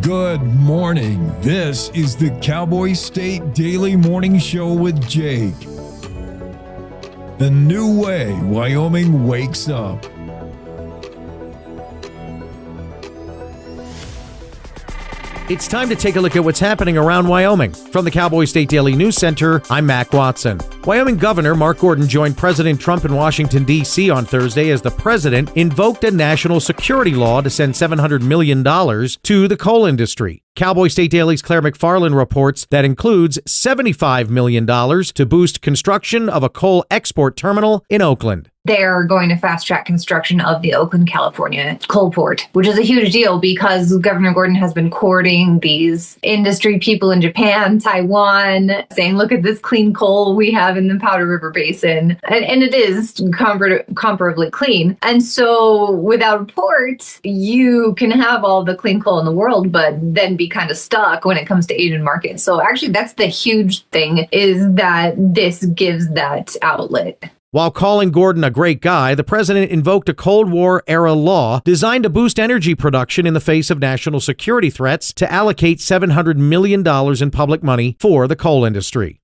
Good morning. This is the Cowboy State Daily Morning Show with Jake. The new way Wyoming wakes up. It's time to take a look at what's happening around Wyoming. From the Cowboy State Daily News Center, I'm Mac Watson. Wyoming Governor Mark Gordon joined President Trump in Washington, D.C. on Thursday as the president invoked a national security law to send $700 million to the coal industry. Cowboy State Daily's Claire McFarland reports that includes $75 million to boost construction of a coal export terminal in Oakland. They're going to fast-track construction of the Oakland, California coal port, which is a huge deal because Governor Gordon has been courting these industry people in Japan, Taiwan, saying, look at this clean coal we have in the Powder River Basin. And it is comparably clean. And so without a port, you can have all the clean coal in the world, but then be kind of stuck when it comes to Asian markets. So actually, that's the huge thing, is that this gives that outlet. While calling Gordon a great guy, the president invoked a Cold War-era law designed to boost energy production in the face of national security threats to allocate $700 million in public money for the coal industry.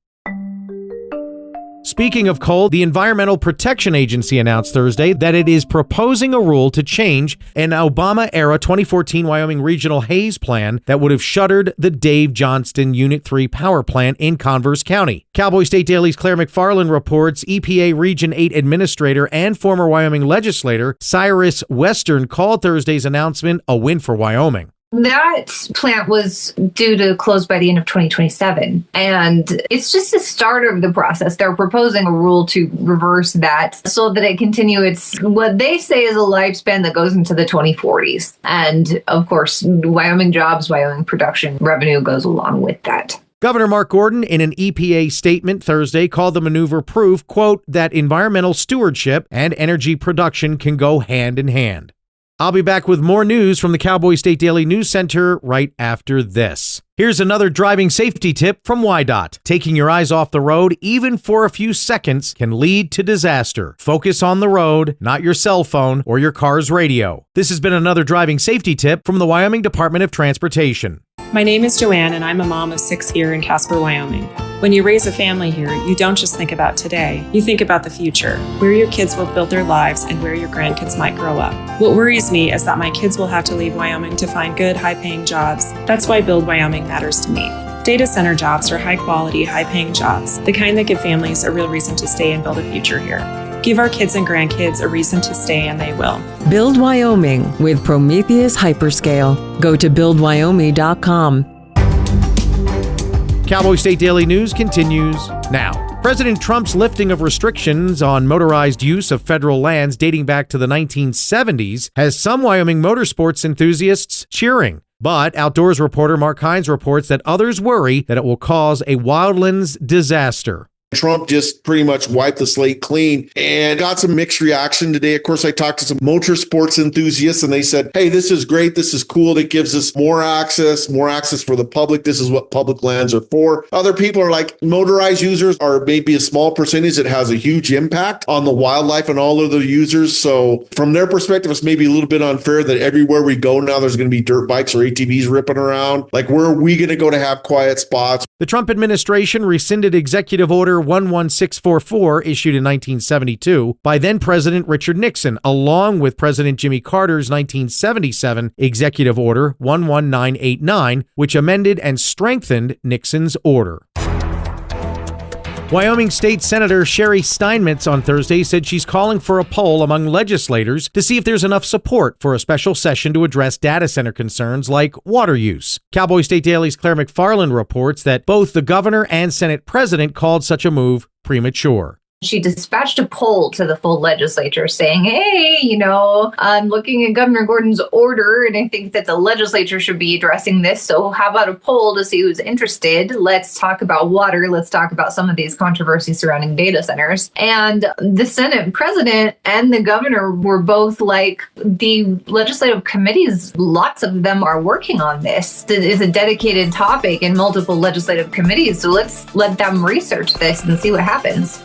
Speaking of coal, the Environmental Protection Agency announced Thursday that it is proposing a rule to change an Obama-era 2014 Wyoming Regional Haze Plan that would have shuttered the Dave Johnston Unit 3 power plant in Converse County. Cowboy State Daily's Claire McFarland reports EPA Region 8 Administrator and former Wyoming legislator Cyrus Western called Thursday's announcement a win for Wyoming. That plant was due to close by the end of 2027, and it's just the start of the process. They're proposing a rule to reverse that so that it continue its, what they say is a lifespan that goes into the 2040s. And of course, Wyoming jobs, Wyoming production revenue goes along with that. Governor Mark Gordon, in an EPA statement Thursday, called the maneuver proof, quote, that environmental stewardship and energy production can go hand in hand. I'll be back with more news from the Cowboy State Daily News Center right after this. Here's another driving safety tip from WYDOT. Taking your eyes off the road, even for a few seconds, can lead to disaster. Focus on the road, not your cell phone or your car's radio. This has been another driving safety tip from the Wyoming Department of Transportation. My name is Joanne, and I'm a mom of 6 here in Casper, Wyoming. When you raise a family here, you don't just think about today, you think about the future, where your kids will build their lives and where your grandkids might grow up. What worries me is that my kids will have to leave Wyoming to find good, high-paying jobs. That's why Build Wyoming matters to me. Data center jobs are high-quality, high-paying jobs, the kind that give families a real reason to stay and build a future here. Give our kids and grandkids a reason to stay, and they will. Build Wyoming with Prometheus Hyperscale. Go to buildwyoming.com. Cowboy State Daily News continues now. President Trump's lifting of restrictions on motorized use of federal lands dating back to the 1970s has some Wyoming motorsports enthusiasts cheering. But Outdoors reporter Mark Hines reports that others worry that it will cause a wildlands disaster. Trump just pretty much wiped the slate clean and got some mixed reaction today. Of course, I talked to some motorsports enthusiasts and they said, hey, this is great. This is cool. It gives us more access for the public. This is what public lands are for. Other people are like, motorized users are maybe a small percentage that has a huge impact on the wildlife and all of the users. So from their perspective, it's maybe a little bit unfair that everywhere we go now, there's going to be dirt bikes or ATVs ripping around. Like, where are we going to go to have quiet spots? The Trump administration rescinded Executive Order 11644, issued in 1972 by then-President Richard Nixon, along with President Jimmy Carter's 1977 Executive Order 11989, which amended and strengthened Nixon's order. Wyoming State Senator Sherry Steinmetz on Thursday said she's calling for a poll among legislators to see if there's enough support for a special session to address data center concerns like water use. Cowboy State Daily's Claire McFarland reports that both the governor and Senate president called such a move premature. She dispatched a poll to the full legislature saying, hey, I'm looking at Governor Gordon's order, and I think that the legislature should be addressing this. So how about a poll to see who's interested? Let's talk about water. Let's talk about some of these controversies surrounding data centers. And the Senate president and the governor were both like, the legislative committees, lots of them are working on this. It is a dedicated topic in multiple legislative committees. So let's let them research this and see what happens.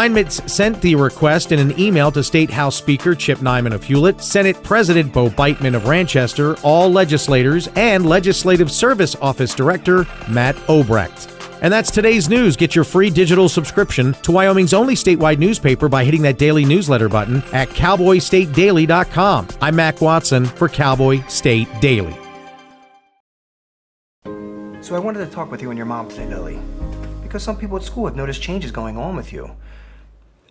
Assignments sent the request in an email to State House Speaker Chip Nyman of Hewlett, Senate President Bo Beitman of Ranchester, all legislators, and Legislative Service Office Director Matt Obrecht. And that's today's news. Get your free digital subscription to Wyoming's only statewide newspaper by hitting that daily newsletter button at cowboystatedaily.com. I'm Mac Watson for Cowboy State Daily. So I wanted to talk with you and your mom today, Lily, because some people at school have noticed changes going on with you,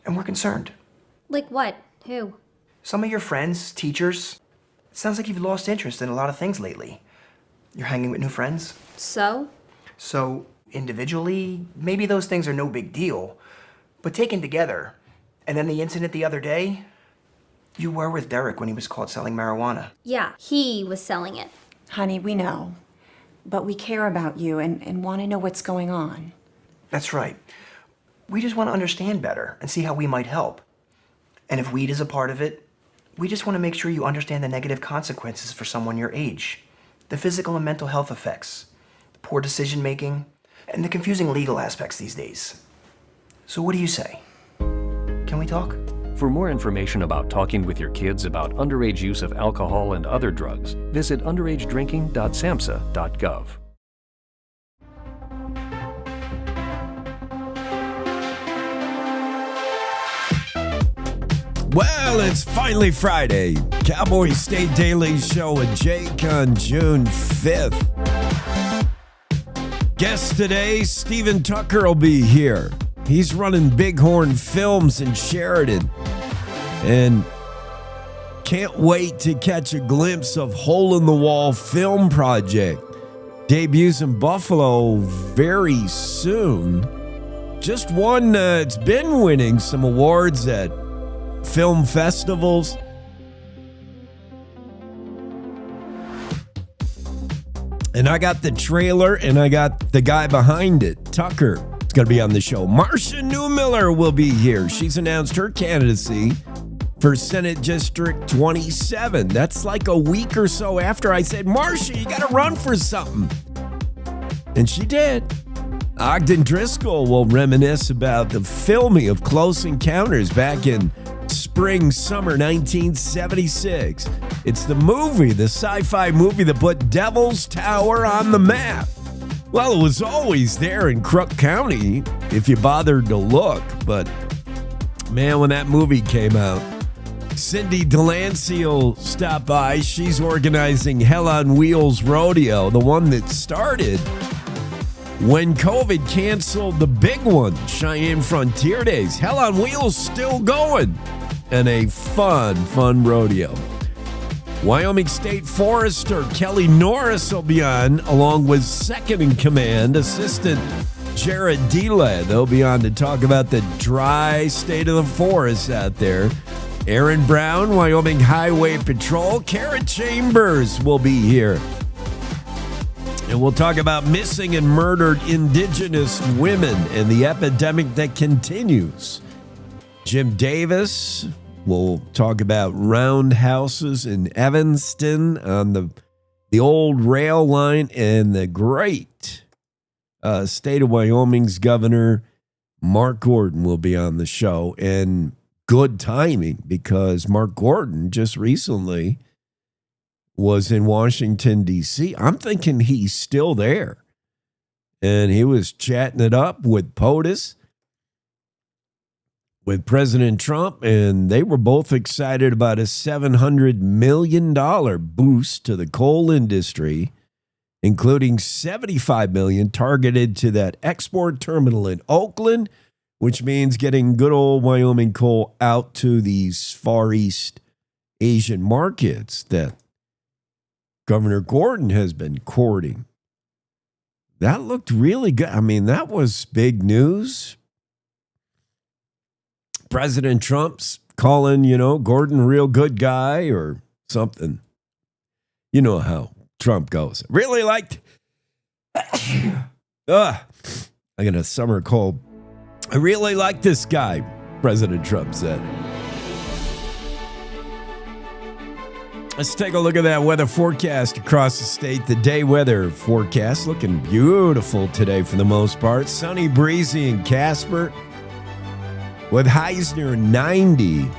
and we're concerned. Like what? Who? Some of your friends, teachers. It sounds like you've lost interest in a lot of things lately. You're hanging with new friends. So, individually, maybe those things are no big deal, but taken together, and then the incident the other day, you were with Derek when he was caught selling marijuana. yeah, he was selling it. Honey, we know. But we care about you and want to know what's going on. That's right. We just want to understand better and see how we might help. And if weed is a part of it, we just want to make sure you understand the negative consequences for someone your age, the physical and mental health effects, the poor decision making, and the confusing legal aspects these days. So what do you say? Can we talk? For more information about talking with your kids about underage use of alcohol and other drugs, visit underagedrinking.samhsa.gov. Well, it's finally Friday. Cowboy State Daily Show with Jake on June 5th. Guest today, Stephen Tucker will be here. He's running Bighorn Films in Sheridan. And can't wait to catch a glimpse of Hole in the Wall Film Project. Debuts in Buffalo very soon. Just one, it's been winning some awards at film festivals. And I got the trailer and I got the guy behind it, Tucker. It's going to be on the show. Marcia Neumiller will be here. She's announced her candidacy for Senate District 27. That's like a week or so after I said, Marcia, you got to run for something. And she did. Ogden Driskill will reminisce about the filming of Close Encounters back in spring, summer 1976. It's the movie, the sci-fi movie that put Devil's Tower on the map. Well, it was always there in Crook County if you bothered to look. But, man, when that movie came out, Cindy Delancey will stop by. She's organizing Hell on Wheels Rodeo, the one that started when COVID canceled the big one, Cheyenne Frontier Days. Hell on Wheels still going, and a fun rodeo. Wyoming State Forester Kelly Norris will be on, along with second in command, Assistant Jared Dela. They'll be on to talk about the dry state of the forest out there. Aaron Brown, Wyoming Highway Patrol. Cara Chambers will be here. And we'll talk about missing and murdered Indigenous women and the epidemic that continues. Jim Davis will talk about roundhouses in Evanston on the old rail line, and the great state of Wyoming's Governor Mark Gordon will be on the show. And good timing, because Mark Gordon just recently was in Washington, D.C. I'm thinking he's still there. And he was chatting it up with POTUS, with President Trump, and they were both excited about a $700 million boost to the coal industry, including $75 million targeted to that export terminal in Oakland, which means getting good old Wyoming coal out to these Far East Asian markets that Governor Gordon has been courting. That looked really good. I mean, that was big news. President Trump's calling, Gordon a real good guy or something. You know how Trump goes. Really liked. I got a summer cold. I really like this guy, President Trump said. Let's take a look at that weather forecast across the state. The day weather forecast looking beautiful today for the most part. Sunny, breezy in Casper. with highs near 90.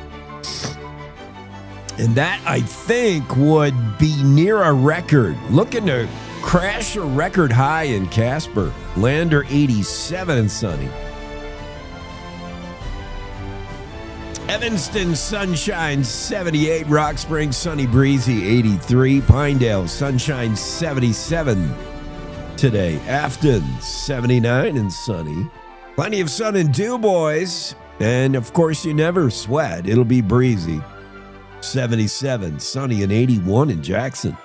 And that, I think, would be near a record. Looking to crash a record high in Casper. Lander 87 and sunny. Evanston, sunshine 78. Rock Springs, sunny, breezy 83. Pinedale, sunshine 77 today. Afton, 79 and sunny. Plenty of sun in Du Bois. And, of course, you never sweat. It'll be breezy. 77, sunny, and 81 in Jackson.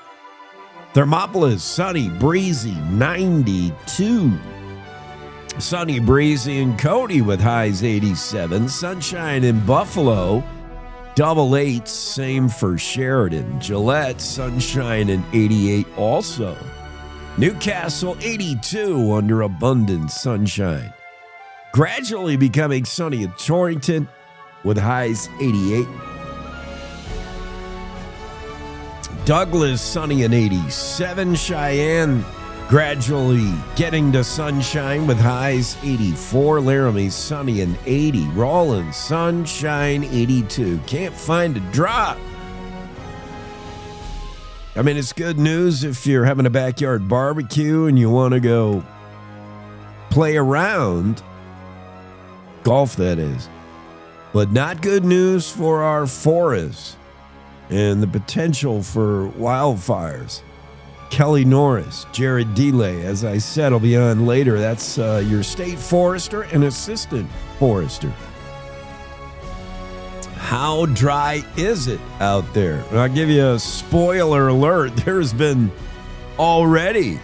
Thermopolis, sunny, breezy, 92. Sunny, breezy in Cody with highs 87. Sunshine in Buffalo, double eights, same for Sheridan. Gillette, sunshine and 88 also. Newcastle, 82 under abundant sunshine. Gradually becoming sunny at Torrington with highs 88. Douglas, sunny and 87. Cheyenne, gradually getting to sunshine with highs 84. Laramie, sunny and 80. Rawlins, sunshine 82. Can't find a drop. I mean, it's good news if you're having a backyard barbecue and you want to go play around. Golf, that is. But not good news for our forests and the potential for wildfires. Kelly Norris, Jared Delay, as I said, will be on later. That's your state forester and assistant forester. How dry is it out there? I'll give you a spoiler alert. There's been already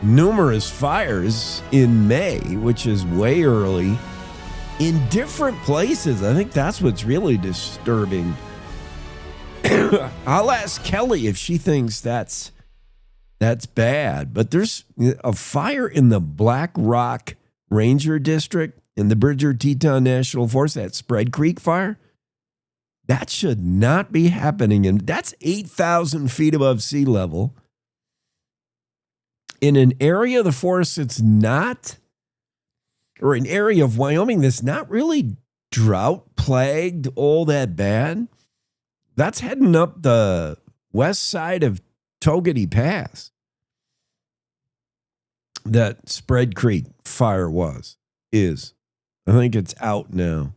numerous fires in May, which is way early, in different places. I think that's what's really disturbing. I'll ask Kelly if she thinks that's bad. But there's a fire in the Black Rock Ranger District in the Bridger-Teton National Forest, that Spread Creek fire. That should not be happening. And that's 8,000 feet above sea level. In an area of the forest that's not, or an area of Wyoming that's not really drought-plagued all that bad. That's heading up the west side of Togety Pass. That Spread Creek fire is. I think it's out now.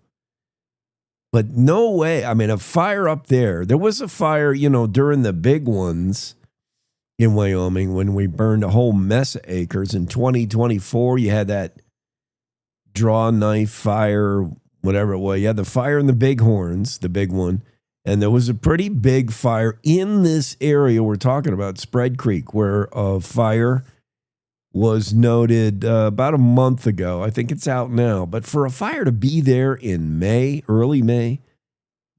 But no way. I mean, a fire up there. There was a fire, during the big ones in Wyoming when we burned a whole mess of acres. In 2024, you had that draw knife fire, whatever it was. You had the fire in the Bighorns, the big one. And there was a pretty big fire in this area we're talking about, Spread Creek, where a fire was noted about a month ago. I think it's out now. But for a fire to be there in May, early May,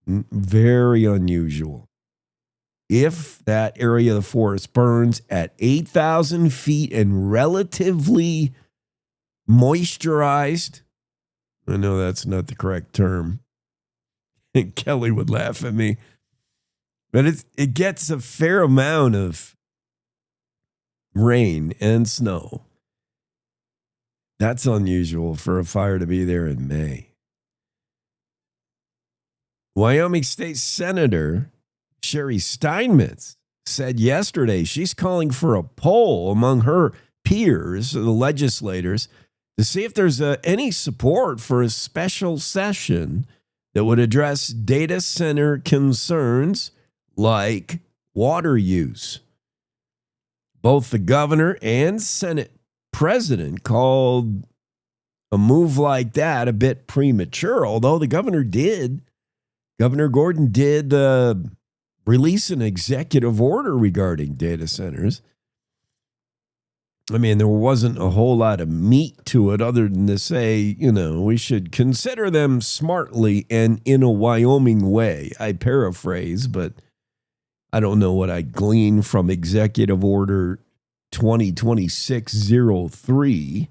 very unusual. If that area of the forest burns at 8,000 feet and relatively moisturized, I know that's not the correct term. And Kelly would laugh at me. But it gets a fair amount of rain and snow. That's unusual for a fire to be there in May. Wyoming State Senator Sherry Steinmetz said yesterday she's calling for a poll among her peers, the legislators, to see if there's any support for a special session that would address data center concerns like water use. Both the governor and Senate president called a move like that a bit premature, although the Governor Gordon did release an executive order regarding data centers. I mean, there wasn't a whole lot of meat to it other than to say, we should consider them smartly and in a Wyoming way. I paraphrase, but I don't know what I glean from Executive Order 2026-03.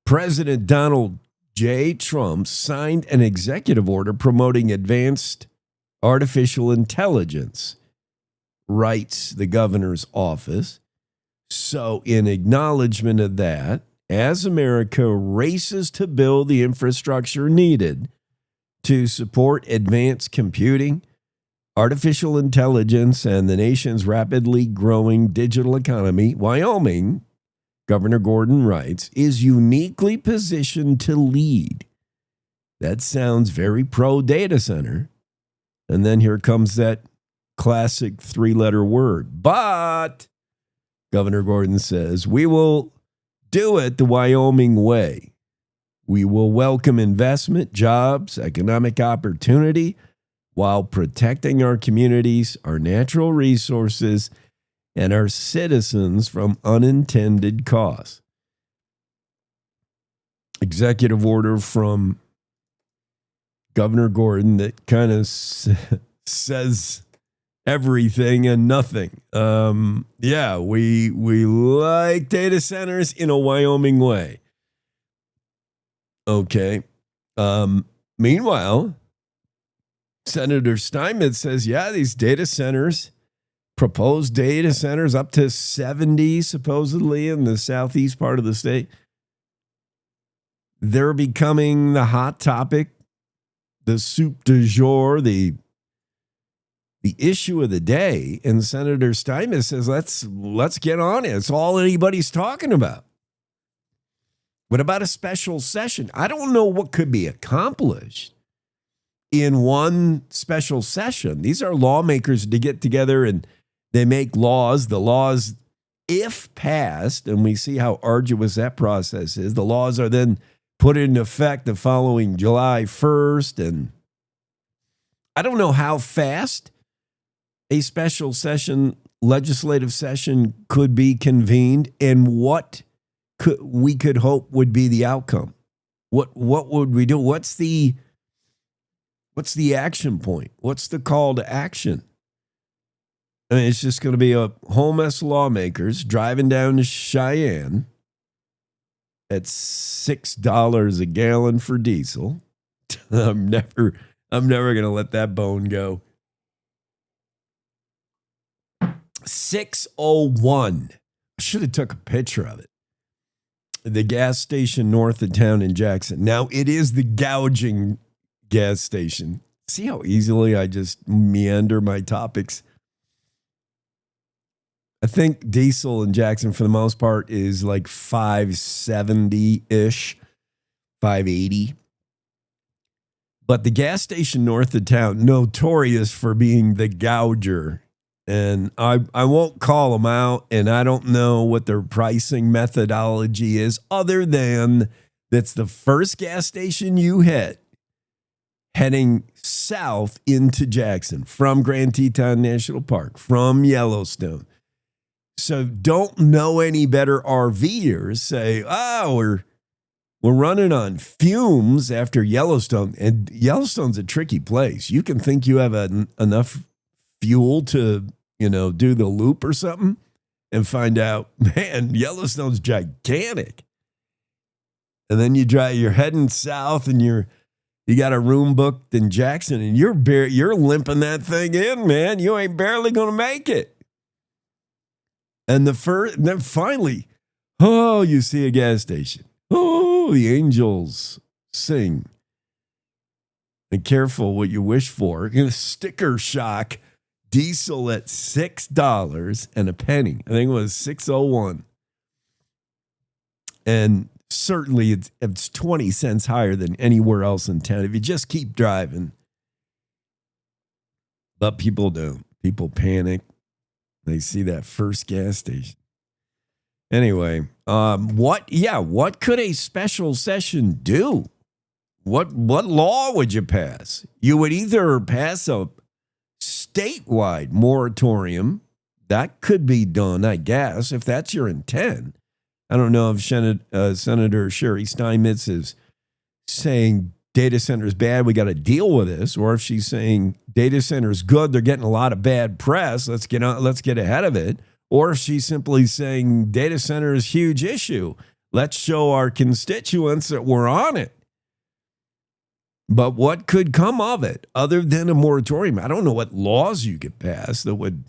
President Donald J. Trump signed an executive order promoting advanced artificial intelligence, writes the governor's office. So in acknowledgement of that, as America races to build the infrastructure needed to support advanced computing, artificial intelligence, and the nation's rapidly growing digital economy, Wyoming, Governor Gordon writes, is uniquely positioned to lead. That sounds very pro-data center. And then here comes that classic three-letter word. But, Governor Gordon says, we will do it the Wyoming way. We will welcome investment, jobs, economic opportunity, while protecting our communities, our natural resources, and our citizens from unintended costs. Executive order from Governor Gordon that kind of says everything and nothing. Yeah, we like data centers in a Wyoming way. Okay. Meanwhile, Senator Steinmetz says, yeah, these data centers, proposed data centers up to 70 supposedly in the southeast part of the state, they're becoming the hot topic, the soup du jour, the issue of the day. And Senator Steinmetz says, let's get on it. It's all anybody's talking about. What about a special session? I don't know what could be accomplished in one special session. These are lawmakers to get together and they make laws. The laws, if passed, and we see how arduous that process is, the laws are then put into effect the following July 1st. And I don't know how fast a special session, legislative session could be convened and what we could hope would be the outcome. What would we do? What's the action point? What's the call to action? I mean, it's just going to be a whole mess of lawmakers driving down to Cheyenne at $6 a gallon for diesel. I'm never going to let that bone go. 601. I should have took a picture of it. The gas station north of town in Jackson. Now, it is the gouging gas station. See how easily I just meander my topics? I think diesel in Jackson, for the most part, is like $5.70-ish, $5.80. But the gas station north of town, notorious for being the gouger. And I won't call them out, and I don't know what their pricing methodology is, other than that's the first gas station you hit heading south into Jackson from Grand Teton National Park, from Yellowstone. So don't know any better RVers say, oh, we're running on fumes after Yellowstone. And Yellowstone's a tricky place. You can think you have enough fuel to, do the loop or something and find out, man, Yellowstone's gigantic. And then you're heading south and you got a room booked in Jackson and you're limping that thing in, man. You ain't barely going to make it. And then finally, you see a gas station. Oh, the angels sing. And careful what you wish for. Sticker shock. Diesel at $6 and a penny. I think it was $6.01. And certainly it's 20 cents higher than anywhere else in town if you just keep driving. But people don't. People panic. They see that first gas station. Anyway, what could a special session do? What law would you pass? You would either pass a statewide moratorium. That could be done, I guess, if that's your intent. I don't know if Senator Sherry Steinmetz is saying data centers bad, we got to deal with this, or if she's saying data centers good, they're getting a lot of bad press, let's get ahead of it, or if she's simply saying data center is a huge issue, let's show our constituents that we're on it. But what could come of it other than a moratorium? I don't know what laws you could pass that would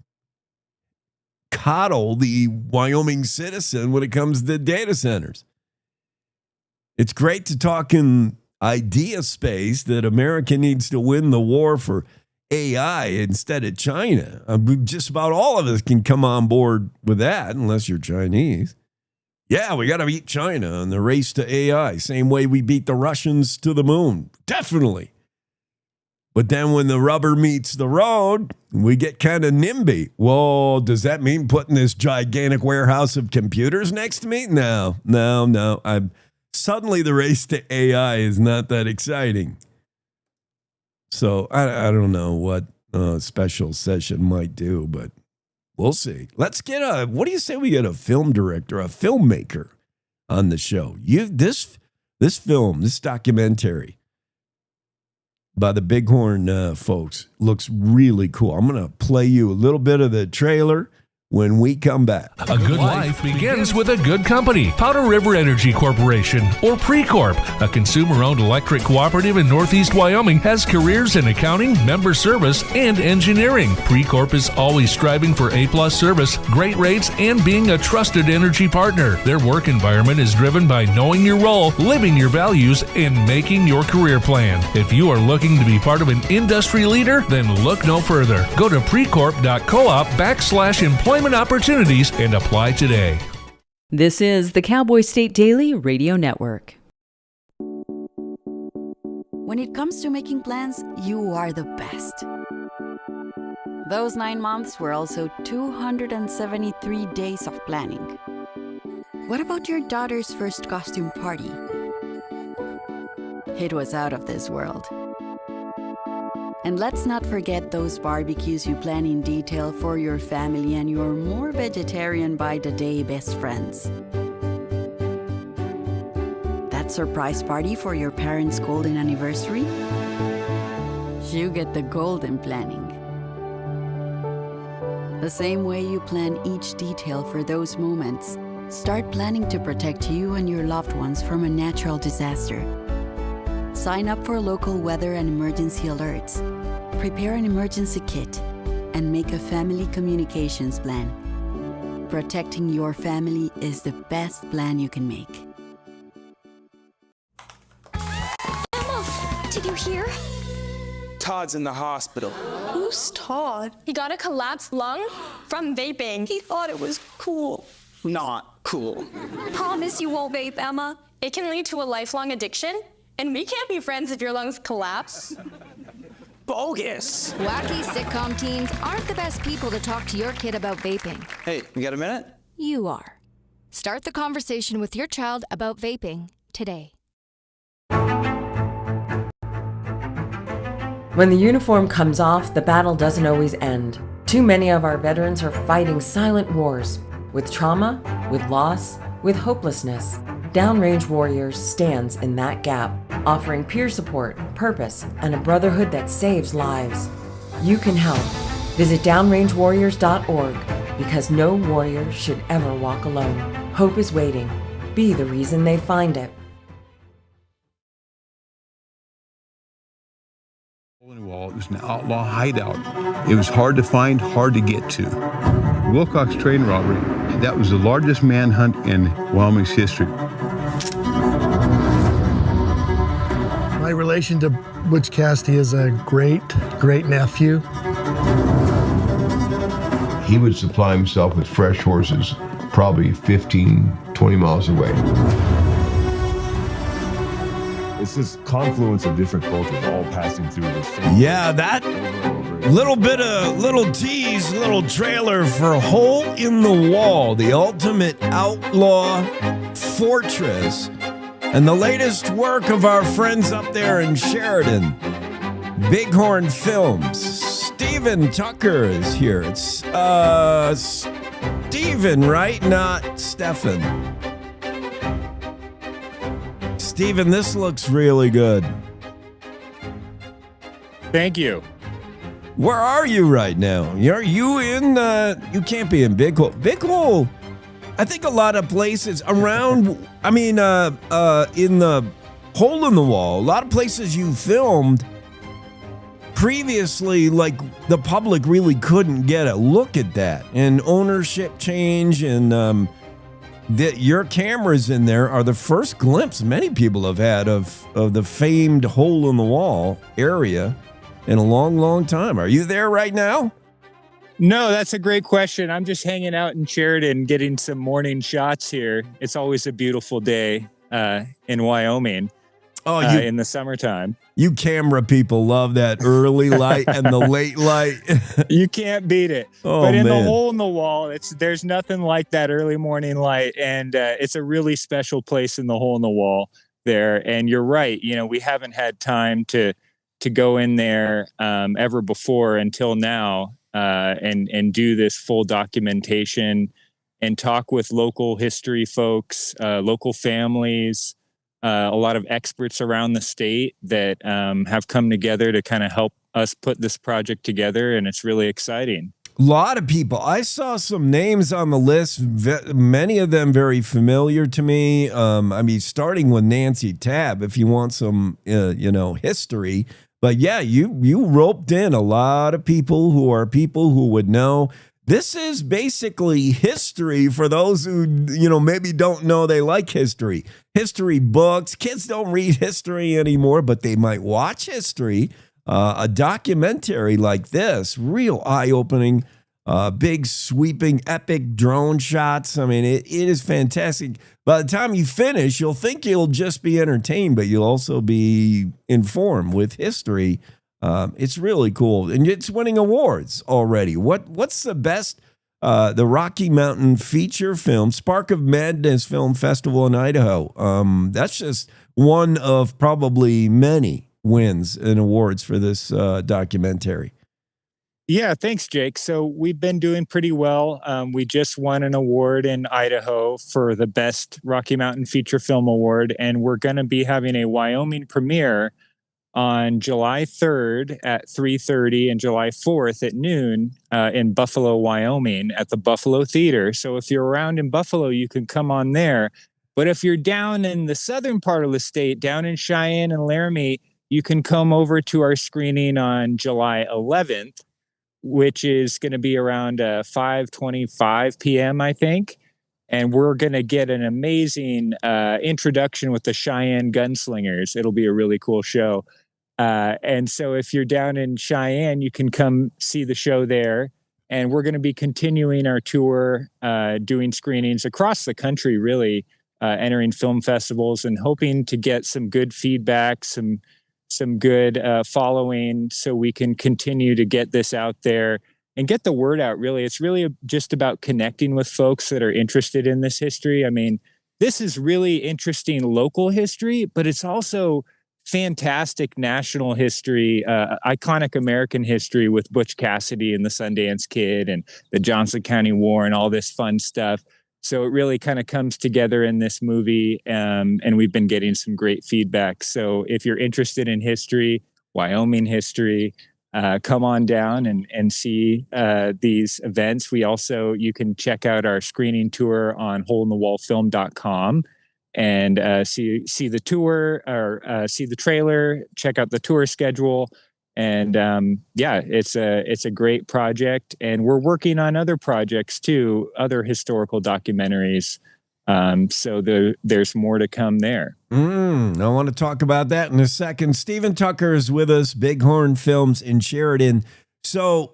coddle the Wyoming citizen when it comes to data centers. It's great to talk in idea space that America needs to win the war for AI instead of China. Just about all of us can come on board with that, unless you're Chinese. Yeah, we got to beat China in the race to AI, same way we beat the Russians to the moon. Definitely. But then when the rubber meets the road, we get kind of NIMBY. Well, does that mean putting this gigantic warehouse of computers next to me? No. Suddenly the race to AI is not that exciting. So I don't know what a special session might do, but we'll see. Let's get what do you say we get a film director, a filmmaker on the show? This documentary by the Bighorn folks looks really cool. I'm going to play you a little bit of the trailer when we come back. A good life begins with a good company. Powder River Energy Corporation, or Precorp, a consumer-owned electric cooperative in Northeast Wyoming, has careers in accounting, member service, and engineering. Precorp is always striving for A-plus service, great rates, and being a trusted energy partner. Their work environment is driven by knowing your role, living your values, and making your career plan. If you are looking to be part of an industry leader, then look no further. Go to precorp.coop/employment opportunities and apply today. This is the Cowboy State Daily Radio Network. When it comes to making plans, you are the best. Those 9 months were also 273 days of planning. What about your daughter's first costume party? It was out of this world. And let's not forget those barbecues you plan in detail for your family and your more vegetarian by the day best friends. That surprise party for your parents' golden anniversary? You get the golden planning. The same way you plan each detail for those moments, start planning to protect you and your loved ones from a natural disaster. Sign up for local weather and emergency alerts. Prepare an emergency kit and make a family communications plan. Protecting your family is the best plan you can make. Emma, did you hear? Todd's in the hospital. Who's Todd? He got a collapsed lung from vaping. He thought it was cool. Not cool. Promise you won't vape, Emma. It can lead to a lifelong addiction, and we can't be friends if your lungs collapse. Bogus. Wacky sitcom teens aren't the best people to talk to your kid about vaping. Hey, you got a minute? You are. Start the conversation with your child about vaping today. When the uniform comes off, the battle doesn't always end. Too many of our veterans are fighting silent wars, with trauma, with loss, with hopelessness. Downrange Warriors stands in that gap, offering peer support, purpose, and a brotherhood that saves lives. You can help. Visit downrangewarriors.org, because no warrior should ever walk alone. Hope is waiting. Be the reason they find it. Wall. It was an outlaw hideout. It was hard to find, hard to get to. Wilcox train robbery, that was the largest manhunt in Wyoming's history. My relation to Butch Cassidy is a great nephew. He would supply himself with fresh horses, probably 15, 20 miles away. It's this confluence of different cultures all passing through the same. Yeah, that little tease, little trailer for Hole in the Wall, the ultimate outlaw fortress, and the latest work of our friends up there in Sheridan, Bighorn Films. Stephen Tucker is here. It's Stephen, right? Not Stefan. Stephen, this looks really good. Thank you. Where are you right now? Are you in, you can't be in Big Hole. Big Hole, I think a lot of places around, in the Hole in the Wall, a lot of places you filmed previously, like, the public really couldn't get a look at that. And ownership change and your cameras in there are the first glimpse many people have had of the famed hole in the wall area in a long, long time. Are you there right now? No, that's a great question. I'm just hanging out in Sheridan getting some morning shots here. It's always a beautiful day in Wyoming in the summertime. You camera people love that early light and the late light. You can't beat it. Oh, but in man. the hole in the wall, there's nothing like that early morning light. And it's a really special place in the hole in the wall there. And you're right. You know, we haven't had time to go in there ever before until now. And do this full documentation and talk with local history folks, local families, a lot of experts around the state that have come together to kind of help us put this project together. And it's really exciting. A lot of people. I saw some names on the list, many of them very familiar to me. I mean, starting with Nancy Tabb, if you want some, history. But yeah, you roped in a lot of people who would know. This is basically history for those who, maybe don't know they like history. History books. Kids don't read history anymore, but they might watch history. A documentary like this, real eye-opening, big, sweeping, epic drone shots. I mean, it is fantastic. By the time you finish, you'll think you'll just be entertained, but you'll also be informed with history. It's really cool. And it's winning awards already. What's the best? The Rocky Mountain feature film, Spark of Madness Film Festival in Idaho. That's just one of probably many wins and awards for this documentary. Yeah, thanks, Jake. So we've been doing pretty well. We just won an award in Idaho for the Best Rocky Mountain Feature Film Award, and we're going to be having a Wyoming premiere on July 3rd at 3:30 and July 4th at noon in Buffalo, Wyoming at the Buffalo Theater. So if you're around in Buffalo, you can come on there. But if you're down in the southern part of the state, down in Cheyenne and Laramie, you can come over to our screening on July 11th. Which is going to be around 5:25 p.m., I think. And we're going to get an amazing introduction with the Cheyenne Gunslingers. It'll be a really cool show. And so if you're down in Cheyenne, you can come see the show there. And we're going to be continuing our tour, doing screenings across the country, really, entering film festivals and hoping to get some good feedback, some good following so we can continue to get this out there and get the word out, really. It's really just about connecting with folks that are interested in this history. I mean, this is really interesting local history, but it's also fantastic national history, iconic American history with Butch Cassidy and the Sundance Kid and the Johnson County War and all this fun stuff. So it really kind of comes together in this movie, and we've been getting some great feedback. So if you're interested in history, Wyoming history, come on down and see these events. You can check out our screening tour on holeinthewallfilm.com and see the tour or see the trailer, check out the tour schedule. And it's a great project, and we're working on other projects too, other historical documentaries. So there's more to come there. I want to talk about that in a second. Stephen Tucker is with us, Bighorn Films in Sheridan. So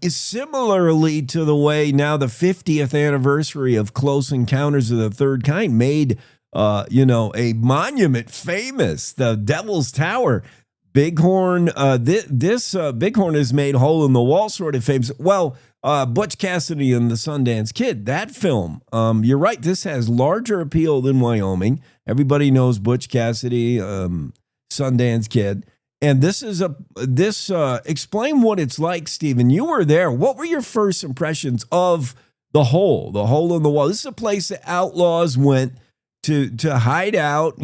similarly to the way now the 50th anniversary of Close Encounters of the Third Kind made a monument famous, the Devil's Tower. Bighorn, Bighorn has made Hole in the Wall sort of famous. Well, Butch Cassidy and the Sundance Kid, that film, you're right, this has larger appeal than Wyoming. Everybody knows Butch Cassidy, Sundance Kid. And this is explain what it's like, Stephen. You were there. What were your first impressions of the hole in the wall? This is a place that outlaws went to hide out,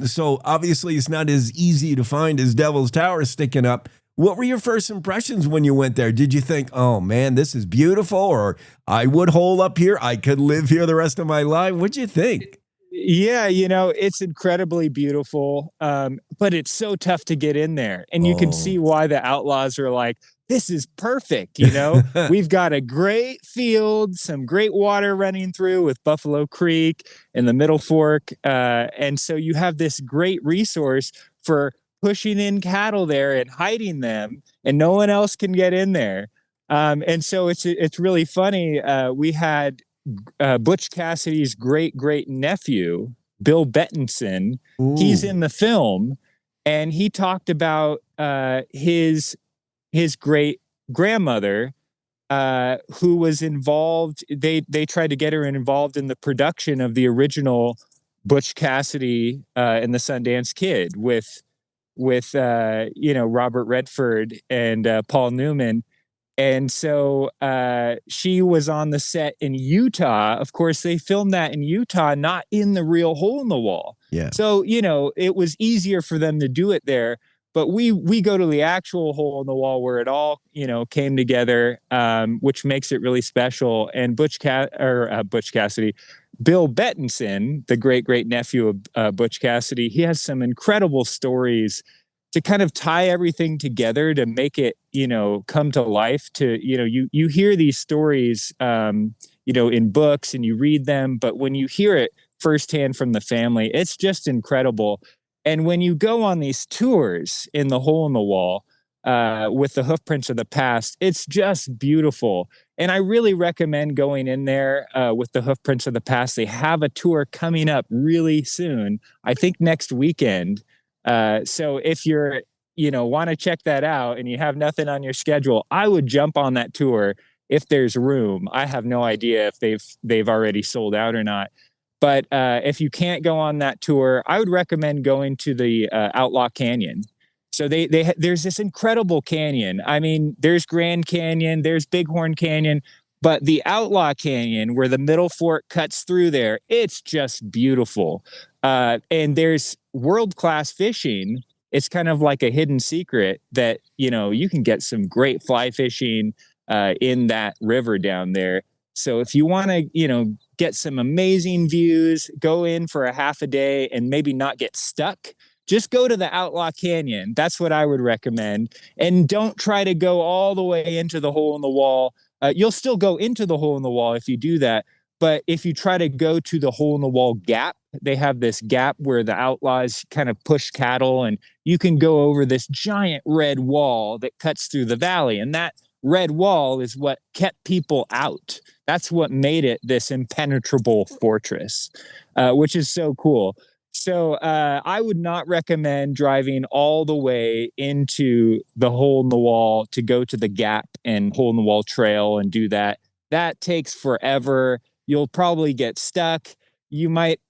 so obviously it's not as easy to find as Devil's Tower sticking up. What were your first impressions when you went there? Did you think, oh man, this is beautiful, or I would hole up here, I could live here the rest of my life? What'd you think? Yeah, it's incredibly beautiful, but it's so tough to get in there. And you can see why the outlaws are like, this is perfect. We've got a great field, some great water running through with Buffalo Creek and the Middle Fork. And so you have this great resource for pushing in cattle there and hiding them, and no one else can get in there. And so it's really funny. We had Butch Cassidy's great nephew, Bill Bettinson. He's in the film, and he talked about his great grandmother, who was involved. They tried to get her involved in the production of the original Butch Cassidy and the Sundance Kid with Robert Redford and Paul Newman. And so she was on the set in Utah. Of course, they filmed that in Utah, not in the real hole in the wall. Yeah. So, it was easier for them to do it there. But we go to the actual hole in the wall where it all, came together, which makes it really special. And Butch Cassidy, Bill Bettinson, the great nephew of Butch Cassidy, he has some incredible stories to kind of tie everything together to make it, come to life. You hear these stories, in books and you read them, but when you hear it firsthand from the family, it's just incredible. And when you go on these tours in the hole in the wall with the hoofprints of the past, it's just beautiful. And I really recommend going in there with the hoofprints of the past. They have a tour coming up really soon, I think next weekend. So if you're, want to check that out and you have nothing on your schedule, I would jump on that tour if there's room. I have no idea if they've already sold out or not. But if you can't go on that tour, I would recommend going to the Outlaw Canyon. So there's this incredible canyon. I mean, there's Grand Canyon, there's Bighorn Canyon, but the Outlaw Canyon, where the Middle Fork cuts through there, it's just beautiful. And there's world-class fishing. It's kind of like a hidden secret that, you can get some great fly fishing in that river down there. So if you want to, get some amazing views, go in for a half a day and maybe not get stuck, just go to the Outlaw Canyon. That's what I would recommend. And don't try to go all the way into the hole in the wall. You'll still go into the hole in the wall if you do that. But if you try to go to the hole in the wall gap, they have this gap where the outlaws kind of push cattle, and you can go over this giant red wall that cuts through the valley. And that red wall is what kept people out. That's what made it this impenetrable fortress, which is so cool. So I would not recommend driving all the way into the hole in the wall to go to the gap and hole in the wall trail and do that. That takes forever. You'll probably get stuck. You might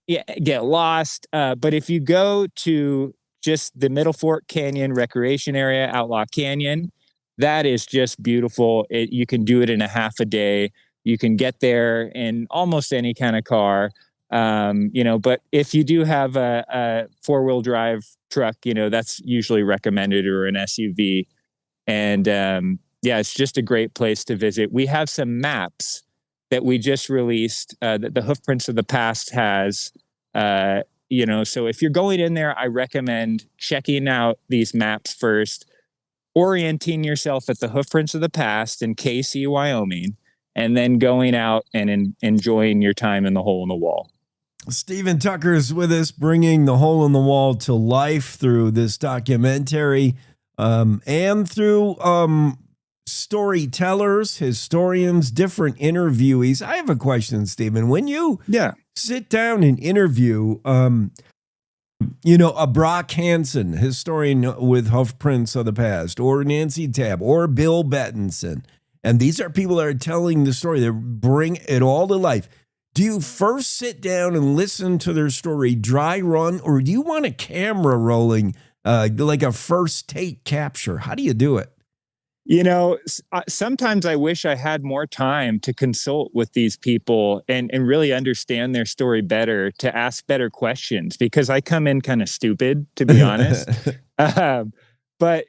get lost. But if you go to just the Middle Fork Canyon Recreation Area, Outlaw Canyon, that is just beautiful. You can do it in a half a day. You can get there in almost any kind of car. But if you do have a four-wheel drive truck, that's usually recommended, or an SUV. And it's just a great place to visit. We have some maps that we just released that the Hoofprints of the Past has. So if you're going in there, I recommend checking out these maps first, orienting yourself at the Hoofprints of the Past in KC, Wyoming, and then going out and enjoying your time in the hole in the wall. Stephen Tucker is with us, bringing the hole in the wall to life through this documentary and through storytellers, historians, different interviewees. I have a question, Stephen. When you sit down and interview, a Brock Hansen, historian with Hoofprints of the Past, or Nancy Tabb, or Bill Bettinson, and these are people that are telling the story, that bring it all to life. Do you first sit down and listen to their story dry run, or do you want a camera rolling, like a first take capture? How do you do it? Sometimes I wish I had more time to consult with these people and really understand their story better, to ask better questions, because I come in kind of stupid, to be honest. But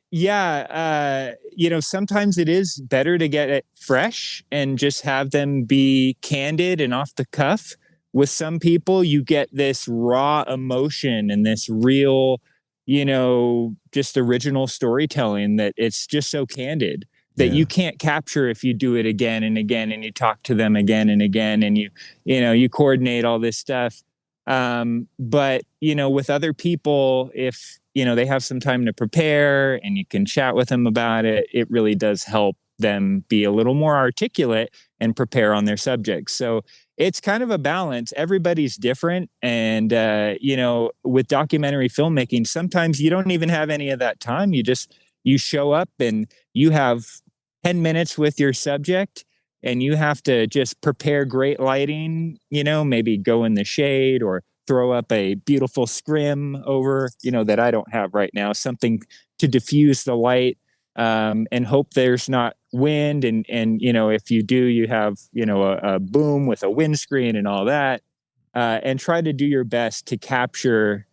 sometimes it is better to get it fresh and just have them be candid and off the cuff. with some people, you get this raw emotion and this real, just original storytelling that it's just so candid that you can't capture if you do it again and again, and you talk to them again and again, and you coordinate all this stuff. But, with other people, if, they have some time to prepare and you can chat with them about it, it really does help them be a little more articulate and prepare on their subjects. So it's kind of a balance. Everybody's different. And, with documentary filmmaking, sometimes you don't even have any of that time. You show up and you have 10 minutes with your subject, and you have to just prepare great lighting, maybe go in the shade or throw up a beautiful scrim over, that I don't have right now, something to diffuse the light, and hope there's not wind. And if you do, you have, a boom with a windscreen and all that, and try to do your best to capture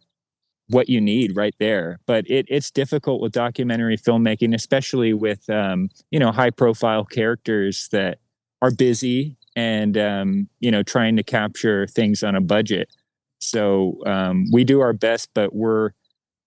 what you need right there. But it's difficult with documentary filmmaking, especially with, high profile characters that are busy and, trying to capture things on a budget. So we do our best, but we're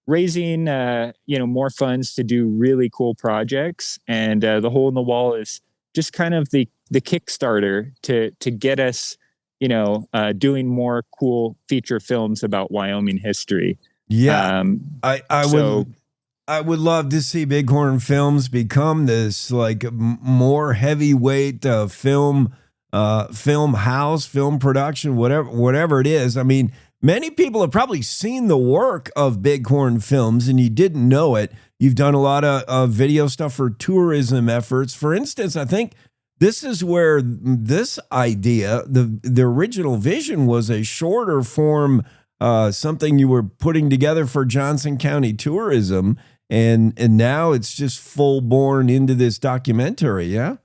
raising, more funds to do really cool projects. And the Hole in the Wall is just kind of the Kickstarter to get us, doing more cool feature films about Wyoming history. Yeah, I would love to see Bighorn Films become this more heavyweight film house, film production, whatever it is. I mean, many people have probably seen the work of Bighorn Films and you didn't know it. You've done a lot of video stuff for tourism efforts. For instance, I think this is where this idea, the original vision, was a shorter form, something you were putting together for Johnson County tourism, and now it's just full born into this documentary. Yeah,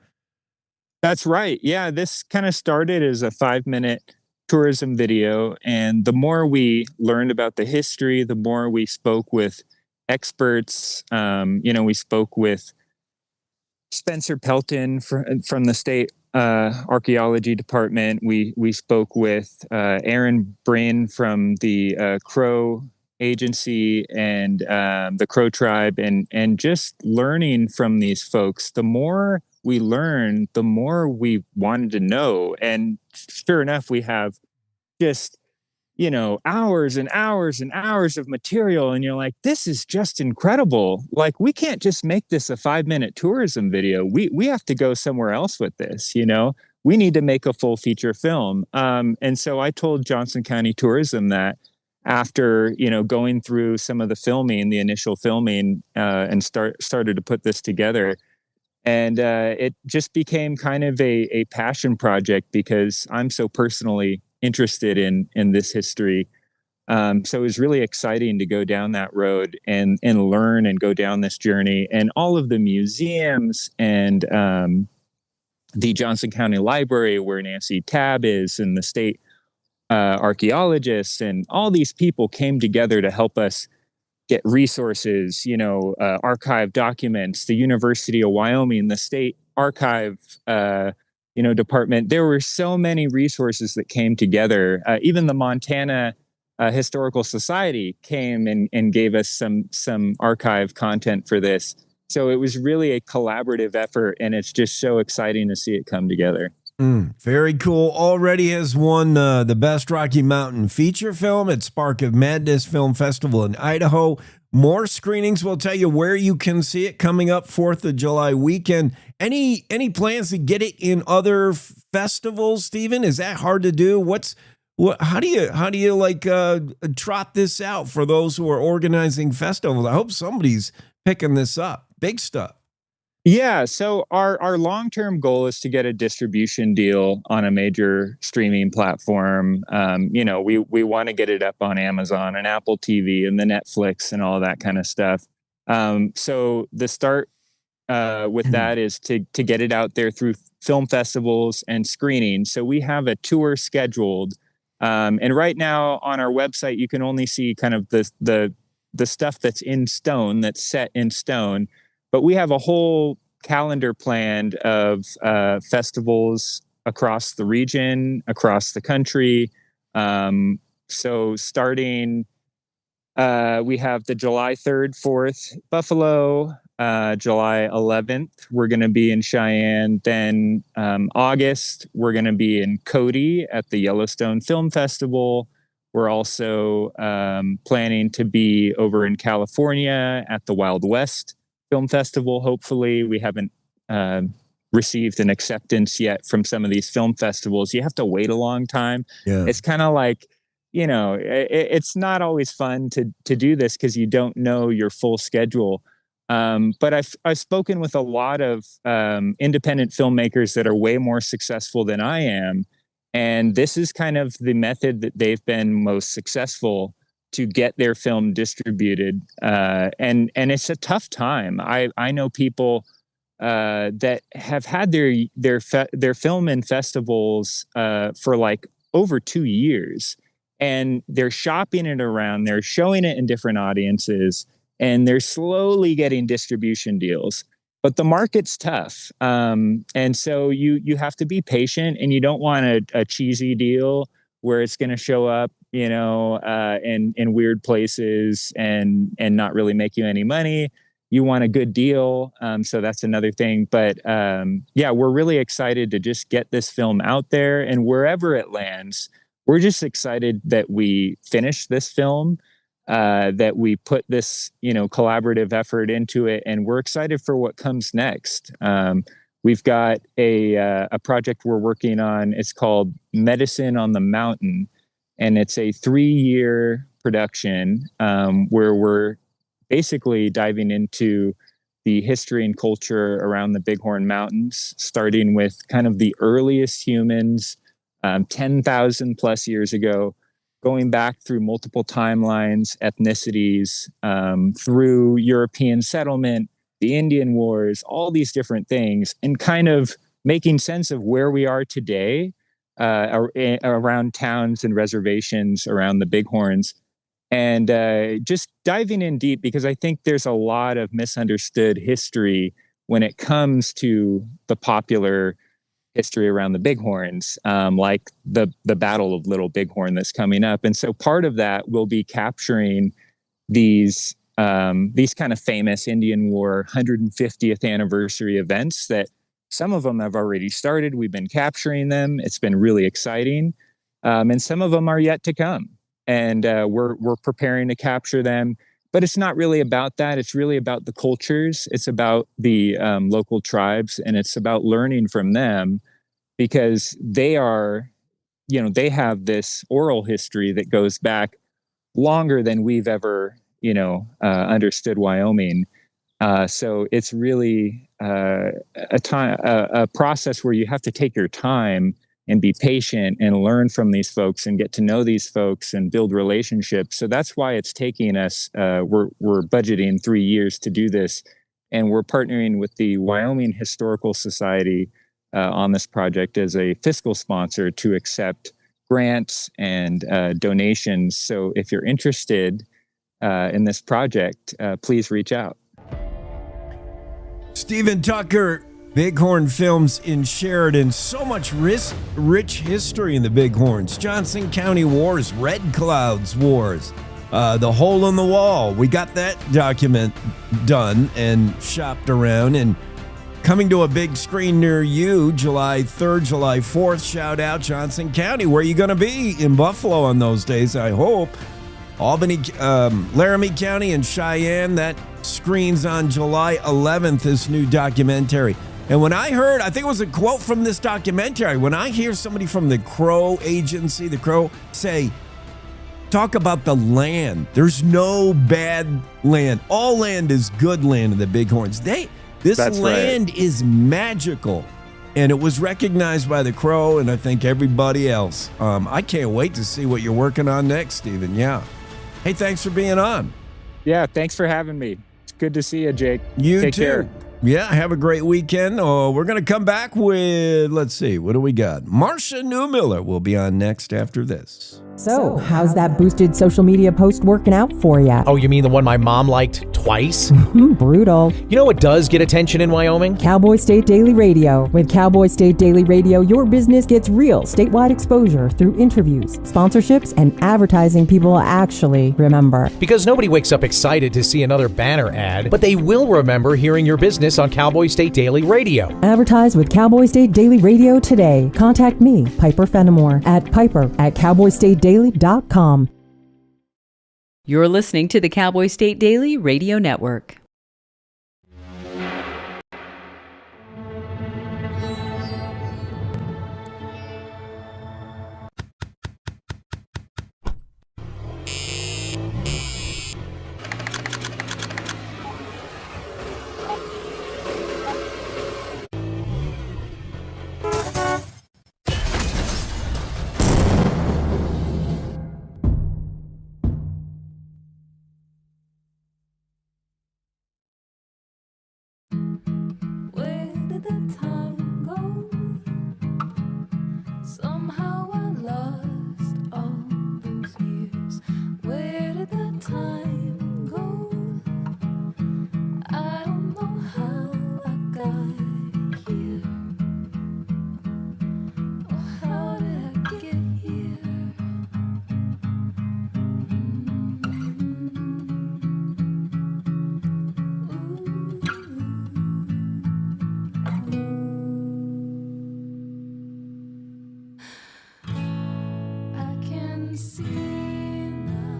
that's right. Yeah, this kind of started as a 5-minute tourism video, and the more we learned about the history, the more we spoke with experts. We spoke with Spencer Pelton from the state archaeology department. We spoke with Aaron Bryn from the Crow Agency and the Crow Tribe, and just learning from these folks. The more we learned, the more we wanted to know. And sure enough, we have just hours and hours and hours of material, and you're like, this is just incredible. Like, we can't just make this a 5-minute tourism video. We have to go somewhere else with this. We need to make a full feature film. And so I told Johnson County Tourism that after going through some of the initial filming, and started to put this together, and it just became kind of a passion project because I'm so personally interested in this history. So it was really exciting to go down that road and learn and go down this journey. And all of the museums and the Johnson County Library, where Nancy Tabb is, and the state archaeologists, and all these people came together to help us get resources, archive documents, the University of Wyoming, the state archive department. There were so many resources that came together. Even the Montana Historical Society came and gave us some archive content for this. So it was really a collaborative effort, and it's just so exciting to see it come together. Very cool. Already has won the Best Rocky Mountain Feature Film at Spark of Madness Film Festival in Idaho. More screenings will tell you where you can see it coming up 4th of July weekend. Any plans to get it in other festivals, Stephen? Is that hard to do? How do you trot this out for those who are organizing festivals? I hope somebody's picking this up. Big stuff. Yeah, so our long-term goal is to get a distribution deal on a major streaming platform. We want to get it up on Amazon and Apple TV and the Netflix and all that kind of stuff. So the start with that is to get it out there through film festivals and screenings. So we have a tour scheduled. And right now on our website, you can only see kind of the stuff that's in stone, that's set in stone. But we have a whole calendar planned of festivals across the region, across the country, So starting, we have the July 3rd, 4th, Buffalo, July 11th, we're going to be in Cheyenne. Then August, we're going to be in Cody at the Yellowstone Film Festival. We're also planning to be over in California at the Wild West Film Festival. Hopefully, we haven't received an acceptance yet from some of these film festivals. You have to wait a long time. Yeah. It's kind of like, it's not always fun to do this because you don't know your full schedule. But I've spoken with a lot of independent filmmakers that are way more successful than I am. And this is kind of the method that they've been most successful to get their film distributed. And it's a tough time. I know people that have had their film in festivals for like over 2 years. And they're shopping it around, they're showing it in different audiences, and they're slowly getting distribution deals. But the market's tough. And so you have to be patient, and you don't want a cheesy deal where it's going to show up, in weird places and not really make you any money. You want a good deal. So that's another thing. But we're really excited to just get this film out there, and wherever it lands, we're just excited that we finished this film, that we put this, collaborative effort into it, and we're excited for what comes next. We've got a project we're working on. It's called Medicine on the Mountain, and it's a 3-year production where we're basically diving into the history and culture around the Bighorn Mountains, starting with kind of the earliest humans, 10,000 plus years ago, going back through multiple timelines, ethnicities, through European settlement, the Indian Wars, all these different things, and kind of making sense of where we are today around towns and reservations around the Bighorns. And just diving in deep, because I think there's a lot of misunderstood history when it comes to the popular history around the Bighorns, like the Battle of Little Bighorn that's coming up. And so part of that will be capturing these kind of famous Indian War 150th anniversary events that some of them have already started. We've been capturing them. It's been really exciting. And some of them are yet to come. And we're preparing to capture them. But it's not really about that. It's really about the cultures. It's about the local tribes, and it's about learning from them, because they are, they have this oral history that goes back longer than we've ever, understood Wyoming. So it's really a process where you have to take your time and be patient and learn from these folks and get to know these folks and build relationships. So that's why it's taking us, we're budgeting 3 years to do this. And we're partnering with the Wyoming Historical Society on this project as a fiscal sponsor to accept grants and donations. So if you're interested in this project, please reach out. Stephen Tucker, Bighorn Films in Sheridan. So much rich history in the Bighorns. Johnson County Wars, Red Clouds Wars, The Hole in the Wall. We got that document done and shopped around, and coming to a big screen near you, July 3rd, July 4th. Shout out Johnson County. Where are you going to be? In Buffalo on those days, I hope. Albany, Laramie County, and Cheyenne. That screens on July 11th, this new documentary. And when I heard, I think it was a quote from this documentary, when I hear somebody from the Crow Agency, the Crow, say, talk about the land. There's no bad land. All land is good land in the Bighorns. This land is magical. And it was recognized by the Crow and I think everybody else. I can't wait to see what you're working on next, Stephen. Yeah. Hey, thanks for being on. Yeah, thanks for having me. It's good to see you, Jake. Take too. Care. Yeah, have a great weekend. Oh, we're going to come back with, let's see, what do we got? Marcia Neumiller will be on next after this. So, how's that boosted social media post working out for you? Oh, you mean the one my mom liked twice? Brutal. You know what does get attention in Wyoming? Cowboy State Daily Radio. With Cowboy State Daily Radio, your business gets real statewide exposure through interviews, sponsorships, and advertising people actually remember. Because nobody wakes up excited to see another banner ad, but they will remember hearing your business on Cowboy State Daily Radio. Advertise with Cowboy State Daily Radio today. Contact me, Piper Fenimore, at piper@cowboystatedaily.com. You're listening to the Cowboy State Daily Radio Network.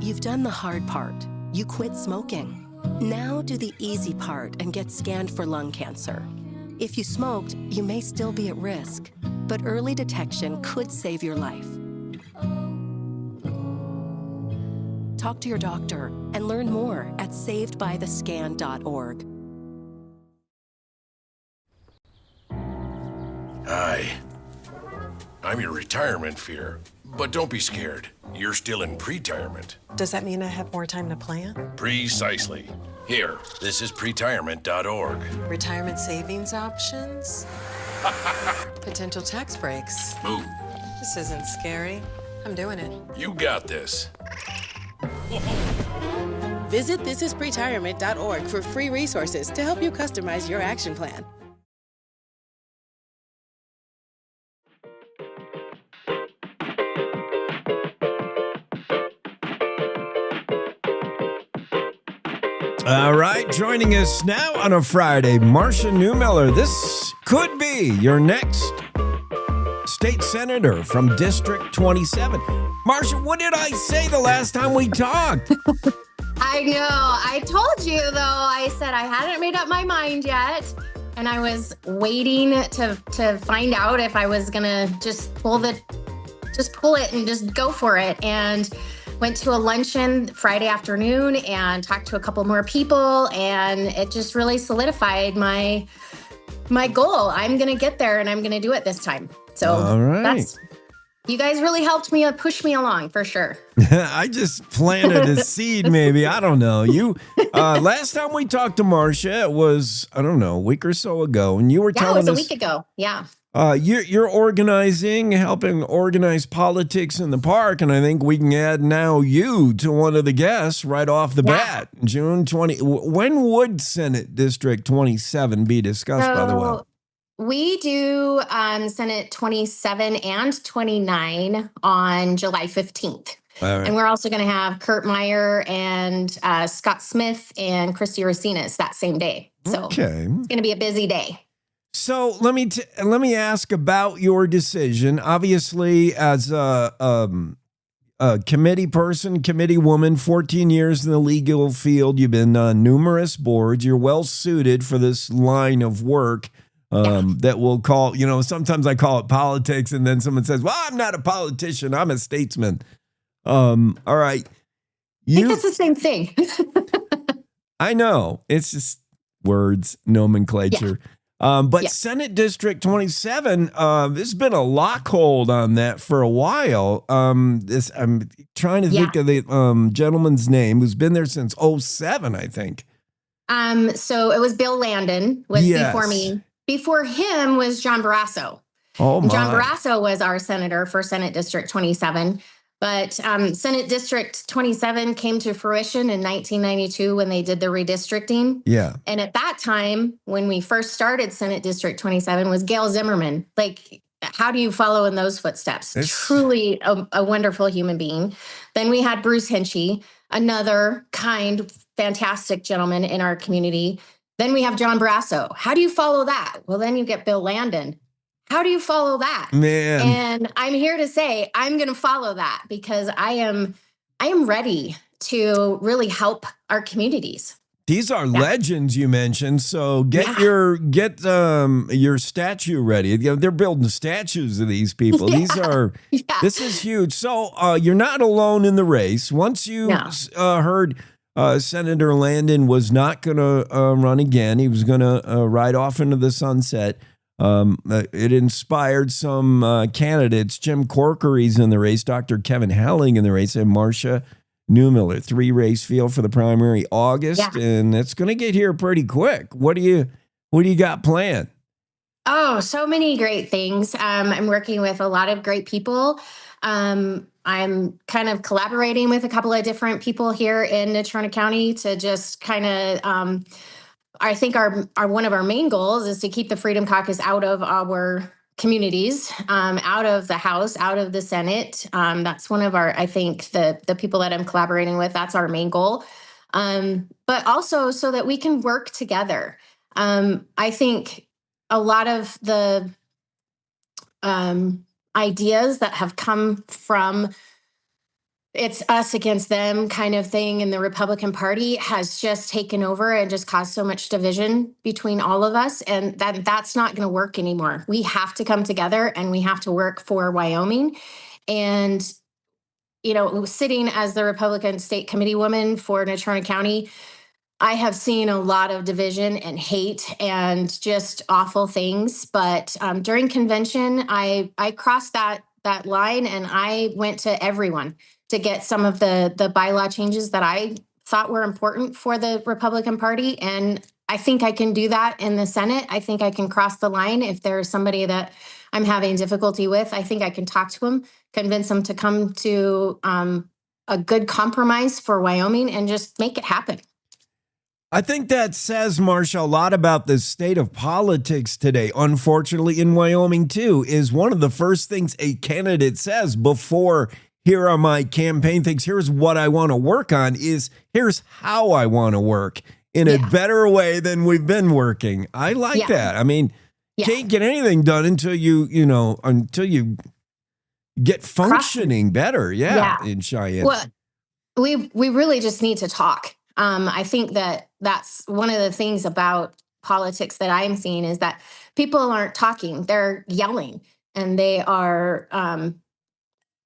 You've done the hard part. You quit smoking. Now do the easy part and get scanned for lung cancer. If you smoked, you may still be at risk, but early detection could save your life. Talk to your doctor and learn more at savedbythescan.org. Hi. I'm your retirement fear. But don't be scared. You're still in pre-retirement. Does that mean I have more time to plan? Precisely. Here, this is pretirement.org. Retirement savings options? Potential tax breaks? Move. This isn't scary. I'm doing it. You got this. Visit thisispretirement.org for free resources to help you customize your action plan. All right, joining us now on a Friday, Marcia Neumiller. This could be your next state senator from District 27. Marcia, what did I say the last time we talked? I know. I told you, though. I said I hadn't made up my mind yet. And I was waiting to find out if I was going to just pull it and just go for it. And went to a luncheon Friday afternoon and talked to a couple more people, and it just really solidified my goal. I'm going to get there, and I'm going to do it this time. So all right. You guys really helped me push me along for sure. I just planted a seed, maybe. I don't know. You last time we talked to Marcia, it was, I don't know, a week or so ago, and you were telling us. Yeah, it was a week ago. Yeah. You're helping organize politics in the park, and I think we can add now you to one of the guests right off the bat. June 20. When would Senate District 27 be discussed, by the way? We do Senate 27 and 29 on July 15th. Right. And we're also going to have Kurt Meyer and Scott Smith and Christy Racinas that same day. So okay. It's going to be a busy day. So let me ask about your decision. Obviously, as a committee person, committee woman, 14 years in the legal field, you've been on numerous boards. You're well suited for this line of work that we'll call, sometimes I call it politics, and then someone says, well, I'm not a politician, I'm a statesman. All right. I think that's the same thing. I know. It's just words, nomenclature. Yeah. But Senate District 27, there's been a lockhold on that for a while. I'm trying to think of the gentleman's name who's been there since 2007, I think. So it was Bill Landon was before me. Before him was John Barrasso. Oh, my. John Barrasso was our senator for Senate District 27. But Senate District 27 came to fruition in 1992 when they did the redistricting. Yeah. And at that time, when we first started Senate District 27, was Gail Zimmerman. Like, how do you follow in those footsteps? Truly a wonderful human being. Then we had Bruce Henchy, another kind, fantastic gentleman in our community. Then we have John Brasso. How do you follow that? Well, then you get Bill Landon. How do you follow that? Man. And I'm here to say I'm going to follow that because I am ready to really help our communities. These are legends you mentioned, so get your statue ready. You know, they're building statues of these people. This is huge. So you're not alone in the race. Once you heard Senator Landon was not going to run again, he was going to ride off into the sunset. It inspired some candidates. Jim Corkery's in the race, Dr. Kevin Helling in the race, and Marcia Neumiller. 3-race field for the primary August, and it's going to get here pretty quick. What do you got planned? Oh, so many great things. I'm working with a lot of great people. I'm kind of collaborating with a couple of different people here in Natrona County to just kind of I think our one of our main goals is to keep the Freedom Caucus out of our communities, out of the House, out of the Senate. That's one of our, I think, the people that I'm collaborating with, that's our main goal. But also so that we can work together. I think a lot of the ideas that have come from it's us against them kind of thing in the Republican Party has just taken over and just caused so much division between all of us. And that's not going to work anymore. We have to come together and we have to work for Wyoming. And, you know, sitting as the Republican State Committee woman for Natrona County, I have seen a lot of division and hate and just awful things. But during convention, I crossed that line and I went to everyone to get some of the bylaw changes that I thought were important for the Republican Party. And I think I can do that in the Senate. I think I can cross the line. If there's somebody that I'm having difficulty with, I think I can talk to them, convince them to come to a good compromise for Wyoming and just make it happen. I think that says, Marcia, a lot about the state of politics today. Unfortunately, in Wyoming, too, is one of the first things a candidate says before here are my campaign things, here's what I want to work on, is here's how I want to work in a better way than we've been working. I like that. I mean, can't get anything done until until you get functioning better. In Cheyenne. Well, we really just need to talk. I think that's one of the things about politics that I'm seeing is that people aren't talking, they're yelling, and they are,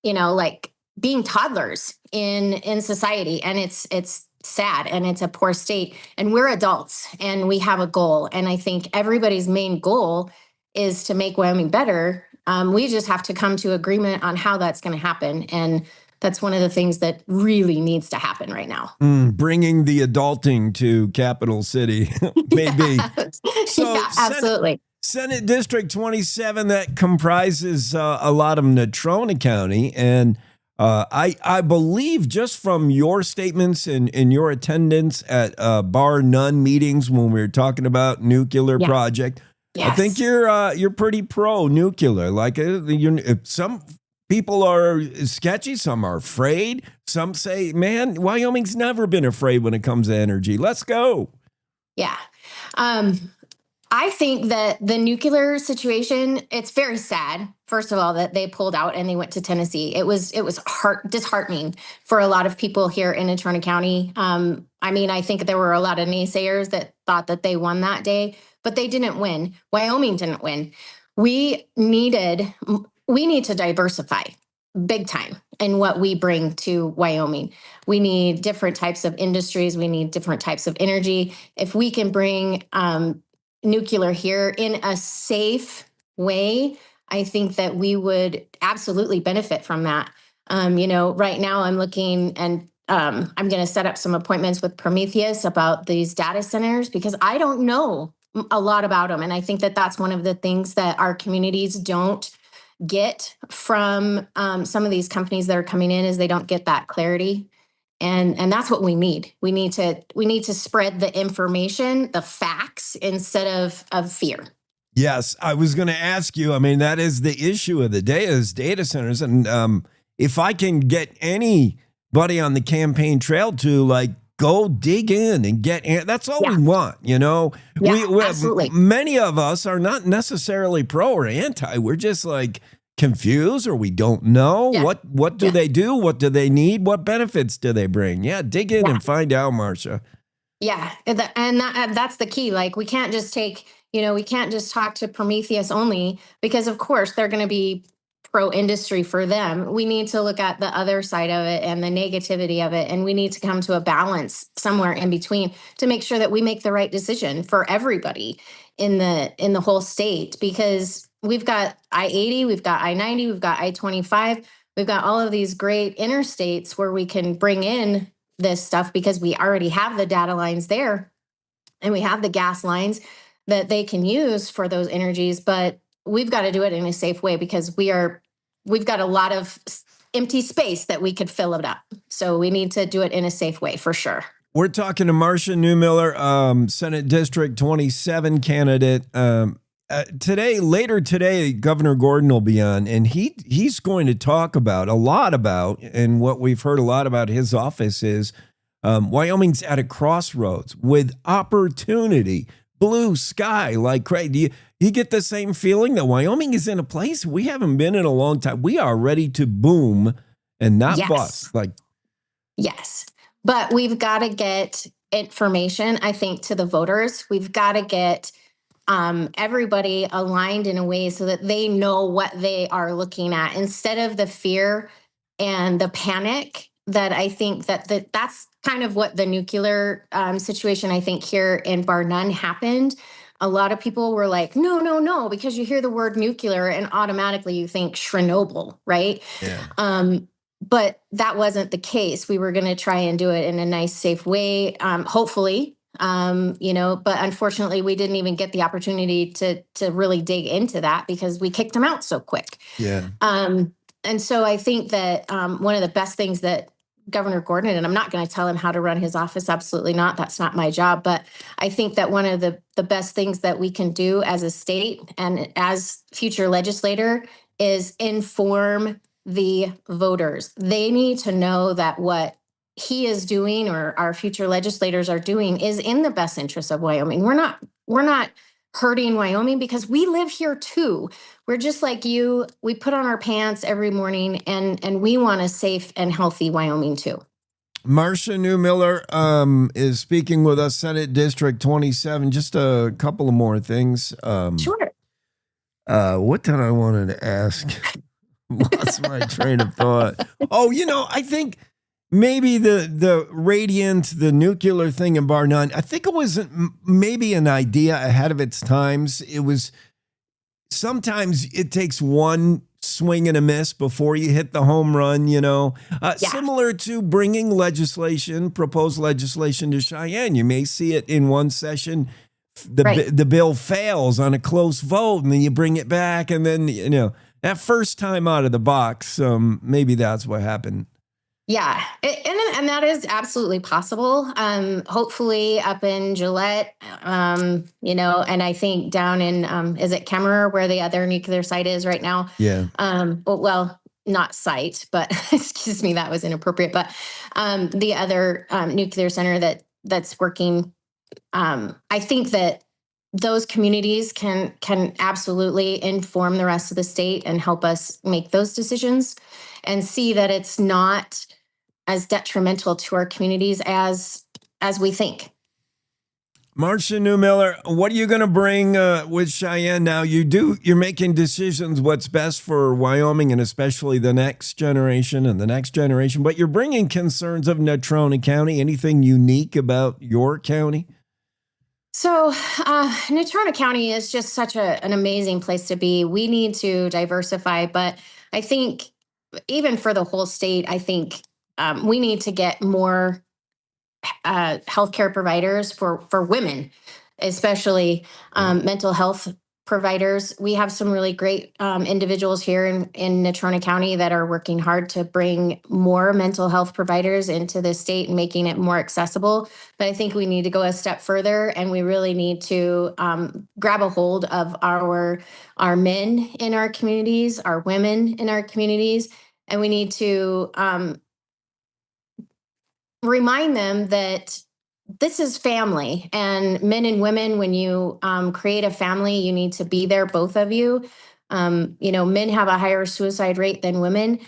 like being toddlers in society. And it's sad and it's a poor state, and we're adults and we have a goal. And I think everybody's main goal is to make Wyoming better. We just have to come to agreement on how that's going to happen. And that's one of the things that really needs to happen right now. Bringing the adulting to Capital City, maybe. So absolutely. Senate District 27, that comprises a lot of Natrona County. And I believe just from your statements and your attendance at bar none meetings when we were talking about nuclear project, I think you're pretty pro nuclear. Like some people are sketchy, some are afraid. Some say, man, Wyoming's never been afraid when it comes to energy. Let's go. Yeah. I think that the nuclear situation, it's very sad, first of all, that they pulled out and they went to Tennessee. It was disheartening for a lot of people here in Natrona County. I mean, I think there were a lot of naysayers that thought that they won that day, but they didn't win. Wyoming didn't win. We need to diversify big time in what we bring to Wyoming. We need different types of industries. We need different types of energy. If we can bring nuclear here in a safe way, I think that we would absolutely benefit from that. Right now I'm looking and I'm going to set up some appointments with Prometheus about these data centers because I don't know a lot about them. And I think that that's one of the things that our communities don't get from some of these companies that are coming in is they don't get that clarity. And that's what we need. We need to spread the information, the facts, instead of fear. Yes, I was going to ask you. I mean, that is the issue of the day is data centers. And if I can get anybody on the campaign trail to like go dig in and get in, that's all we want, you know? Absolutely. Many of us are not necessarily pro or anti. We're just like confused, or we don't know what do they do? What do they need? What benefits do they bring? Yeah, dig in and find out, Marcia. Yeah, and that's the key. Like we can't just talk to Prometheus only, because of course they're going to be pro-industry for them. We need to look at the other side of it and the negativity of it, and we need to come to a balance somewhere in between to make sure that we make the right decision for everybody in the whole state, because we've got I-80, we've got I-90, we've got I-25, we've got all of these great interstates where we can bring in this stuff because we already have the data lines there and we have the gas lines that they can use for those energies, but we've got to do it in a safe way because we've got a lot of empty space that we could fill it up. So we need to do it in a safe way for sure. We're talking to Marcia Neumiller, Senate District 27 candidate. Later today, Governor Gordon will be on, and he's going to talk about a lot about, and what we've heard a lot about his office is Wyoming's at a crossroads with opportunity, blue sky like crazy. Do you get the same feeling that Wyoming is in a place we haven't been in a long time? We are ready to boom and not bust. Yes. But we've got to get information, I think, to the voters. We've got to get everybody aligned in a way so that they know what they are looking at, instead of the fear and the panic that I think that's kind of what the nuclear situation, I think, here in Bar None happened. A lot of people were like, no, because you hear the word nuclear and automatically you think Chernobyl, right? Yeah. But that wasn't the case. We were going to try and do it in a nice, safe way, hopefully, but unfortunately we didn't even get the opportunity to really dig into that because we kicked them out so quick. Yeah. And so I think that one of the best things that Governor Gordon, and I'm not going to tell him how to run his office, absolutely not. That's not my job. But I think that one of the best things that we can do as a state and as future legislator is inform the voters. They need to know that what he is doing or our future legislators are doing is in the best interest of Wyoming. We're not hurting Wyoming because we live here too. We're just like you. We put on our pants every morning and we want a safe and healthy Wyoming too. Marcia Neumiller is speaking with us, Senate District 27. Just a couple of more things. Sure. What did I wanted to ask? Lost my train of thought. Oh, I think maybe the radiant, the nuclear thing in Bar None, I think it was maybe an idea ahead of its times. It was sometimes it takes one swing and a miss before you hit the home run, similar to bringing proposed legislation to Cheyenne. You may see it in one session. The bill fails on a close vote, and then you bring it back, and then, that first time out of the box, maybe that's what happened. Yeah, and that is absolutely possible. Hopefully up in Gillette, and I think down in, is it Kemmerer where the other nuclear site is right now? Yeah. Well, not site, but excuse me, that was inappropriate. But the other nuclear center that's working, I think that those communities can absolutely inform the rest of the state and help us make those decisions and see that it's not as detrimental to our communities as we think. Marcia Neumiller, what are you going to bring with Cheyenne now? You're making decisions what's best for Wyoming and especially the next generation and the next generation, but you're bringing concerns of Natrona County. Anything unique about your county? So Natrona County is just such an amazing place to be. We need to diversify, but I think even for the whole state, I think we need to get more healthcare providers for women, especially mental health providers. We have some really great individuals here in Natrona County that are working hard to bring more mental health providers into the state and making it more accessible. But I think we need to go a step further, and we really need to grab a hold of our men in our communities, our women in our communities, and we need to remind them that this is family, and men and women, when you create a family, you need to be there, both of you. Men have a higher suicide rate than women,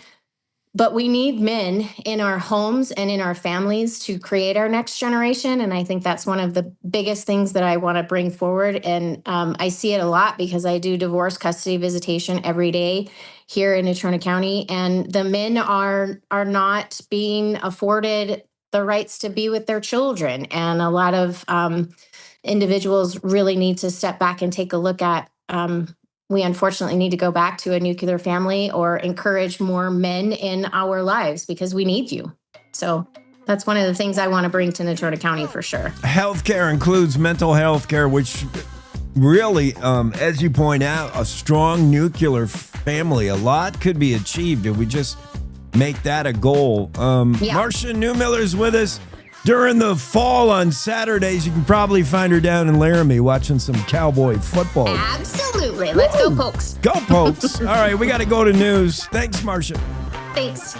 but we need men in our homes and in our families to create our next generation. And I think that's one of the biggest things that I want to bring forward. And I see it a lot because I do divorce custody visitation every day here in Natrona County, and the men are not being afforded the rights to be with their children. And a lot of individuals really need to step back and take a look at, we unfortunately need to go back to a nuclear family or encourage more men in our lives because we need you. So that's one of the things I want to bring to Natrona County for sure. Healthcare includes mental health care, which really, as you point out, a strong nuclear family. A lot could be achieved if we just make that a goal. Marcia Neumiller is with us during the fall on Saturdays. You can probably find her down in Laramie watching some Cowboy football. Absolutely. Let's go, Pokes. Go, Pokes. All right, we got to go to news. Thanks, Marcia. Thanks.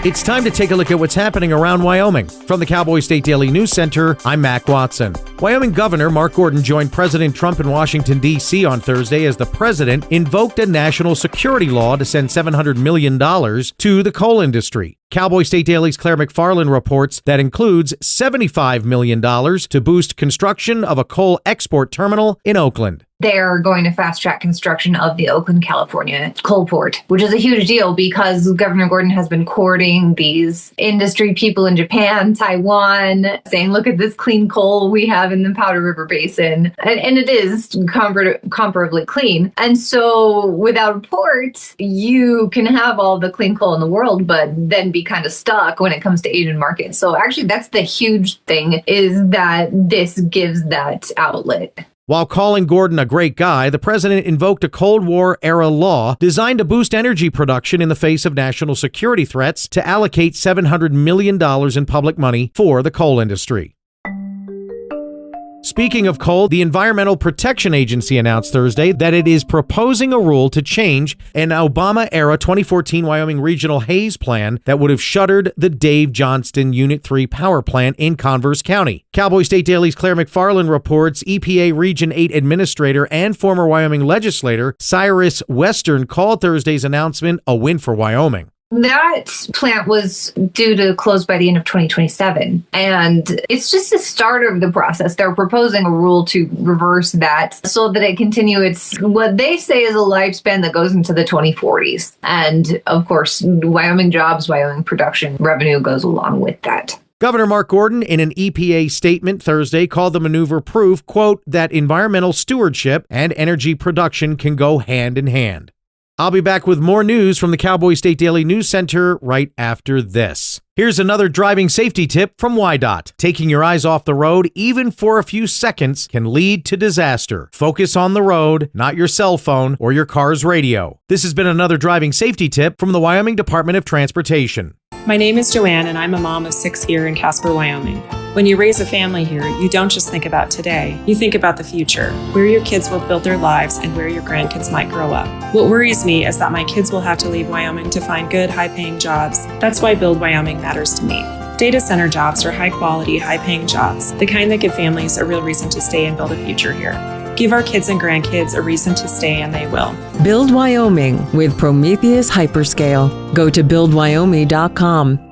It's time to take a look at what's happening around Wyoming. From the Cowboy State Daily News Center, I'm Mac Watson. Wyoming Governor Mark Gordon joined President Trump in Washington, D.C. on Thursday as the president invoked a national security law to send $700 million to the coal industry. Cowboy State Daily's Claire McFarland reports that includes $75 million to boost construction of a coal export terminal in Oakland. They're going to fast track construction of the Oakland, California coal port, which is a huge deal because Governor Gordon has been courting these industry people in Japan, Taiwan, saying, look at this clean coal we have in the Powder River Basin. And it is comparably clean. And so without a port, you can have all the clean coal in the world, but then be kind of stuck when it comes to Asian markets. So actually, that's the huge thing, is that this gives that outlet. While calling Gordon a great guy, the president invoked a Cold War-era law designed to boost energy production in the face of national security threats to allocate $700 million in public money for the coal industry. Speaking of coal, the Environmental Protection Agency announced Thursday that it is proposing a rule to change an Obama-era 2014 Wyoming Regional Haze Plan that would have shuttered the Dave Johnston Unit 3 power plant in Converse County. Cowboy State Daily's Claire McFarland reports EPA Region 8 Administrator and former Wyoming legislator Cyrus Western called Thursday's announcement a win for Wyoming. That plant was due to close by the end of 2027, and it's just the start of the process. They're proposing a rule to reverse that so that it continue its, what they say is a lifespan that goes into the 2040s. And of course, Wyoming jobs, Wyoming production revenue goes along with that. Governor Mark Gordon, in an EPA statement Thursday, called the maneuver proof, quote, that environmental stewardship and energy production can go hand in hand. I'll be back with more news from the Cowboy State Daily News Center right after this. Here's another driving safety tip from WYDOT. Taking your eyes off the road, even for a few seconds, can lead to disaster. Focus on the road, not your cell phone or your car's radio. This has been another driving safety tip from the Wyoming Department of Transportation. My name is Joanne, and I'm a mom of 6 here in Casper, Wyoming. When you raise a family here, you don't just think about today, you think about the future, where your kids will build their lives and where your grandkids might grow up. What worries me is that my kids will have to leave Wyoming to find good, high-paying jobs. That's why Build Wyoming matters to me. Data center jobs are high-quality, high-paying jobs, the kind that give families a real reason to stay and build a future here. Give our kids and grandkids a reason to stay, and they will. Build Wyoming with Prometheus Hyperscale. Go to buildwyoming.com.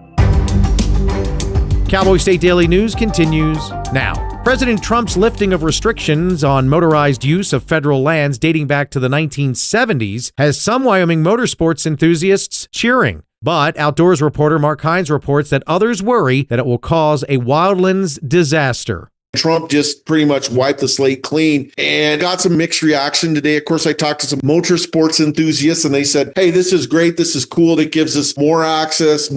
Cowboy State Daily News continues now. President Trump's lifting of restrictions on motorized use of federal lands dating back to the 1970s has some Wyoming motorsports enthusiasts cheering. But Outdoors reporter Mark Hines reports that others worry that it will cause a wildlands disaster. Trump just pretty much wiped the slate clean and got some mixed reaction today. Of course, I talked to some motorsports enthusiasts and they said, hey, this is great. This is cool. It gives us more access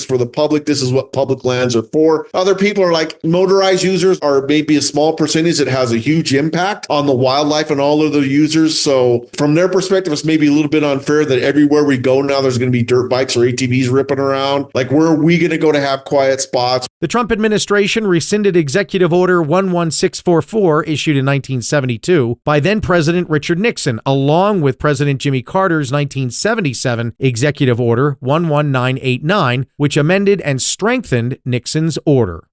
for the public. This is what public lands are for. Other people are like, motorized users are maybe a small percentage that has a huge impact on the wildlife and all of the users. So from their perspective, it's maybe a little bit unfair that everywhere we go now, there's going to be dirt bikes or ATVs ripping around. Like, where are we going to go to have quiet spots? The Trump administration rescinded Executive Order 11644, issued in 1972 by then-President Richard Nixon, along with President Jimmy Carter's 1977 Executive Order 11989, which amended and strengthened Nixon's order.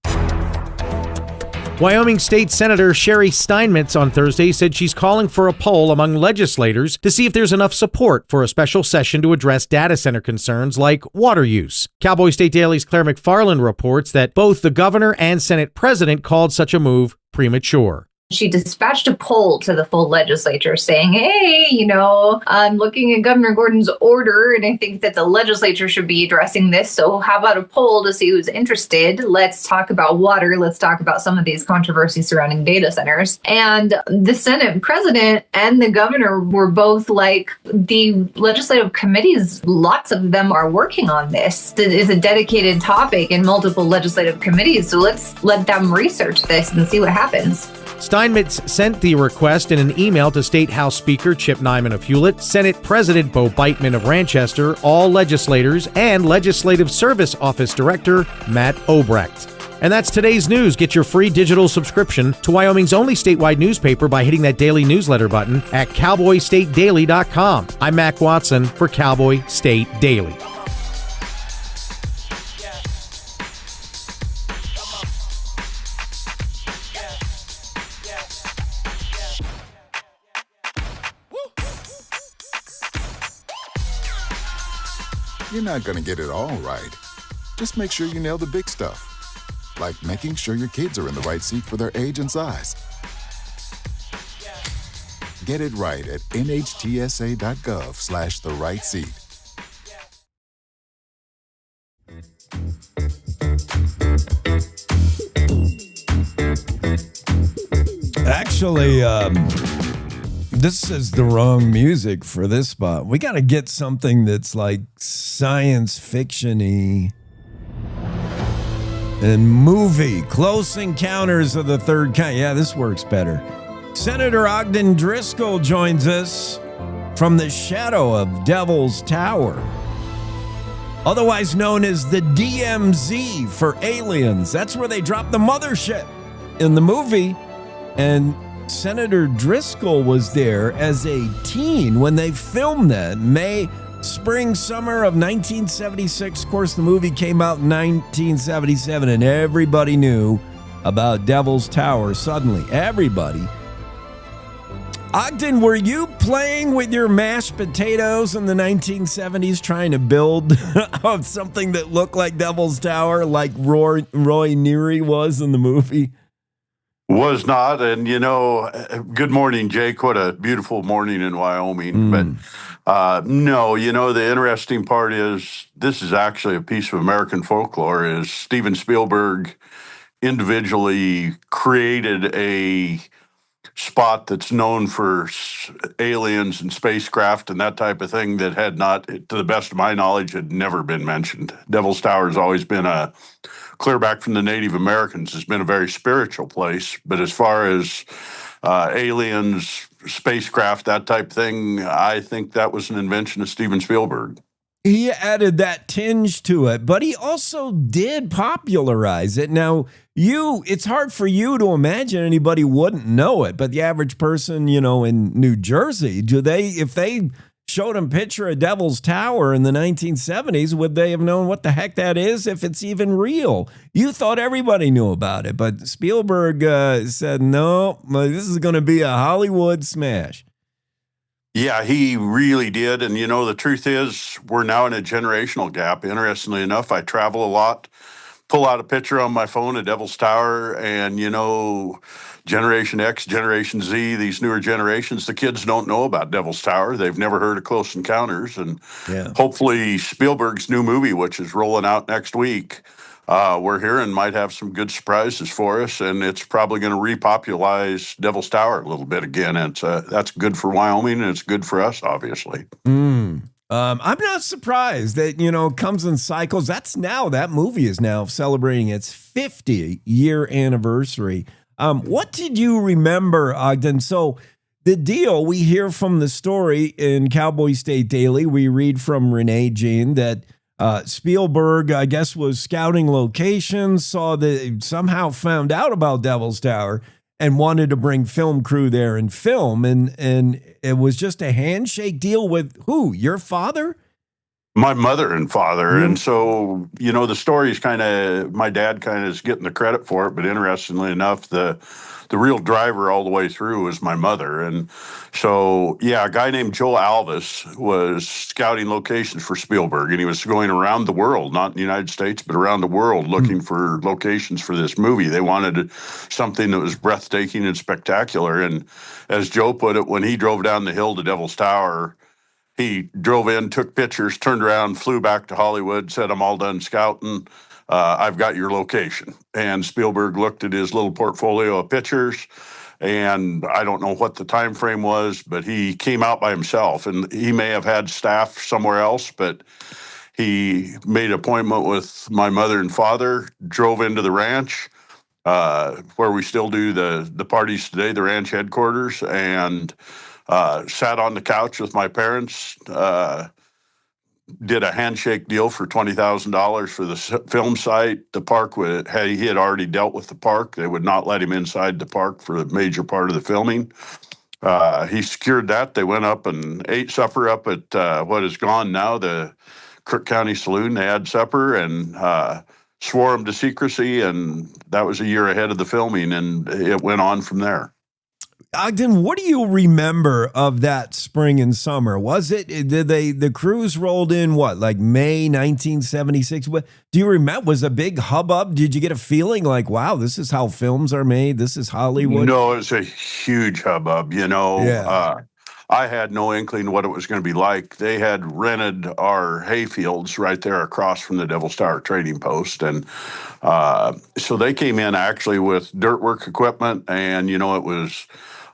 Wyoming State Senator Sherry Steinmetz on Thursday said she's calling for a poll among legislators to see if there's enough support for a special session to address data center concerns like water use. Cowboy State Daily's Claire McFarland reports that both the governor and Senate president called such a move premature. She dispatched a poll to the full legislature saying, hey, I'm looking at Governor Gordon's order, and I think that the legislature should be addressing this. So how about a poll to see who's interested? Let's talk about water. Let's talk about some of these controversies surrounding data centers. And the Senate president and the governor were both like, the legislative committees, lots of them are working on this. It is a dedicated topic in multiple legislative committees. So let's let them research this and see what happens. Steinmetz sent the request in an email to State House Speaker Chip Nyman of Hewlett, Senate President Bo Beitman of Ranchester, all legislators, and Legislative Service Office Director Matt Obrecht. And that's today's news. Get your free digital subscription to Wyoming's only statewide newspaper by hitting that daily newsletter button at cowboystatedaily.com. I'm Mac Watson for Cowboy State Daily. You're not going to get it all right. Just make sure you nail the big stuff, like making sure your kids are in the right seat for their age and size. Get it right at nhtsa.gov/the right seat. Actually, this is the wrong music for this spot. We got to get something that's like science fiction-y and movie. Close Encounters of the Third Kind. Yeah, this works better. Senator Ogden Driskill joins us from the shadow of Devil's Tower, otherwise known as the DMZ for aliens. That's where they dropped the mothership in the movie. And Senator Driskill was there as a teen when they filmed that. Spring, summer of 1976. Of course, the movie came out in 1977, and everybody knew about Devil's Tower. Suddenly, everybody. Ogden, were you playing with your mashed potatoes in the 1970s trying to build something that looked like Devil's Tower, like Roy Neary was in the movie? Was not. And, good morning, Jake. What a beautiful morning in Wyoming. But no, the interesting part is this is actually a piece of American folklore. Is Steven Spielberg individually created a spot that's known for aliens and spacecraft and that type of thing that had not, to the best of my knowledge, had never been mentioned. Devil's Tower has always been clear back from the Native Americans, has been a very spiritual place. But as far as aliens, spacecraft, that type of thing, I think that was an invention of Steven Spielberg. He added that tinge to it, but he also did popularize it. Now, it's hard for you to imagine anybody wouldn't know it, but the average person, in New Jersey, if they showed him a picture of Devil's Tower in the 1970s, would they have known what the heck that is, if it's even real? You thought everybody knew about it, but Spielberg said, no, this is going to be a Hollywood smash. Yeah, he really did. And, the truth is we're now in a generational gap. Interestingly enough, I travel a lot, pull out a picture on my phone of Devil's Tower, and, Generation X, Generation Z, these newer generations, the kids don't know about Devil's Tower. They've never heard of Close Encounters. And hopefully Spielberg's new movie, which is rolling out next week, we're hearing might have some good surprises for us, and it's probably going to repopularize Devil's Tower a little bit again. And that's good for Wyoming, and it's good for us, obviously. I'm not surprised that, it comes in cycles. That movie is now celebrating its 50-year anniversary. What did you remember, Ogden? So the deal, we hear from the story in Cowboy State Daily, we read from Renee Jean that Spielberg, I guess, was scouting locations, somehow found out about Devil's Tower and wanted to bring film crew there and film. And it was just a handshake deal with who? Your father? My mother and father. And so, the story is my dad kind of is getting the credit for it. But interestingly enough, the real driver all the way through was my mother. And so, a guy named Joe Alvis was scouting locations for Spielberg. And he was going around the world, not in the United States, but around the world looking for locations for this movie. They wanted something that was breathtaking and spectacular. And as Joe put it, when he drove down the hill to Devil's Tower, he drove in, took pictures, turned around, flew back to Hollywood, said, "I'm all done scouting. I've got your location." And Spielberg looked at his little portfolio of pictures, and I don't know what the time frame was, but he came out by himself. And he may have had staff somewhere else, but he made an appointment with my mother and father, drove into the ranch, where we still do the parties today, the ranch headquarters, and sat on the couch with my parents, did a handshake deal for $20,000 for the film site. The park he had already dealt with the park. They would not let him inside the park for a major part of the filming. He secured that. They went up and ate supper up at what is gone now, the Crook County Saloon. They had supper and swore him to secrecy, and that was a year ahead of the filming, and it went on from there. Ogden, what do you remember of that spring and summer? The crews rolled in like May 1976? What do you remember? Was a big hubbub? Did you get a feeling like, wow, this is how films are made? This is Hollywood? No, it was a huge hubbub, I had no inkling what it was going to be like. They had rented our hayfields right there across from the Devil's Tower trading post. And so they came in actually with dirt work equipment, and, it was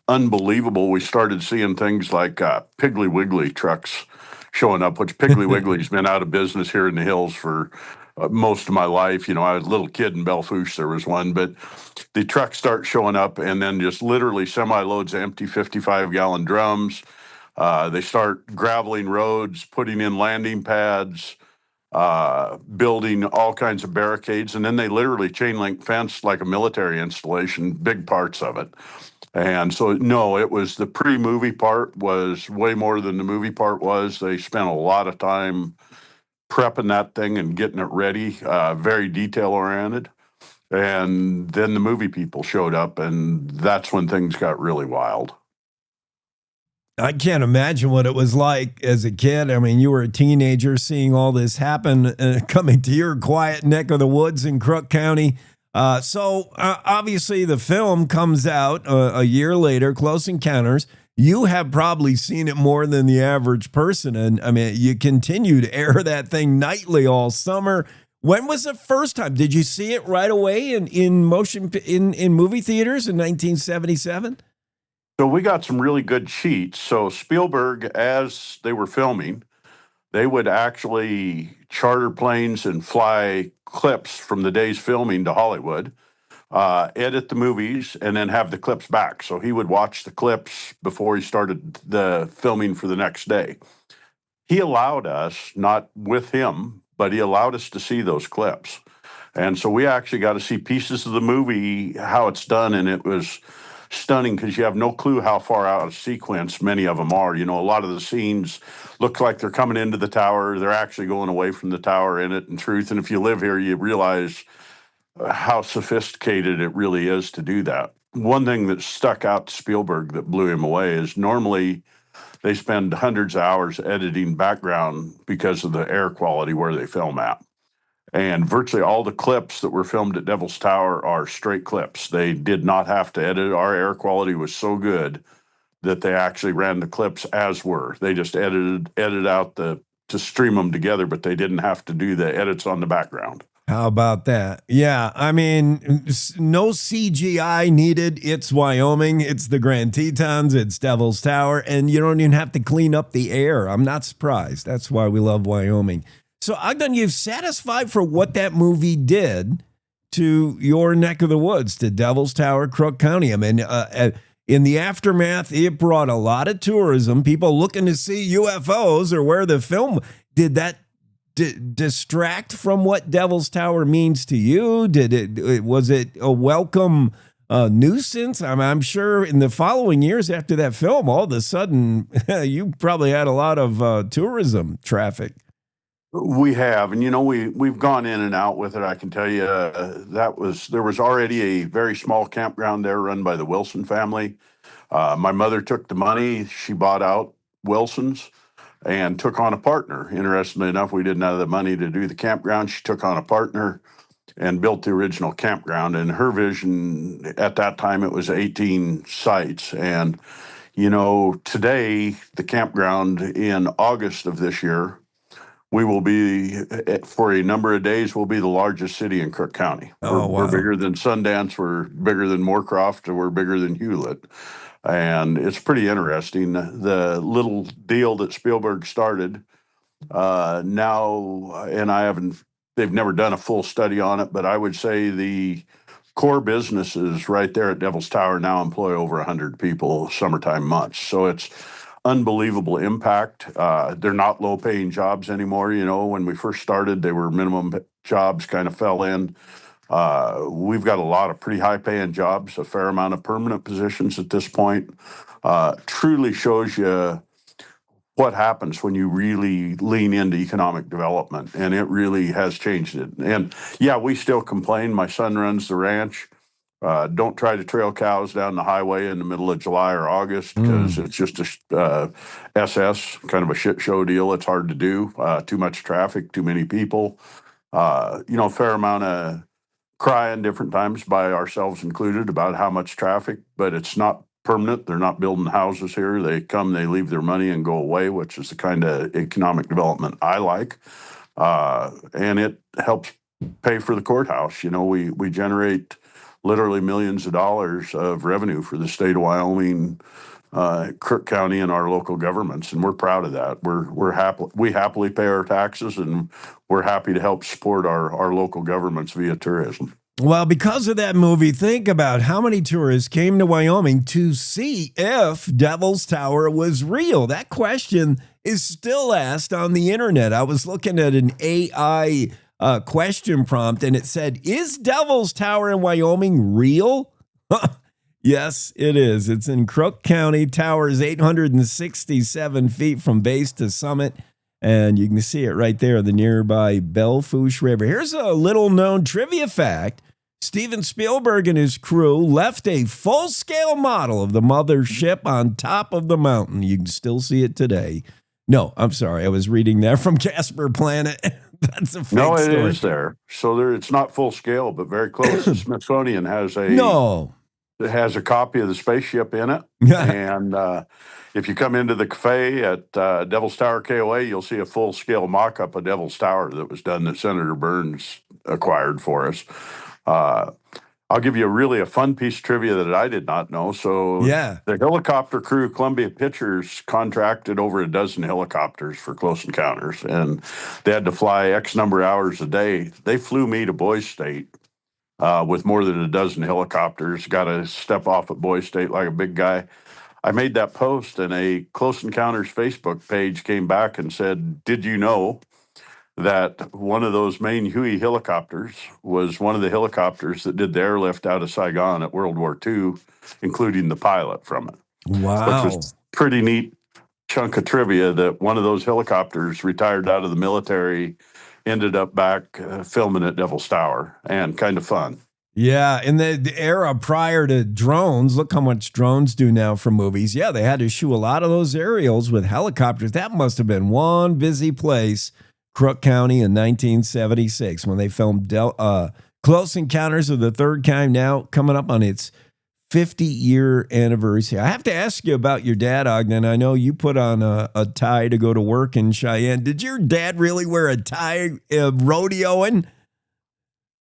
unbelievable. We started seeing things like Piggly Wiggly trucks showing up, which Piggly Wiggly's been out of business here in the hills for most of my life. I was a little kid in Belfouche, there was one, but the trucks start showing up, and then just literally semi-loads of empty 55-gallon drums. They start graveling roads, putting in landing pads, building all kinds of barricades, and then they literally chain link fence like a military installation, big parts of it. And so, no, it was the pre-movie part was way more than the movie part was. They spent a lot of time prepping that thing and getting it ready, very detail-oriented. And then the movie people showed up, and that's when things got really wild. I can't imagine what it was like as a kid. I mean, you were a teenager seeing all this happen, coming to your quiet neck of the woods in Crook County. So obviously the film comes out a year later, Close Encounters. You have probably seen it more than the average person. And I mean, you continue to air that thing nightly all summer. When was the first time? Did you see it right away in motion in movie theaters in 1977? So we got some really good sheets. So Spielberg, as they were filming, they would actually charter planes and fly clips from the day's filming to Hollywood, edit the movies, and then have the clips back. So he would watch the clips before he started the filming for the next day. He allowed us, not with him, but he allowed us to see those clips. And so we actually got to see pieces of the movie, how it's done, and it was stunning because you have no clue how far out of sequence many of them are. A lot of the scenes look like they're coming into the tower. They're actually going away from the tower in it, in truth. And if you live here, you realize how sophisticated it really is to do that. One thing that stuck out to Spielberg that blew him away is normally they spend hundreds of hours editing background because of the air quality where they film at. And virtually all the clips that were filmed at Devil's Tower are straight clips. They did not have to edit. Our air quality was so good that they actually ran the clips as were. They just edited out to stream them together, but they didn't have to do the edits on the background. How about that? Yeah, I mean, no CGI needed. It's Wyoming. It's the Grand Tetons. It's Devil's Tower. And you don't even have to clean up the air. I'm not surprised. That's why we love Wyoming. So, Ogden, you're satisfied for what that movie did to your neck of the woods, to Devil's Tower, Crook County. I mean, in the aftermath, it brought a lot of tourism, people looking to see UFOs or where the film did that. Distract from what Devil's Tower means to you? Was it a welcome nuisance? I'm sure in the following years after that film, all of a sudden, you probably had a lot of tourism traffic. We have, and we've gone in and out with it. I can tell you there was already a very small campground there run by the Wilson family. My mother took the money, she bought out Wilson's and took on a partner. Interestingly enough, we didn't have the money to do the campground. She took on a partner and built the original campground. And her vision at that time, it was 18 sites. And, today, the campground in August of this year, we will be, for a number of days, we'll be the largest city in Crook County. Oh, wow. We're bigger than Sundance. We're bigger than Moorcroft. We're bigger than Hewlett. And it's pretty interesting. The little deal that Spielberg started now, and they've never done a full study on it, but I would say the core businesses right there at Devil's Tower now employ over 100 people summertime months. So it's unbelievable impact. They're not low-paying jobs anymore. When we first started, they were minimum jobs, kind of fell in. We've got a lot of pretty high-paying jobs, a fair amount of permanent positions at this point. Truly shows you what happens when you really lean into economic development, and it really has changed it. And yeah, we still complain. My son runs the ranch. Don't try to trail cows down the highway in the middle of July or August because it's just a SS, kind of a shit show deal. It's hard to do. Too much traffic, too many people. A fair amount of crying different times by ourselves included about how much traffic, but it's not permanent. They're not building houses here. They come, they leave their money and go away, which is the kind of economic development I like. And it helps pay for the courthouse. We generate literally millions of dollars of revenue for the state of Wyoming, Crook County, and our local governments, and we're proud of that. We happily pay our taxes, and we're happy to help support our local governments via tourism. Well, because of that movie, think about how many tourists came to Wyoming to see if Devil's Tower was real. That question is still asked on the internet. I was looking at an AI question prompt, and it said, "Is Devil's Tower in Wyoming real?" Yes, it is. It's in Crook County. Tower is 867 feet from base to summit, and you can see it right there, the nearby Belle Fourche River. Here's a little-known trivia fact. Steven Spielberg and his crew left a full-scale model of the mothership on top of the mountain. You can still see it today. No, I'm sorry. I was reading that from Casper Planet. That's a fake No, it story. is there. So it's not full scale, but very close. The Smithsonian has it has a copy of the spaceship in it. And if you come into the cafe at Devil's Tower KOA, you'll see a full-scale mock-up of Devil's Tower that was done that Senator Burns acquired for us. I'll give you a fun piece of trivia that I did not know. So the helicopter crew, Columbia Pictures, contracted over a dozen helicopters for Close Encounters, and they had to fly X number of hours a day. They flew me to Boise State with more than a dozen helicopters, got to step off at Boise State like a big guy. I made that post, and a Close Encounters Facebook page came back and said, "Did you know that one of those main Huey helicopters was one of the helicopters that did the airlift out of Saigon at World War II, including the pilot from it?" Wow. Which was pretty neat chunk of trivia that one of those helicopters retired out of the military, ended up back filming at Devil's Tower, and kind of fun. Yeah, in the era prior to drones, look how much drones do now for movies. Yeah, they had to shoot a lot of those aerials with helicopters. That must have been one busy place, Crook County, in 1976 when they filmed Close Encounters of the Third Kind, now coming up on its 50-year anniversary. I have to ask you about your dad, Ogden. I know you put on a tie to go to work in Cheyenne. Did your dad really wear a tie rodeoing?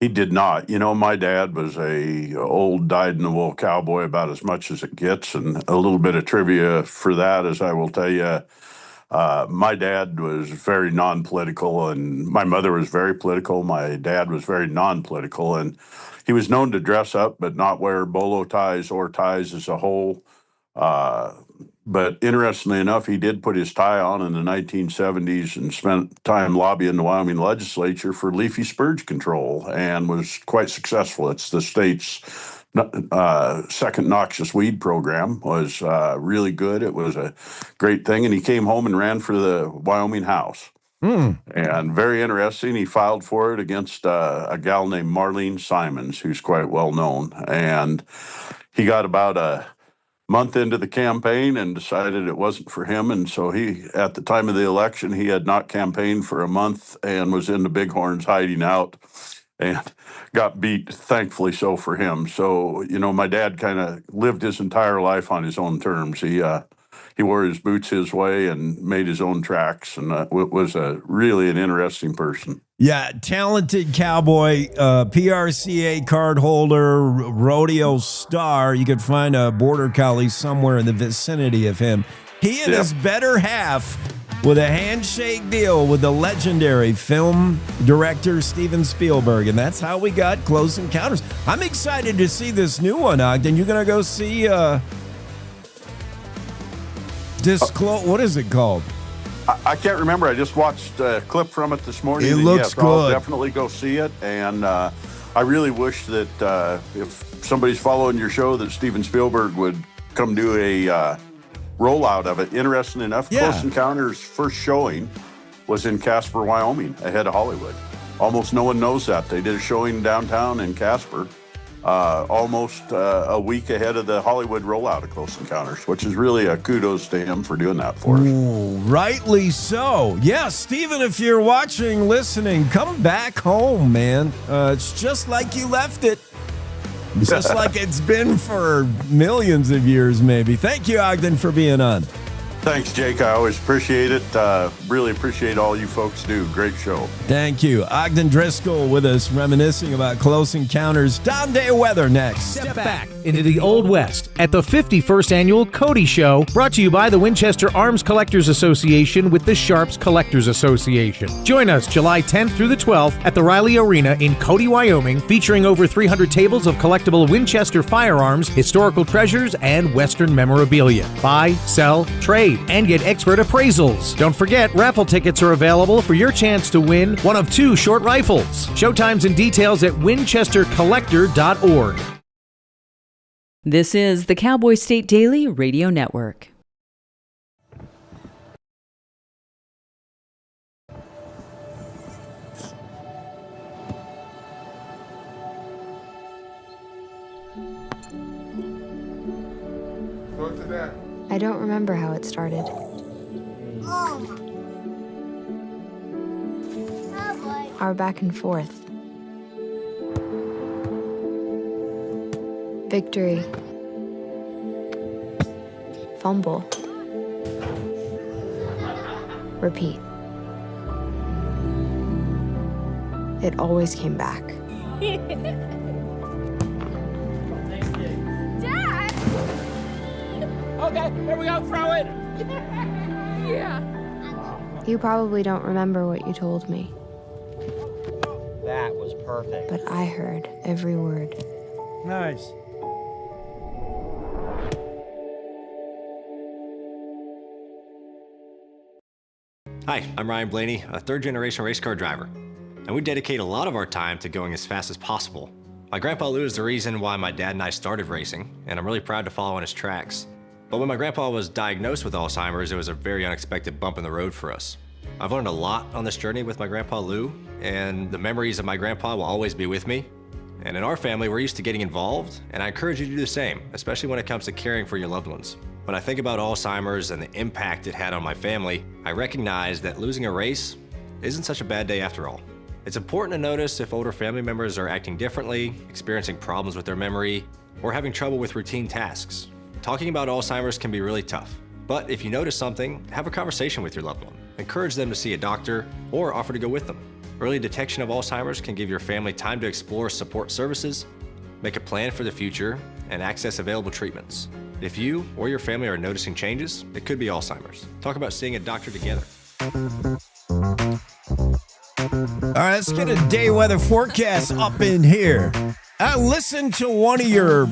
He did not. You know, my dad was a old dyed-in-the-wool cowboy, about as much as it gets. And a little bit of trivia for that is, I will tell you, my dad was very non-political, and my mother was very political. My dad was very non-political, and he was known to dress up but not wear bolo ties or ties as a whole. But interestingly enough, he did put his tie on in the 1970s and spent time lobbying the Wyoming legislature for leafy spurge control, and was quite successful. It's the state's second noxious weed program. Was really good. It was a great thing. And he came home and ran for the Wyoming House. And very interesting, he filed for it against a gal named Marlene Simons, who's quite well known. And he got about a month into the campaign and decided it wasn't for him. And so he, at the time of the election, he had not campaigned for a month and was in the Bighorns hiding out and got beat, thankfully so for him. So, you know, my dad kind of lived his entire life on his own terms. He wore his boots his way and made his own tracks, and was really an interesting person. Yeah, talented cowboy, PRCA card holder, rodeo star. You could find a border collie somewhere in the vicinity of him. He and his better half with a handshake deal with the legendary film director Steven Spielberg, and that's how we got Close Encounters. I'm excited to see this new one, Ogden. You're going to go see what is it called? I can't remember. I just watched a clip from it this morning. It looks good. I'll definitely go see it. And I really wish that if somebody's following your show, that Steven Spielberg would come do a rollout of it. Interesting enough, Close Encounters' first showing was in Casper, Wyoming, ahead of Hollywood. Almost no one knows that. They did a showing downtown in Casper, almost a week ahead of the Hollywood rollout of Close Encounters, which is really a kudos to him for doing that for us. Ooh, rightly so. Yeah, Steven, if you're watching, listening, come back home, man. It's just like you left it. Just like it's been for millions of years, maybe. Thank you, Ogden, for being on. Thanks, Jake. I always appreciate it. Really appreciate all you folks do. Great show. Thank you. Ogden Driskill with us, reminiscing about Close Encounters. Don Day weather next. Step back into the Old West at the 51st Annual Cody Show, brought to you by the Winchester Arms Collectors Association with the Sharps Collectors Association. Join us July 10th through the 12th at the Riley Arena in Cody, Wyoming, featuring over 300 tables of collectible Winchester firearms, historical treasures, and Western memorabilia. Buy, sell, trade, and get expert appraisals. Don't forget, raffle tickets are available for your chance to win one of 2 short rifles. Showtimes and details at winchestercollector.org. This is the Cowboy State Daily Radio Network. I don't remember how it started. Our back and forth. Victory. Fumble. Repeat. It always came back. Dad! Okay, here we go, throw it! Yeah. You probably don't remember what you told me, That was perfect. but I heard every word. Nice. Hi, I'm Ryan Blaney, a third-generation race car driver, and we dedicate a lot of our time to going as fast as possible. My grandpa Lou is the reason why my dad and I started racing, and I'm really proud to follow in his tracks. But when my grandpa was diagnosed with Alzheimer's, it was a very unexpected bump in the road for us. I've learned a lot on this journey with my grandpa Lou, and the memories of my grandpa will always be with me. And in our family, we're used to getting involved, and I encourage you to do the same, especially when it comes to caring for your loved ones. When I think about Alzheimer's and the impact it had on my family, I recognize that losing a race isn't such a bad day after all. It's important to notice if older family members are acting differently, experiencing problems with their memory, or having trouble with routine tasks. Talking about Alzheimer's can be really tough, but if you notice something, have a conversation with your loved one. Encourage them to see a doctor or offer to go with them. Early detection of Alzheimer's can give your family time to explore support services, make a plan for the future, and access available treatments. If you or your family are noticing changes, it could be Alzheimer's. Talk about seeing a doctor together. All right, let's get a day weather forecast up in here. I listened to one of your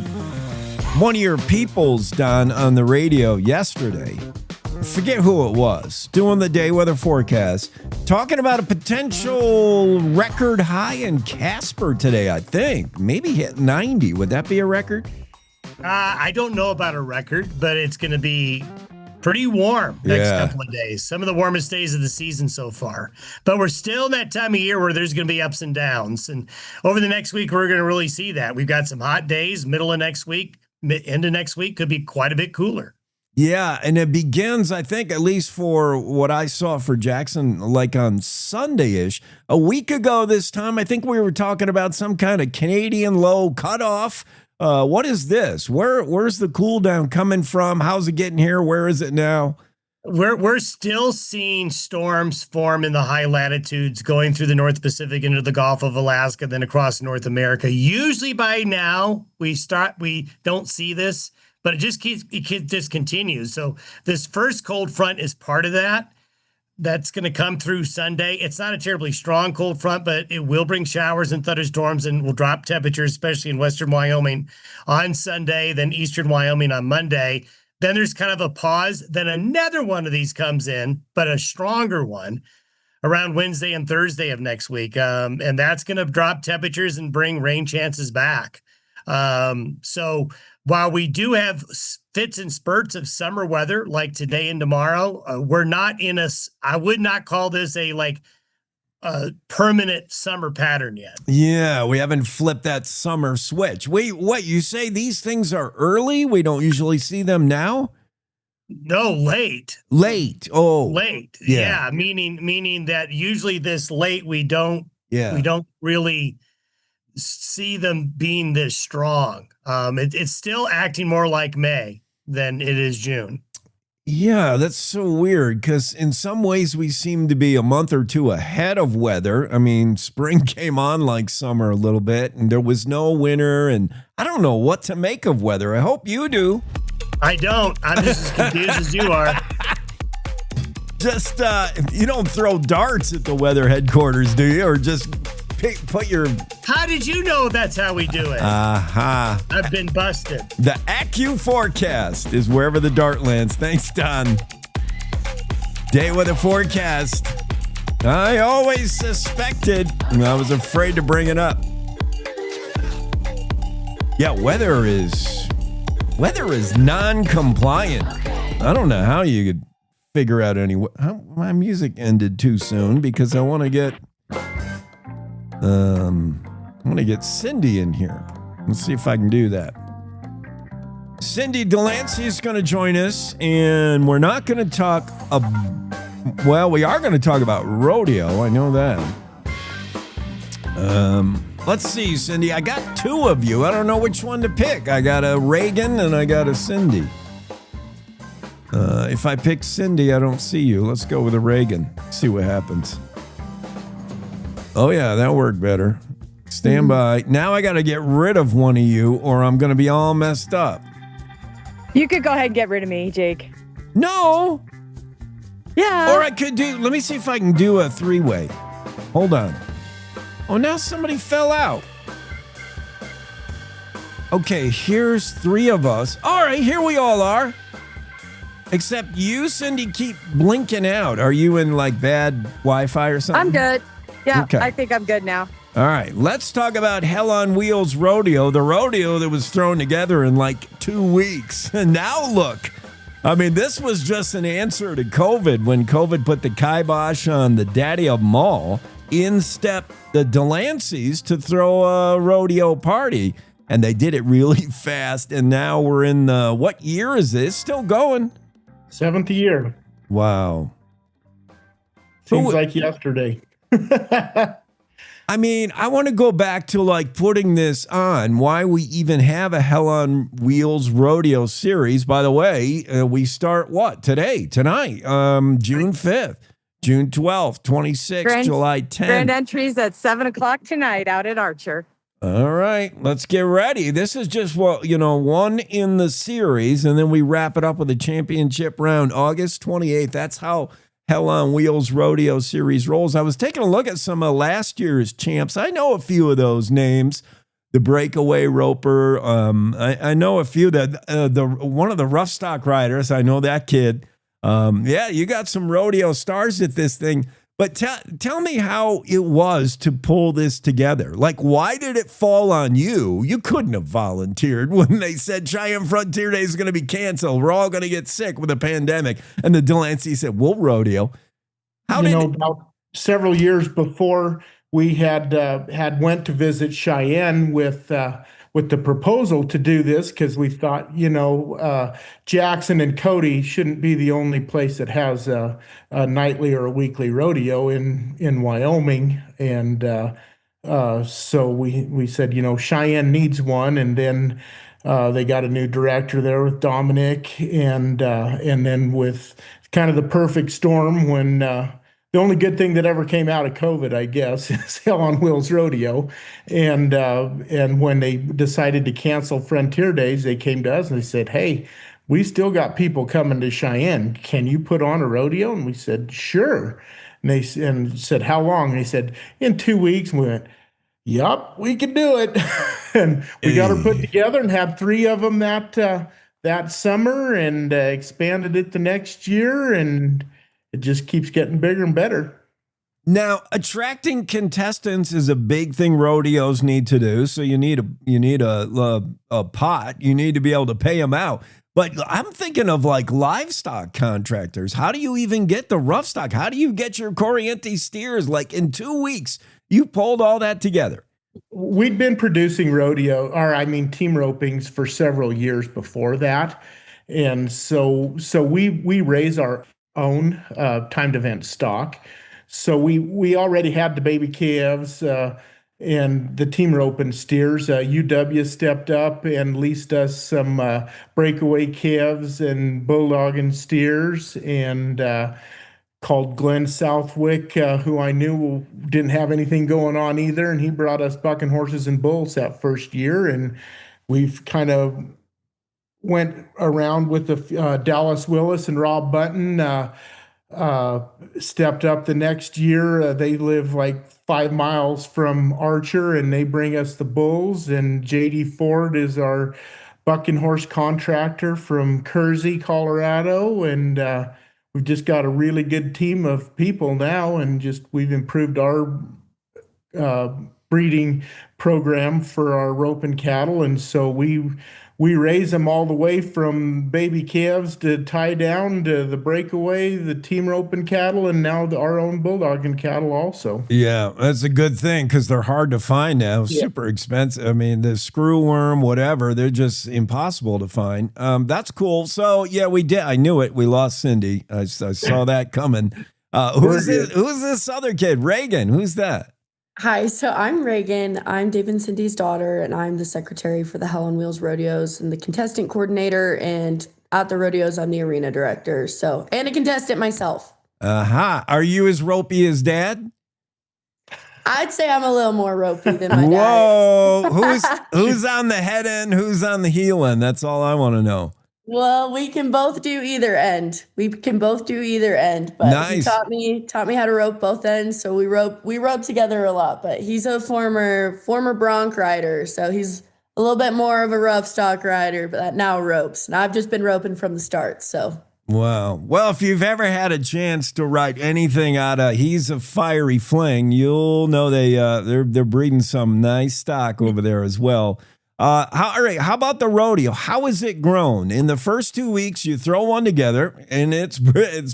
peoples, Don, on the radio yesterday. Forget who it was, doing the day weather forecast, talking about a potential record high in Casper today, I think. Maybe hit 90. Would that be a record? I don't know about a record, but it's going to be pretty warm next couple of days. Some of the warmest days of the season so far. But we're still in that time of year where there's going to be ups and downs. And over the next week, we're going to really see that. We've got some hot days, middle of next week, end of next week could be quite a bit cooler. Yeah, and it begins, I think, at least for what I saw for Jackson, like on Sunday-ish. A week ago this time, I think we were talking about some kind of Canadian low cutoff. What is this? Where's the cool down coming from? How's it getting here? Where is it now? We're still seeing storms form in the high latitudes going through the North Pacific into the Gulf of Alaska, then across North America. Usually by now we don't see this, but it just continues. So this first cold front is part of that. That's going to come through Sunday. It's not a terribly strong cold front, but it will bring showers and thunderstorms and will drop temperatures, especially in western Wyoming on Sunday, then eastern Wyoming on Monday. Then there's kind of a pause. Then another one of these comes in, but a stronger one around Wednesday and Thursday of next week. And that's going to drop temperatures and bring rain chances back. So while we do have fits and spurts of summer weather like today and tomorrow, we're not I would not call this a permanent summer pattern yet. Yeah, we haven't flipped that summer switch. Wait, what? You say these things are early? We don't usually see them now? No, late. Late. Oh. Late. Yeah. Meaning that usually this late we don't really see them being this strong. It's still acting more like May than it is June. Yeah, that's so weird because in some ways we seem to be a month or two ahead of weather. I mean, spring came on like summer a little bit and there was no winter and I don't know what to make of weather. I hope you do. I don't. I'm just as confused as you are. Just, you don't throw darts at the weather headquarters, do you? Or just put your... How did you know that's how we do it? I've been busted. The AccuForecast forecast is wherever the dart lands. Thanks, Don. Day weather forecast. I always suspected, and I was afraid to bring it up. Yeah, weather is non-compliant. I don't know how you could figure out my music ended too soon because I want to get Cindy in here. Let's see if I can do that. Cindy Delancey is going to join us, and we're not going to talk we are going to talk about rodeo. I know that. Let's see, Cindy. I got two of you. I don't know which one to pick. I got a Reagan and I got a Cindy. If I pick Cindy, I don't see you. Let's go with a Reagan. See what happens. Oh, yeah, that worked better. Stand by. Now I got to get rid of one of you or I'm going to be all messed up. You could go ahead and get rid of me, Jake. No. Yeah. Or I could let me see if I can do a three-way. Hold on. Oh, now somebody fell out. Okay, here's three of us. All right, here we all are. Except you, Cindy, keep blinking out. Are you in like bad Wi-Fi or something? I'm good. Yeah, okay. I think I'm good now. All right, let's talk about Hell on Wheels Rodeo, the rodeo that was thrown together in like 2 weeks. And now look, I mean, this was just an answer to COVID when COVID put the kibosh on the daddy of them all. In step the Delanceys to throw a rodeo party. And they did it really fast. And now we're in what year is this? Still going? 7th year. Wow. Seems like yesterday. I mean, I want to go back to like putting this on, why we even have a Hell on Wheels rodeo series. By the way, we start what? Tonight, June 5th. June 12th, 26th, July 10th. Grand entries at 7:00 tonight out at Archer. All right, let's get ready. This is just one in the series, and then we wrap it up with a championship round, August 28th. That's how Hell on Wheels Rodeo Series rolls. I was taking a look at some of last year's champs. I know a few of those names. The Breakaway Roper. I know a few that one of the rough stock riders. I know that kid. Yeah, you got some rodeo stars at this thing. But tell me how it was to pull this together. Like, why did it fall on you? You couldn't have volunteered when they said Cheyenne Frontier Day is going to be canceled. We're all going to get sick with a pandemic. And the Delancey said, we'll rodeo. About several years before we had went to visit Cheyenne with the proposal to do this, because we thought, Jackson and Cody shouldn't be the only place that has a nightly or a weekly rodeo in Wyoming. And so we said, Cheyenne needs one. And then they got a new director there with Dominic, and then with kind of the perfect storm when the only good thing that ever came out of COVID, I guess, is Hell on Wheels Rodeo. And when they decided to cancel Frontier Days, they came to us and they said, hey, we still got people coming to Cheyenne. Can you put on a rodeo? And we said, sure. And they said, how long? And they said, in 2 weeks. And we went, yup, we can do it. And we got her put together and had 3 of them that summer, and expanded it the next year, and it just keeps getting bigger and better. Now, attracting contestants is a big thing rodeos need to do. So you need a pot. You need to be able to pay them out. But I'm thinking of like livestock contractors. How do you even get the rough stock? How do you get your Corriente steers? Like in 2 weeks, you pulled all that together. We'd been producing team ropings for several years before that. And so we raise our own timed event stock. So we already had the baby calves and the team roping steers. UW stepped up and leased us some breakaway calves and bulldogging steers, and called Glenn Southwick, who I knew didn't have anything going on either, and he brought us bucking horses and bulls that first year. And we've kind of went around with the Dallas Willis and Rob Button, stepped up the next year. They live like 5 miles from Archer, and they bring us the bulls. And JD Ford is our bucking horse contractor from Kersey, Colorado. And we've just got a really good team of people now, and we've improved our breeding program for our roping cattle. And so we raise them all the way from baby calves to tie down to the breakaway, the team roping cattle, and now our own bulldogging cattle also. Yeah, that's a good thing, because they're hard to find now. Yeah. Super expensive. I mean, the screwworm, whatever, they're just impossible to find. That's cool. So, yeah, we did. I knew it. We lost Cindy. I saw that coming. Who's this other kid? Reagan. Who's that? Hi, so I'm Reagan. I'm Dave and Cindy's daughter, and I'm the secretary for the Hell on Wheels Rodeos and the contestant coordinator. And at the rodeos, I'm the arena director. And a contestant myself. Are you as ropey as Dad? I'd say I'm a little more ropey than my dad. Whoa! Who's on the head end? Who's on the heel end? That's all I want to know. Well, we can both do either end. But nice. He taught me how to rope both ends. So we rope together a lot, but he's a former bronc rider. So he's a little bit more of a rough stock rider, but that now ropes. And I've just been roping from the start. So. Wow. Well, if you've ever had a chance to ride anything out of He's a Fiery Fling, you'll know they're breeding some nice stock over there as well. How about the rodeo? How has it grown? In the first 2 weeks, you throw one together, and it's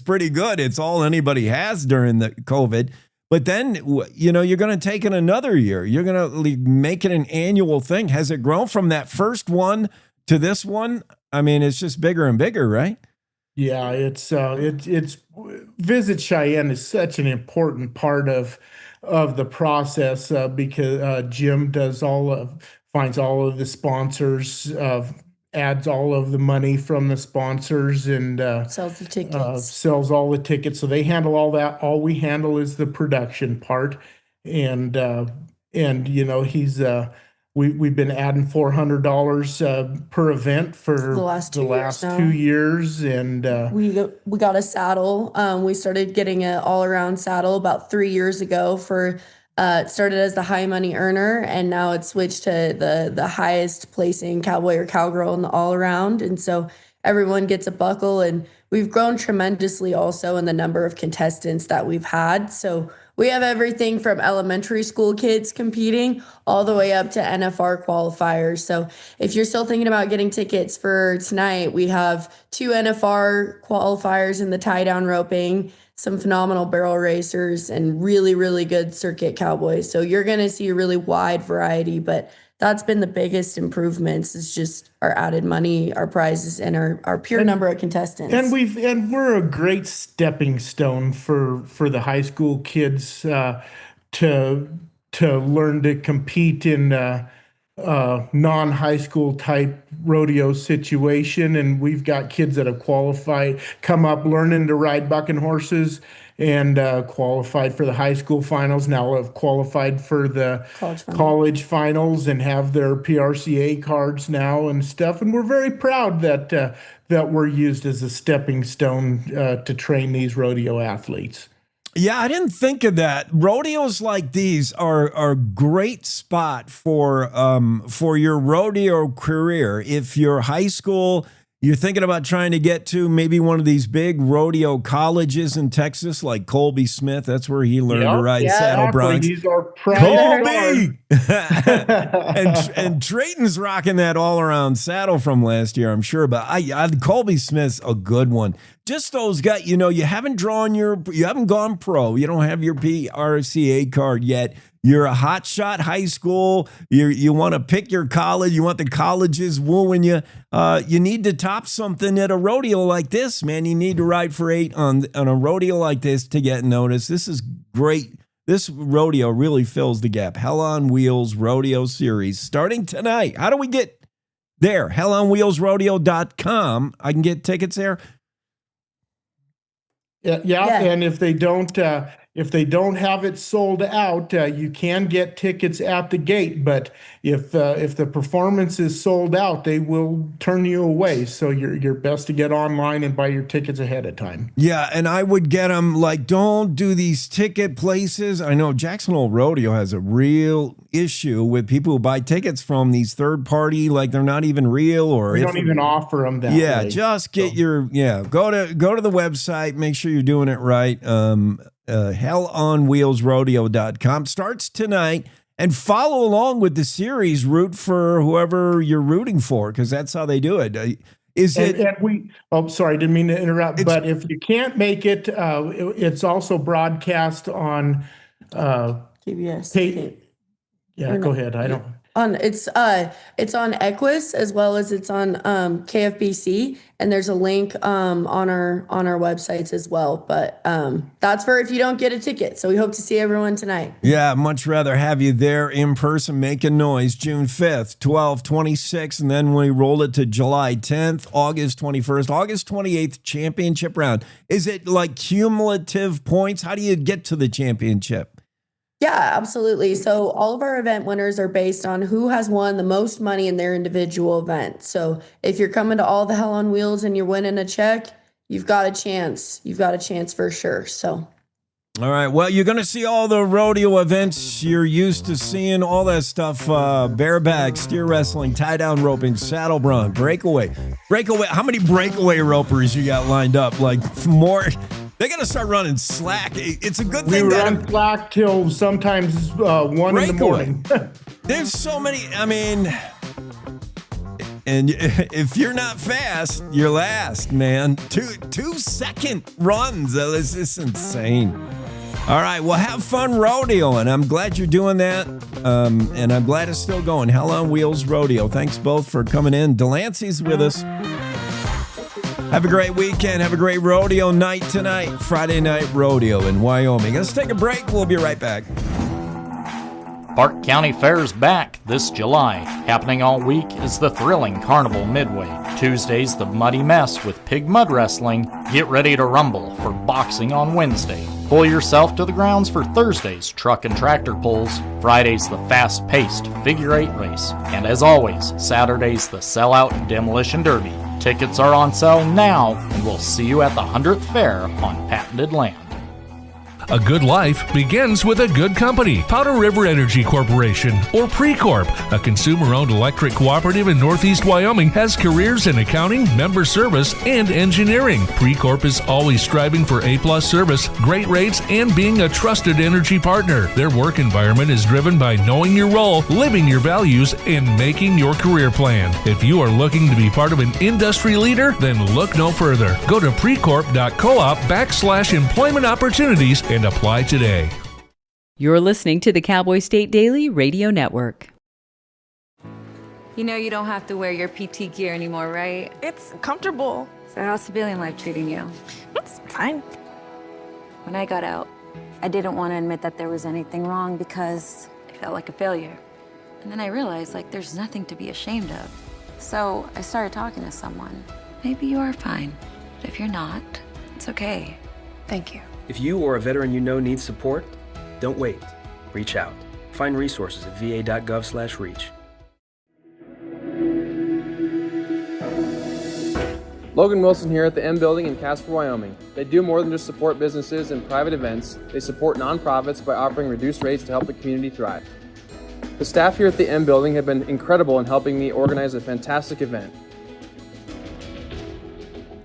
pretty good. It's all anybody has during the COVID. But then, you're going to take it another year. You're going to make it an annual thing. Has it grown from that first one to this one? I mean, it's just bigger and bigger, right? Yeah, it's Visit Cheyenne is such an important part of the process because Jim does finds all of the sponsors adds all of the money from the sponsors and sells the tickets. Sells all the tickets. So they handle all that. All we handle is the production part. And you know, he's we've been adding $400 per event for the last 2 years. And we got a saddle. We started getting an all-around saddle about 3 years ago for it started as the high money earner, and now it's switched to the highest placing cowboy or cowgirl in the all around. And so everyone gets a buckle, and we've grown tremendously also in the number of contestants that we've had. So we have everything from elementary school kids competing all the way up to NFR qualifiers. So if you're still thinking about getting tickets for tonight, we have 2 NFR qualifiers in the tie down roping, some phenomenal barrel racers, and really, really good circuit cowboys. So you're going to see a really wide variety, but that's been the biggest improvements is just our added money, our prizes, and our pure number of contestants. And we're a great stepping stone for the high school kids to learn to compete in non-high school type rodeo situation. And we've got kids that have qualified, come up learning to ride bucking horses, and qualified for the high school finals, now have qualified for the college finals and have their PRCA cards now and stuff. And we're very proud that we're used as a stepping stone to train these rodeo athletes. Yeah, I didn't think of that. Rodeos like these are a great spot for your rodeo career. If you're high school, you're thinking about trying to get to maybe one of these big rodeo colleges in Texas, like Colby Smith. That's where he learned to ride saddle broncs. He's our Colby! and Trayton's rocking that all-around saddle from last year, I'm sure. But Colby Smith's a good one. Just those guys, you know, you haven't gone pro. You don't have your PRCA card yet. You're a hot shot high school. You want to pick your college. You want the colleges wooing you. You need to top something at a rodeo like this, man. You need to ride for 8 on a rodeo like this to get noticed. This is great. This rodeo really fills the gap. Hell on Wheels Rodeo Series starting tonight. How do we get there? hellonwheelsrodeo.com. I can get tickets there. Yeah. And if they don't have it sold out, you can get tickets at the gate. But if the performance is sold out, they will turn you away. So you're best to get online and buy your tickets ahead of time. Yeah, and I would get them, like, don't do these ticket places. I know Jackson Hole Rodeo has a real issue with people who buy tickets from these third party, like they're not even real, or we don't even offer them that way. Just get go to the website, make sure you're doing it right. hellonwheelsrodeo.com starts tonight, and follow along with the series. Root for whoever you're rooting for, because that's how they do it. Sorry, didn't mean to interrupt, but if you can't make it, it's also broadcast on PBS. Go ahead. It's on Equus as well as it's on KFBC, and there's a link on our websites as well. But that's for if you don't get a ticket. So we hope to see everyone tonight. Yeah, much rather have you there in person making noise. June 5th, 12th, 26th, and then we roll it to July 10th, August 21st, August 28th, championship round. Is it like cumulative points? How do you get to the championship? Yeah, absolutely. So all of our event winners are based on who has won the most money in their individual event. So if you're coming to all the Hell on Wheels and you're winning a check, you've got a chance. You've got a chance for sure. So. All right. Well, you're going to see all the rodeo events you're used to seeing, all that stuff, bareback, steer wrestling, tie-down roping, saddle bronc, breakaway. How many breakaway ropers you got lined up? Like more... They got to start running slack. It's a good thing. We run slack till sometimes 1 in the morning. There's so many. I mean, and if you're not fast, you're last, man. 2-second runs. It's just insane. All right. Well, have fun rodeoing. I'm glad you're doing that. And I'm glad it's still going. Hell on Wheels Rodeo. Thanks both for coming in. Delancey's with us. Have a great weekend. Have a great rodeo night tonight. Friday night rodeo in Wyoming. Let's take a break. We'll be right back. Park County Fair's back this July. Happening all week is the thrilling Carnival Midway. Tuesday's the Muddy Mess with pig mud wrestling. Get ready to rumble for boxing on Wednesday. Pull yourself to the grounds for Thursday's truck and tractor pulls. Friday's the fast-paced figure eight race. And as always, Saturday's the sellout Demolition Derby. Tickets are on sale now, and we'll see you at the 100th Fair on patented land. A good life begins with a good company. Powder River Energy Corporation, or Precorp, a consumer-owned electric cooperative in Northeast Wyoming, has careers in accounting, member service, and engineering. Precorp is always striving for A-plus service, great rates, and being a trusted energy partner. Their work environment is driven by knowing your role, living your values, and making your career plan. If you are looking to be part of an industry leader, then look no further. Go to precorp.coop/employment opportunities and apply today. You're listening to the Cowboy State Daily Radio Network. You know you don't have to wear your PT gear anymore, right? It's comfortable. So how's civilian life treating you? It's fine. When I got out, I didn't want to admit that there was anything wrong because I felt like a failure. And then I realized, there's nothing to be ashamed of. So I started talking to someone. Maybe you are fine, but if you're not, it's okay. Thank you. If you or a veteran you know needs support, don't wait. Reach out. Find resources at va.gov/reach. Logan Wilson here at the M Building in Casper, Wyoming. They do more than just support businesses and private events. They support nonprofits by offering reduced rates to help the community thrive. The staff here at the M Building have been incredible in helping me organize a fantastic event.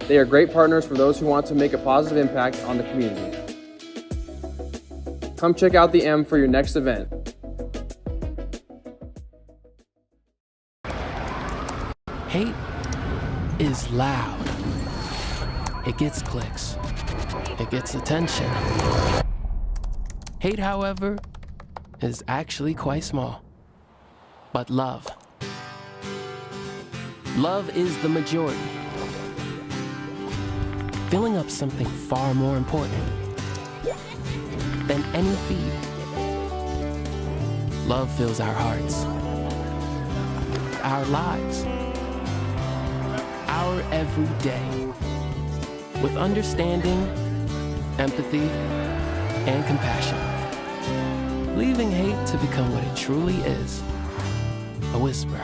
They are great partners for those who want to make a positive impact on the community. Come check out the M for your next event. Hate is loud. It gets clicks. It gets attention. Hate, however, is actually quite small. But love is the majority. Filling up something far more important than any feed. Love fills our hearts, our lives, our every day with understanding, empathy, and compassion, leaving hate to become what it truly is, a whisper.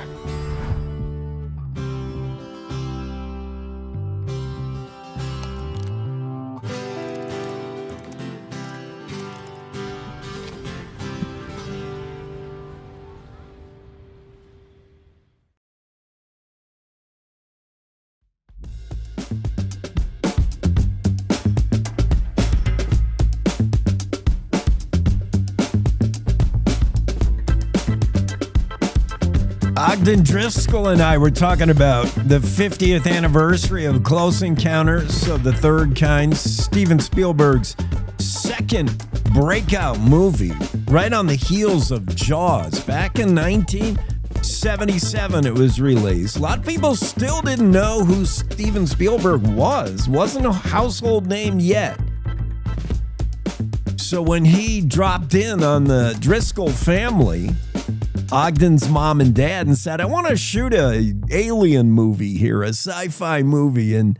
Ogden Driskill and I were talking about the 50th anniversary of Close Encounters of the Third Kind, Steven Spielberg's second breakout movie, right on the heels of Jaws. Back in 1977, it was released. A lot of people still didn't know who Steven Spielberg was. Wasn't a household name yet. So when he dropped in on the Driskill family, Ogden's mom and dad, and said, I want to shoot a alien movie here, a sci-fi movie in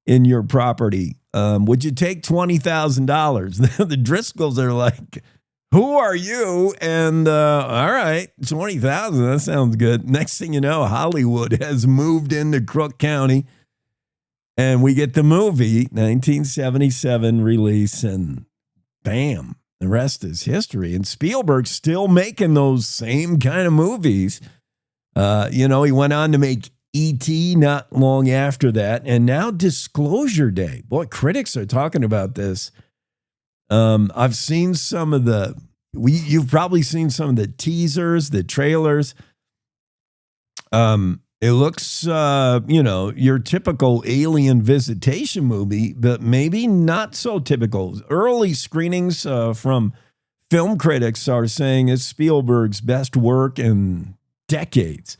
your property. Would you take $20,000? The Driscolls are like, who are you? And all right, $20,000, that sounds good. Next thing you know, Hollywood has moved into Crook County, and we get the movie, 1977 release, and bam. The rest is history. And Spielberg's still making those same kind of movies. He went on to make E.T. not long after that. And now Disclosure Day. Boy, critics are talking about this. I've seen some of you've probably seen some of the teasers, the trailers. It looks, your typical alien visitation movie, but maybe not so typical. Early screenings from film critics are saying it's Spielberg's best work in decades.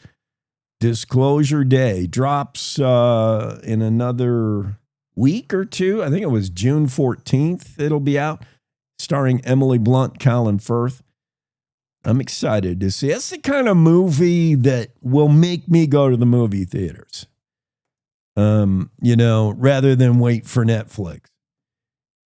Disclosure Day drops in another week or two. I think it was June 14th it'll be out, starring Emily Blunt, Colin Firth. I'm excited to see. That's the kind of movie that will make me go to the movie theaters. Rather than wait for Netflix.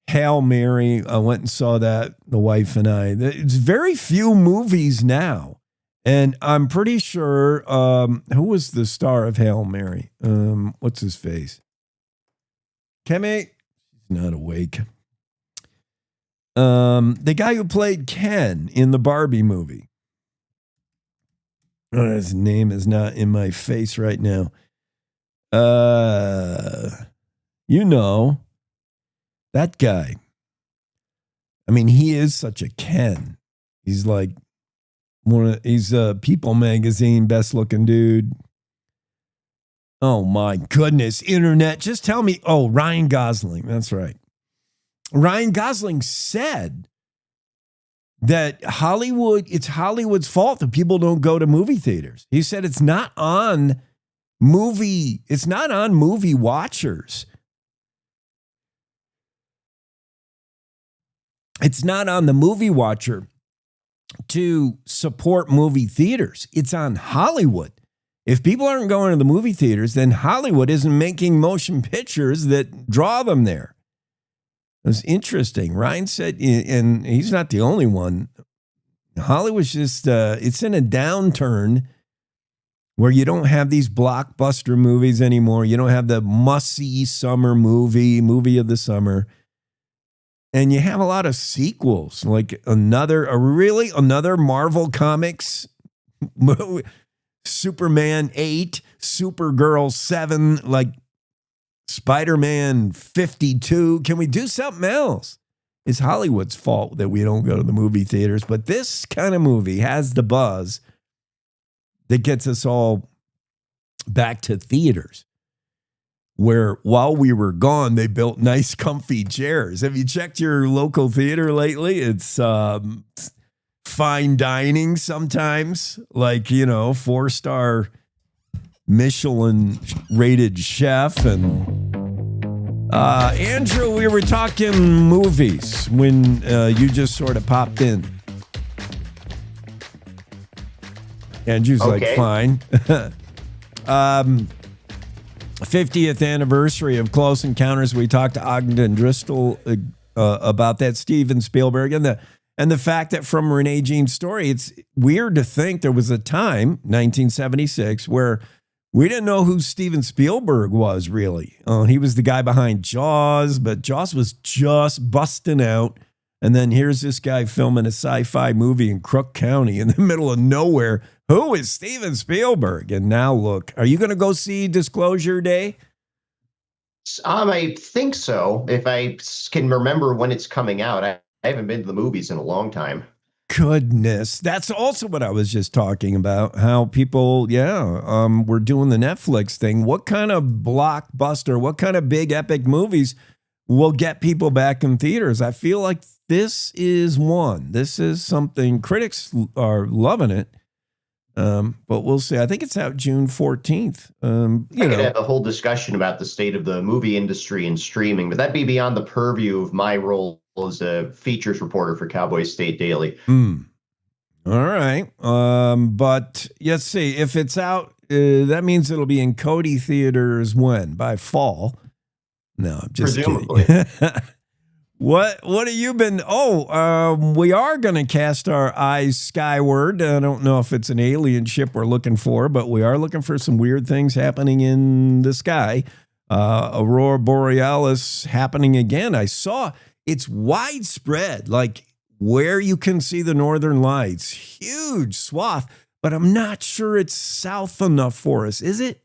Hail Mary, I went and saw that, the wife and I. It's very few movies now. And I'm pretty sure, who was the star of Hail Mary? What's his face? Kemi? He's not awake. The guy who played Ken in the Barbie movie. Oh, his name is not in my face right now. That guy. I mean, he is such a Ken. He's like he's a People magazine best looking dude. Oh my goodness, internet. Just tell me. Oh, Ryan Gosling. That's right. Ryan Gosling said that it's Hollywood's fault that people don't go to movie theaters. He said it's not on movie watchers. It's not on the movie watcher to support movie theaters. It's on Hollywood. If people aren't going to the movie theaters, then Hollywood isn't making motion pictures that draw them there. It was interesting. Ryan said, and he's not the only one, Hollywood's just, it's in a downturn where you don't have these blockbuster movies anymore. You don't have the must-see summer movie of the summer. And you have a lot of sequels, like another Marvel Comics movie, Superman 8, Supergirl 7, like Spider-Man 52. Can we do something else? It's Hollywood's fault that we don't go to the movie theaters. But this kind of movie has the buzz that gets us all back to theaters, where while we were gone, they built nice, comfy chairs. Have you checked your local theater lately? It's fine dining sometimes, like, 4-star Michelin rated chef. And Andrew, we were talking movies when you just sort of popped in. Andrew's okay. Like, fine. 50th anniversary of Close Encounters. We talked to Ogden and Driskill about that, Steven Spielberg, and the fact that from Renee Jean's story, it's weird to think there was a time, 1976, where we didn't know who Steven Spielberg was, really. He was the guy behind Jaws, but Jaws was just busting out. And then here's this guy filming a sci-fi movie in Crook County in the middle of nowhere. Who is Steven Spielberg? And now look, are you going to go see Disclosure Day? I think so. If I can remember when it's coming out. I haven't been to the movies in a long time. Goodness. That's also what I was just talking about. How people, we're doing the Netflix thing. What kind of blockbuster, what kind of big epic movies will get people back in theaters? I feel like this is one. This is something, critics are loving it. But we'll see. I think it's out June 14th. I could have a whole discussion about the state of the movie industry and streaming, but that'd be beyond the purview of my role as a features reporter for Cowboy State Daily. All right. But let's see. If it's out, that means it'll be in Cody theaters when? By fall? No, I'm just presumably. Kidding. What have you been? We are going to cast our eyes skyward. I don't know if it's an alien ship we're looking for, but we are looking for some weird things happening in the sky. Aurora Borealis happening again. I saw it's widespread, like where you can see the northern lights. Huge swath, but I'm not sure it's south enough for us. Is it?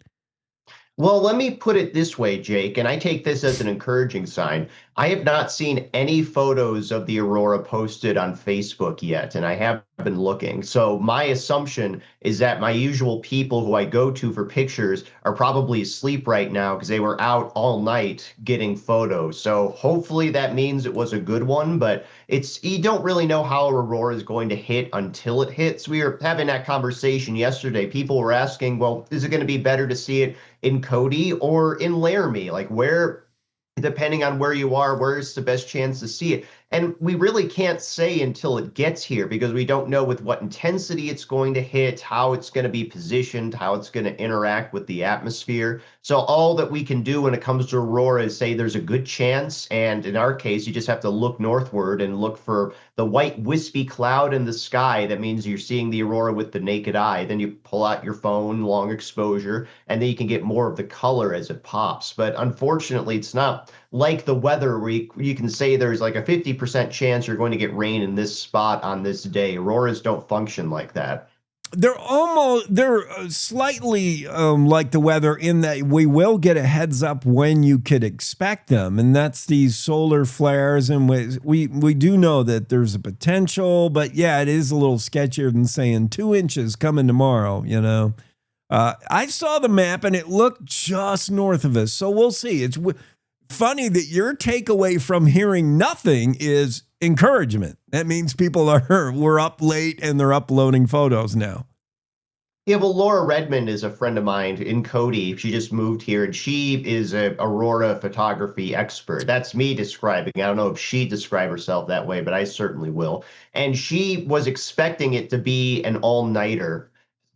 Well, let me put it this way, Jake, and I take this as an encouraging sign. I have not seen any photos of the aurora posted on Facebook yet, and I have been looking. So my assumption is that my usual people who I go to for pictures are probably asleep right now because they were out all night getting photos. So hopefully that means it was a good one, but you don't really know how aurora is going to hit until it hits. We were having that conversation yesterday. People were asking, well, is it going to be better to see it in Cody or in Laramie? Like, where depending on where you are, where's the best chance to see it. And we really can't say until it gets here because we don't know with what intensity it's going to hit, how it's going to be positioned, how it's going to interact with the atmosphere. So all that we can do when it comes to aurora is say there's a good chance. And in our case, you just have to look northward and look for the white wispy cloud in the sky. That means you're seeing the aurora with the naked eye. Then you pull out your phone, long exposure, and then you can get more of the color as it pops. But unfortunately, it's not like the weather where you can say there's like a 50% chance you're going to get rain in this spot on this day. Auroras don't function like that. They're slightly like the weather in that we will get a heads up when you could expect them, and that's these solar flares. And we do know that there's a potential, but yeah, it is a little sketchier than saying 2 inches coming tomorrow. You know, I saw the map and it looked just north of us, so we'll see. It's funny that your takeaway from hearing nothing is encouragement. That means we're up late and they're uploading photos now. Yeah, well, Laura Redmond is a friend of mine in Cody. She just moved here, and she is a aurora photography expert. That's me describing. I don't know if she described herself that way, but I certainly will. And she was expecting it to be an all-nighter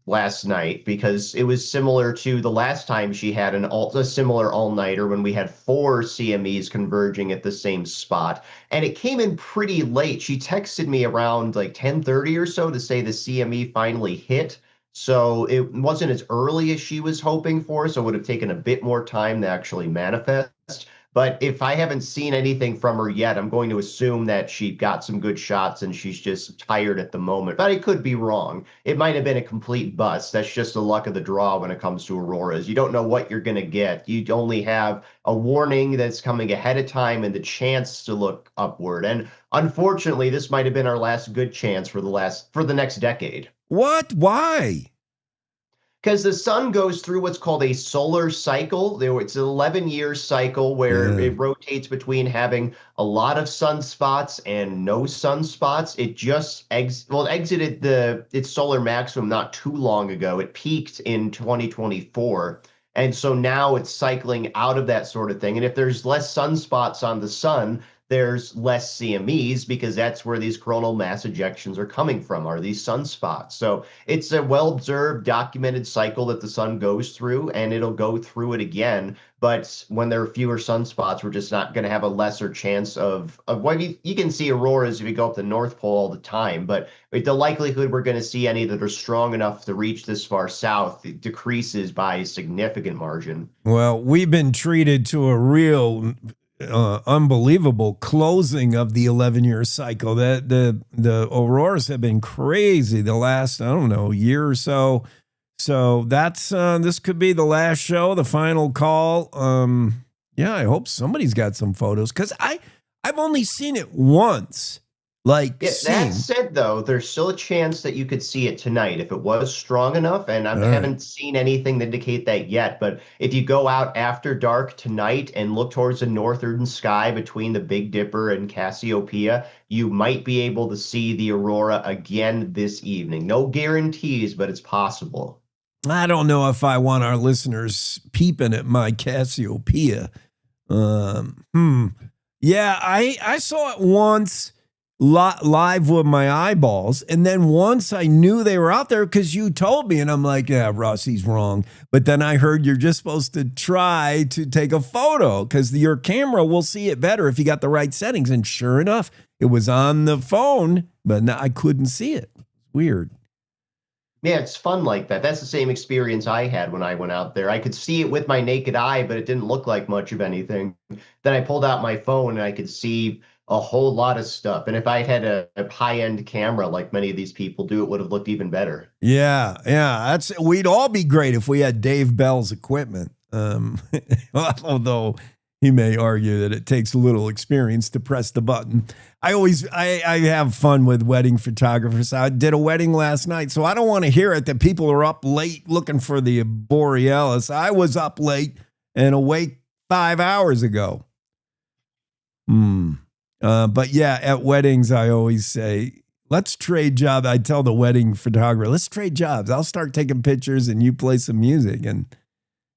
last night because it was similar to the last time she had a similar all-nighter when we had 4 CMEs converging at the same spot, and it came in pretty late. She texted me around like 10:30 or so to say the CME finally hit, so it wasn't as early as she was hoping for, so it would have taken a bit more time to actually manifest. But if I haven't seen anything from her yet, I'm going to assume that she got some good shots and she's just tired at the moment. But I could be wrong. It might have been a complete bust. That's just the luck of the draw when it comes to auroras. You don't know what you're going to get. You only have a warning that's coming ahead of time and the chance to look upward. And unfortunately, this might have been our last good chance for the next decade. What? Why? Because the sun goes through what's called a solar cycle. It's an 11-year cycle where it rotates between having a lot of sunspots and no sunspots. It just exited its solar maximum not too long ago. It peaked in 2024. And so now it's cycling out of that sort of thing. And if there's less sunspots on the sun, there's less CMEs because that's where these coronal mass ejections are coming from, are these sunspots. So it's a well-observed, documented cycle that the sun goes through, and it'll go through it again. But when there are fewer sunspots, we're just not going to have a lesser chance of what you can see auroras if you go up the North Pole all the time. But the likelihood we're going to see any that are strong enough to reach this far south decreases by a significant margin. Well, we've been treated to a real unbelievable closing of the 11-year cycle. That the auroras have been crazy the last, I don't know, year or so. So that's this could be the last show, the final call. Yeah, I hope somebody's got some photos because I've only seen it once. That said, though, there's still a chance that you could see it tonight if it was strong enough, and I haven't seen anything to indicate that yet. But if you go out after dark tonight and look towards the northern sky between the Big Dipper and Cassiopeia, you might be able to see the aurora again this evening. No guarantees, but it's possible. I don't know if I want our listeners peeping at my Cassiopeia. Yeah, I saw it once live with my eyeballs, and then once I knew they were out there because you told me, and I'm like, yeah, Rossi's wrong. But then I heard you're just supposed to try to take a photo because your camera will see it better if you got the right settings. And sure enough, it was on the phone, but I couldn't see it. Weird. Yeah, it's fun like that. That's the same experience I had when I went out there. I could see it with my naked eye, but it didn't look like much of anything. Then I pulled out my phone and I could see a whole lot of stuff. And if I had a high-end camera like many of these people do, it would have looked even better. Yeah. We'd all be great if we had Dave Bell's equipment. Although he may argue that it takes a little experience to press the button. I have fun with wedding photographers. I did a wedding last night, so I don't want to hear it that people are up late looking for the Borealis. I was up late and awake 5 hours ago. But yeah, at weddings, I always say, let's trade jobs. I tell the wedding photographer, let's trade jobs. I'll start taking pictures and you play some music. And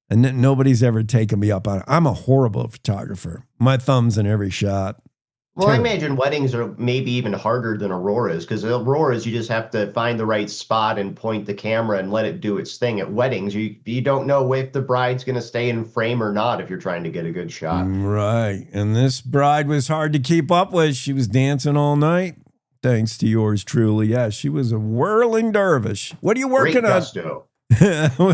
And nobody's ever taken me up on it. I'm a horrible photographer. My thumb's in every shot. Well, I imagine weddings are maybe even harder than auroras, because auroras, you just have to find the right spot and point the camera and let it do its thing. At weddings, you don't know if the bride's going to stay in frame or not if you're trying to get a good shot. Right. And this bride was hard to keep up with. She was dancing all night. Thanks to yours truly. Yeah, she was a whirling dervish. What are you working on? Gusto.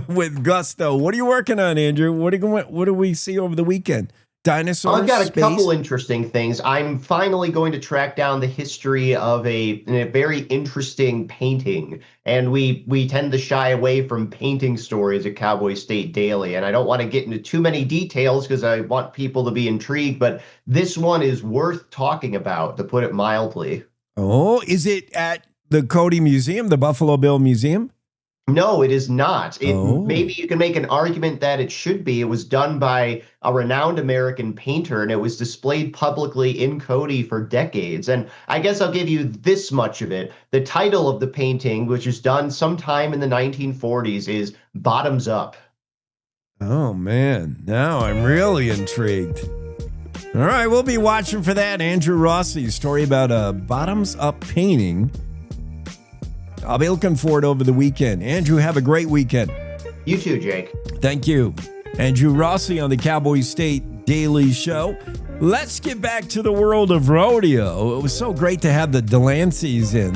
With gusto. What are you working on, Andrew? What do we see over the weekend? Dinosaurs? I've got a space? couple interesting things. I'm finally going to track down the history of a very interesting painting. And we tend to shy away from painting stories at Cowboy State Daily. And I don't want to get into too many details because I want people to be intrigued. But this one is worth talking about, to put it mildly. Oh, is it at the Cody Museum, the Buffalo Bill Museum? No, it is not. Maybe you can make an argument that it should be. It was done by a renowned American painter, and it was displayed publicly in Cody for decades. And I guess I'll give you this much of it. The title of the painting, which was done sometime in the 1940s, is Bottoms Up. Oh, man. Now I'm really intrigued. All right, we'll be watching for that. Andrew Rossi's story about a bottoms-up painting. I'll be looking forward over the weekend. Andrew, have a great weekend. You too, Jake. Thank you. Andrew Rossi on the Cowboy State Daily Show. Let's get back to the world of rodeo. It was so great to have the Delanceys in.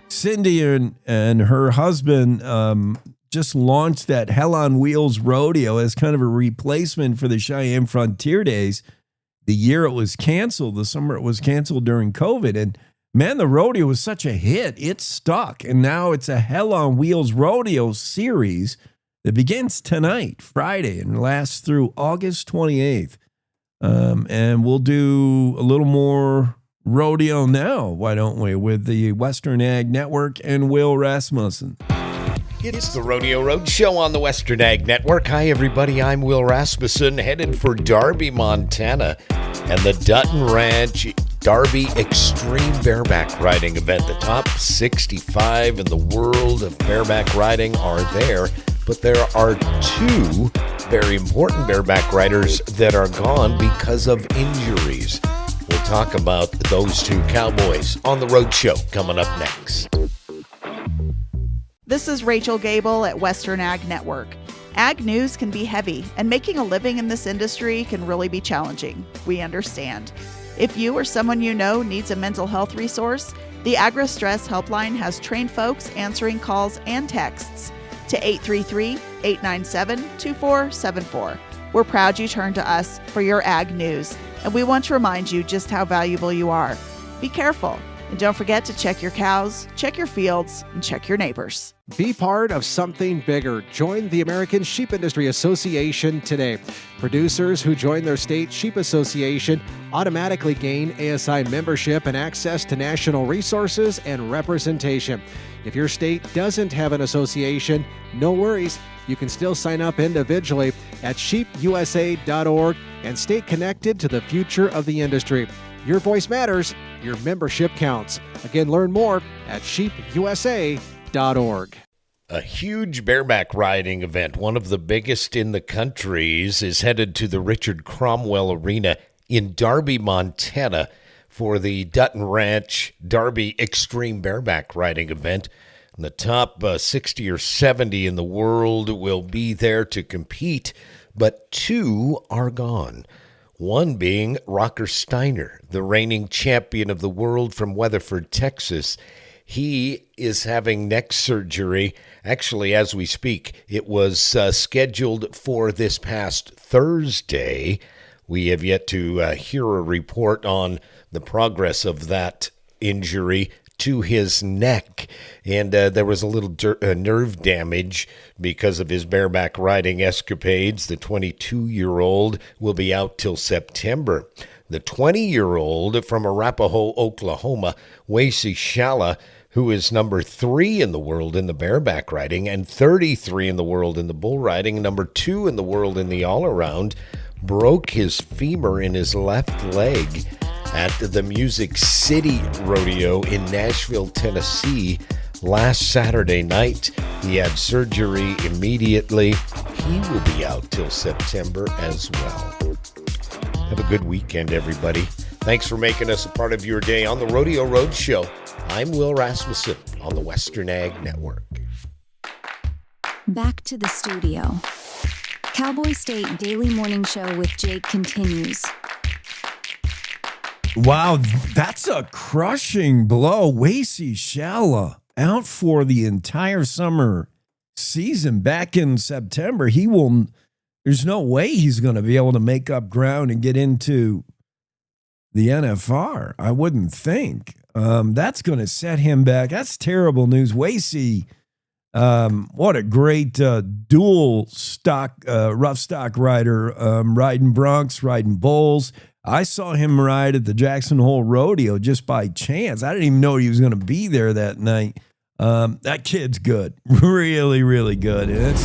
Cindy and her husband just launched that Hell on Wheels rodeo as kind of a replacement for the Cheyenne Frontier Days. The year it was canceled, the summer it was canceled during COVID. And man, the rodeo was such a hit. It stuck. And now it's a Hell on Wheels rodeo series that begins tonight, Friday, and lasts through August 28th. And we'll do a little more rodeo now, why don't we, with the Western Ag Network and Will Rasmussen. It's the Rodeo Road Show on the Western Ag Network. Hi, everybody. I'm Will Rasmussen, headed for Darby, Montana, and the Dutton Ranch Darby Extreme Bareback Riding event. The top 65 in the world of bareback riding are there, but there are two very important bareback riders that are gone because of injuries. We'll talk about those two cowboys on the Road Show coming up next. This is Rachel Gable at Western Ag Network. Ag news can be heavy, and making a living in this industry can really be challenging. We understand. If you or someone you know needs a mental health resource, the Agri-Stress Helpline has trained folks answering calls and texts to 833-897-2474. We're proud you turned to us for your ag news, and we want to remind you just how valuable you are. Be careful. And don't forget to check your cows, check your fields, and check your neighbors. Be part of something bigger. Join the American Sheep Industry Association today. Producers who join their state sheep association automatically gain ASI membership and access to national resources and representation. If your state doesn't have an association, no worries. You can still sign up individually at sheepusa.org and stay connected to the future of the industry. Your voice matters. Your membership counts. Again, learn more at sheepusa.org. A huge bareback riding event, one of the biggest in the countries, is headed to the Richard Cromwell Arena in Darby, Montana for the Dutton Ranch Darby Extreme Bareback Riding event. And the top 60 or 70 in the world will be there to compete, but two are gone. One being Rocker Steiner, the reigning champion of the world from Weatherford, Texas. He is having neck surgery. Actually, as we speak, it was scheduled for this past Thursday. We have yet to hear a report on the progress of that injury to his neck, and there was a little nerve damage because of his bareback riding escapades. The 22-year-old will be out till September. The 20-year-old from Arapahoe, Oklahoma, Wacy Shala, who is number 3 in the world in the bareback riding and 33 in the world in the bull riding, number 2 in the world in the all-around, broke his femur in his left leg at the Music City Rodeo in Nashville, Tennessee last Saturday night. He had surgery immediately. he will be out till September as well. Have a good weekend, everybody. Thanks for making us a part of your day on the Rodeo Road Show. I'm Will Rasmussen on the Western Ag Network. Back to the studio. Cowboy State Daily Morning Show with Jake continues. Wow, that's a crushing blow. Wasey Shalla out for the entire summer season back in September. There's no way he's going to be able to make up ground and get into the NFR. I wouldn't think. That's going to set him back. That's terrible news. Wasey, what a great dual stock, rough stock rider, riding broncs, riding bulls. I saw him ride at the Jackson Hole Rodeo just by chance. I didn't even know he was going to be there that night. That kid's good. Really, really good. And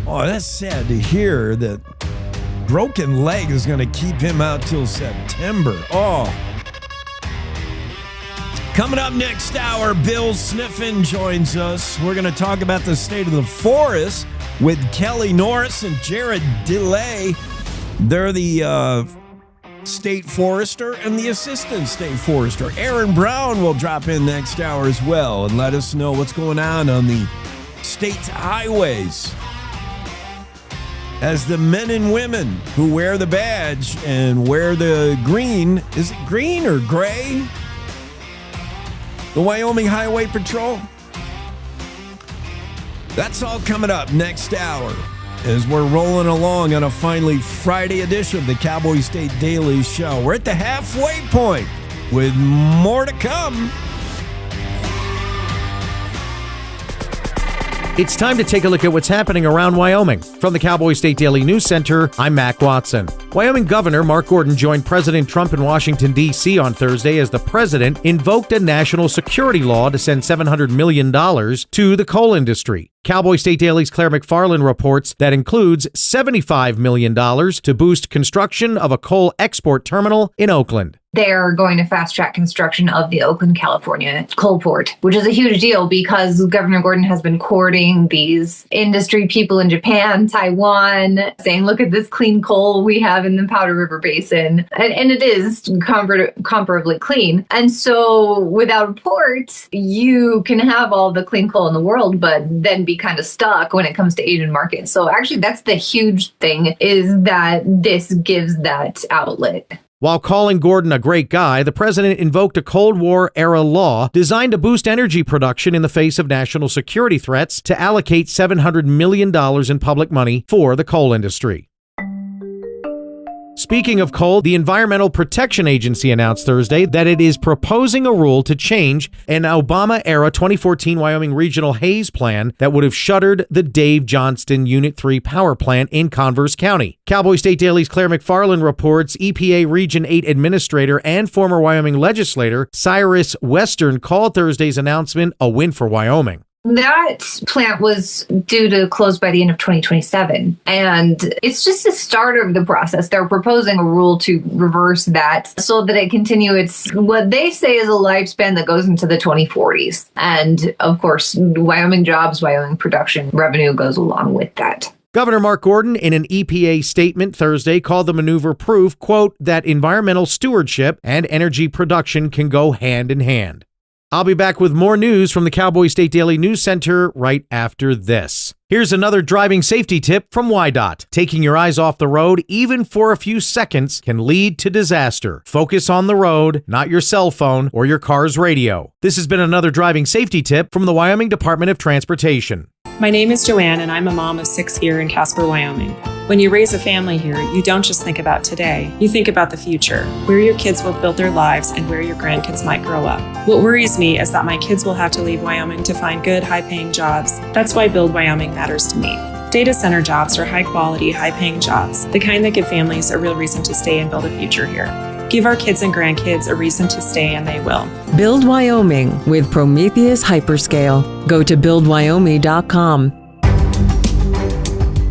that's sad to hear that broken leg is going to keep him out till September. Coming up next hour, Bill Sniffin joins us. We're going to talk about the state of the forest with Kelly Norris and Jared DeLay. They're the state forester and the assistant state forester. Aaron Brown will drop in next hour as well and let us know what's going on the state's highways. As the men and women who wear the badge and wear the green, is it green or gray? The Wyoming Highway Patrol? That's all coming up next hour as we're rolling along on a finally Friday edition of the Cowboy State Daily Show. We're at the halfway point with more to come. It's time to take a look at what's happening around Wyoming. From the Cowboy State Daily News Center, I'm Mac Watson. Wyoming Governor Mark Gordon joined President Trump in Washington, D.C. on Thursday as the president invoked a national security law to send $700 million to the coal industry. Cowboy State Daily's Claire McFarland reports that includes $75 million to boost construction of a coal export terminal in Oakland. They're going to fast-track construction of the Oakland, California coal port, which is a huge deal because Governor Gordon has been courting these industry people in Japan, Taiwan, saying, look at this clean coal we have in the Powder River Basin. And it is comparably clean. And so without a port, you can have all the clean coal in the world, but then be kind of stuck when it comes to Asian markets. So actually, that's the huge thing, is that this gives that outlet. While calling Gordon a great guy, the president invoked a Cold War-era law designed to boost energy production in the face of national security threats to allocate $700 million in public money for the coal industry. Speaking of coal, the Environmental Protection Agency announced Thursday that it is proposing a rule to change an Obama-era 2014 Wyoming Regional Haze Plan that would have shuttered the Dave Johnston Unit 3 power plant in Converse County. Cowboy State Daily's Claire McFarland reports EPA Region 8 Administrator and former Wyoming legislator Cyrus Western called Thursday's announcement a win for Wyoming. That plant was due to close by the end of 2027. And it's just the start of the process. They're proposing a rule to reverse that so that it continue its, what they say is a lifespan that goes into the 2040s. And of course, Wyoming jobs, Wyoming production revenue goes along with that. Governor Mark Gordon, in an EPA statement Thursday, called the maneuver proof, quote, that environmental stewardship and energy production can go hand in hand. I'll be back with more news from the Cowboy State Daily News Center right after this. Here's another driving safety tip from WYDOT. Taking your eyes off the road, even for a few seconds, can lead to disaster. Focus on the road, not your cell phone or your car's radio. This has been another driving safety tip from the Wyoming Department of Transportation. My name is Joanne, and I'm a mom of 6 here in Casper, Wyoming. When you raise a family here, you don't just think about today, you think about the future, where your kids will build their lives and where your grandkids might grow up. What worries me is that my kids will have to leave Wyoming to find good, high-paying jobs. That's why Build Wyoming matters to me. Data center jobs are high-quality, high-paying jobs, the kind that give families a real reason to stay and build a future here. Give our kids and grandkids a reason to stay, and they will. Build Wyoming with Prometheus Hyperscale. Go to buildwyoming.com.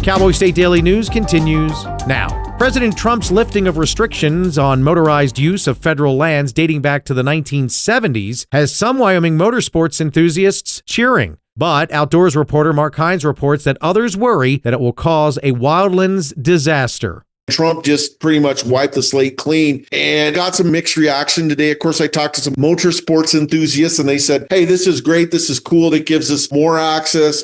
Cowboy State Daily News continues now. President Trump's lifting of restrictions on motorized use of federal lands dating back to the 1970s has some Wyoming motorsports enthusiasts cheering. But Outdoors reporter Mark Hines reports that others worry that it will cause a wildlands disaster. Trump just pretty much wiped the slate clean and got some mixed reaction today. Of course, I talked to some motorsports enthusiasts and they said, hey, this is great. This is cool. It gives us more access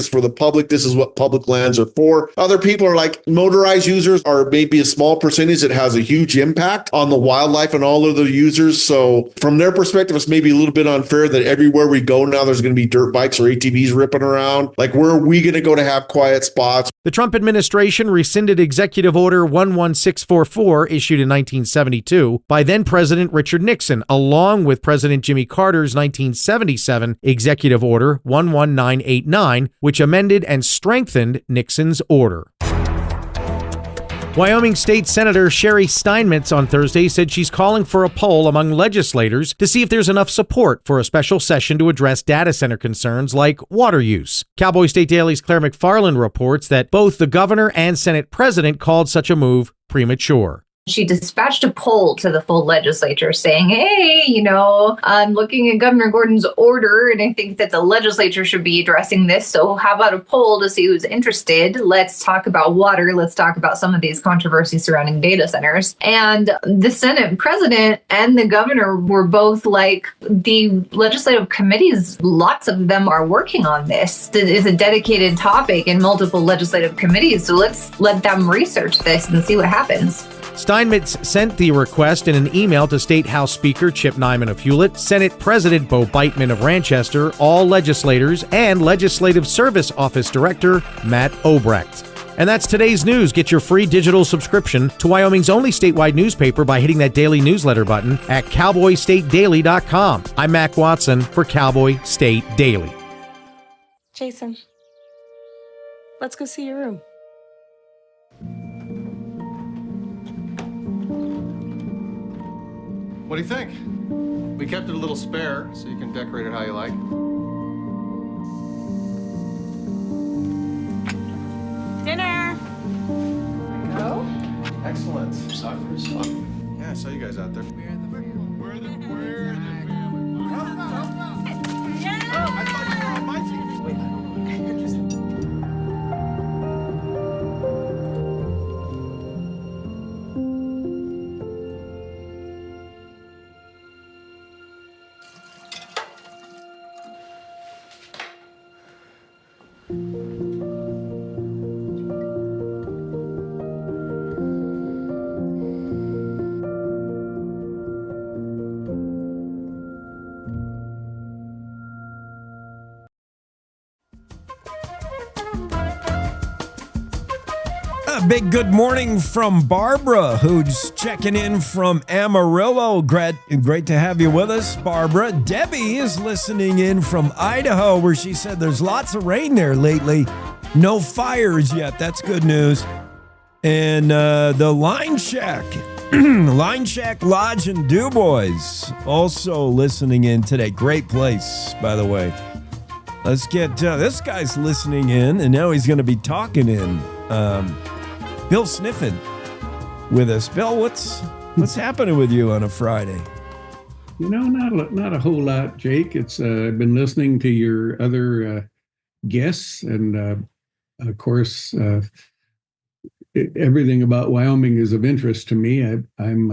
for the public. This is what public lands are for. Other people are like, motorized users are maybe a small percentage that has a huge impact on the wildlife and all of the users. So from their perspective, it's maybe a little bit unfair that everywhere we go now, there's going to be dirt bikes or ATVs ripping around. Like, where are we going to go to have quiet spots? The Trump administration rescinded Executive Order 11644, issued in 1972 by then President Richard Nixon, along with President Jimmy Carter's 1977 Executive Order 11989, which amended and strengthened Nixon's order. Wyoming State Senator Sherry Steinmetz on Thursday said she's calling for a poll among legislators to see if there's enough support for a special session to address data center concerns like water use. Cowboy State Daily's Claire McFarland reports that both the governor and Senate president called such a move premature. She dispatched a poll to the full legislature saying, hey, I'm looking at Governor Gordon's order, and I think that the legislature should be addressing this. So how about a poll to see who's interested? Let's talk about water. Let's talk about some of these controversies surrounding data centers. And the Senate president and the governor were both like, the legislative committees, lots of them are working on this. It's a dedicated topic in multiple legislative committees. So let's let them research this and see what happens. Steinmetz sent the request in an email to State House Speaker Chip Nyman of Hewlett, Senate President Bo Beitman of Ranchester, all legislators, and Legislative Service Office Director Matt Obrecht. And that's today's news. Get your free digital subscription to Wyoming's only statewide newspaper by hitting that daily newsletter button at cowboystatedaily.com. I'm Mac Watson for Cowboy State Daily. Jason, let's go see your room. What do you think? We kept it a little spare, so you can decorate it how you like. Dinner! Go? Excellent. Soccer is fun. Yeah, I saw you guys out there. We're the family. Yeah! Oh, I thought you were on my team. A big good morning from Barbara, who's checking in from Amarillo. Great to have you with us, Barbara. Debbie is listening in from Idaho, where she said there's lots of rain there lately. No fires yet. That's good news. And the Line Shack, Line Shack Lodge in DuBois, also listening in today. Great place, by the way. Let's get this guy's listening in, and now he's going to be talking in. Bill Sniffin with us. Bill, what's happening with you on a Friday? Not a whole lot, Jake. It's I've been listening to your other guests, and of course, everything about Wyoming is of interest to me. I'm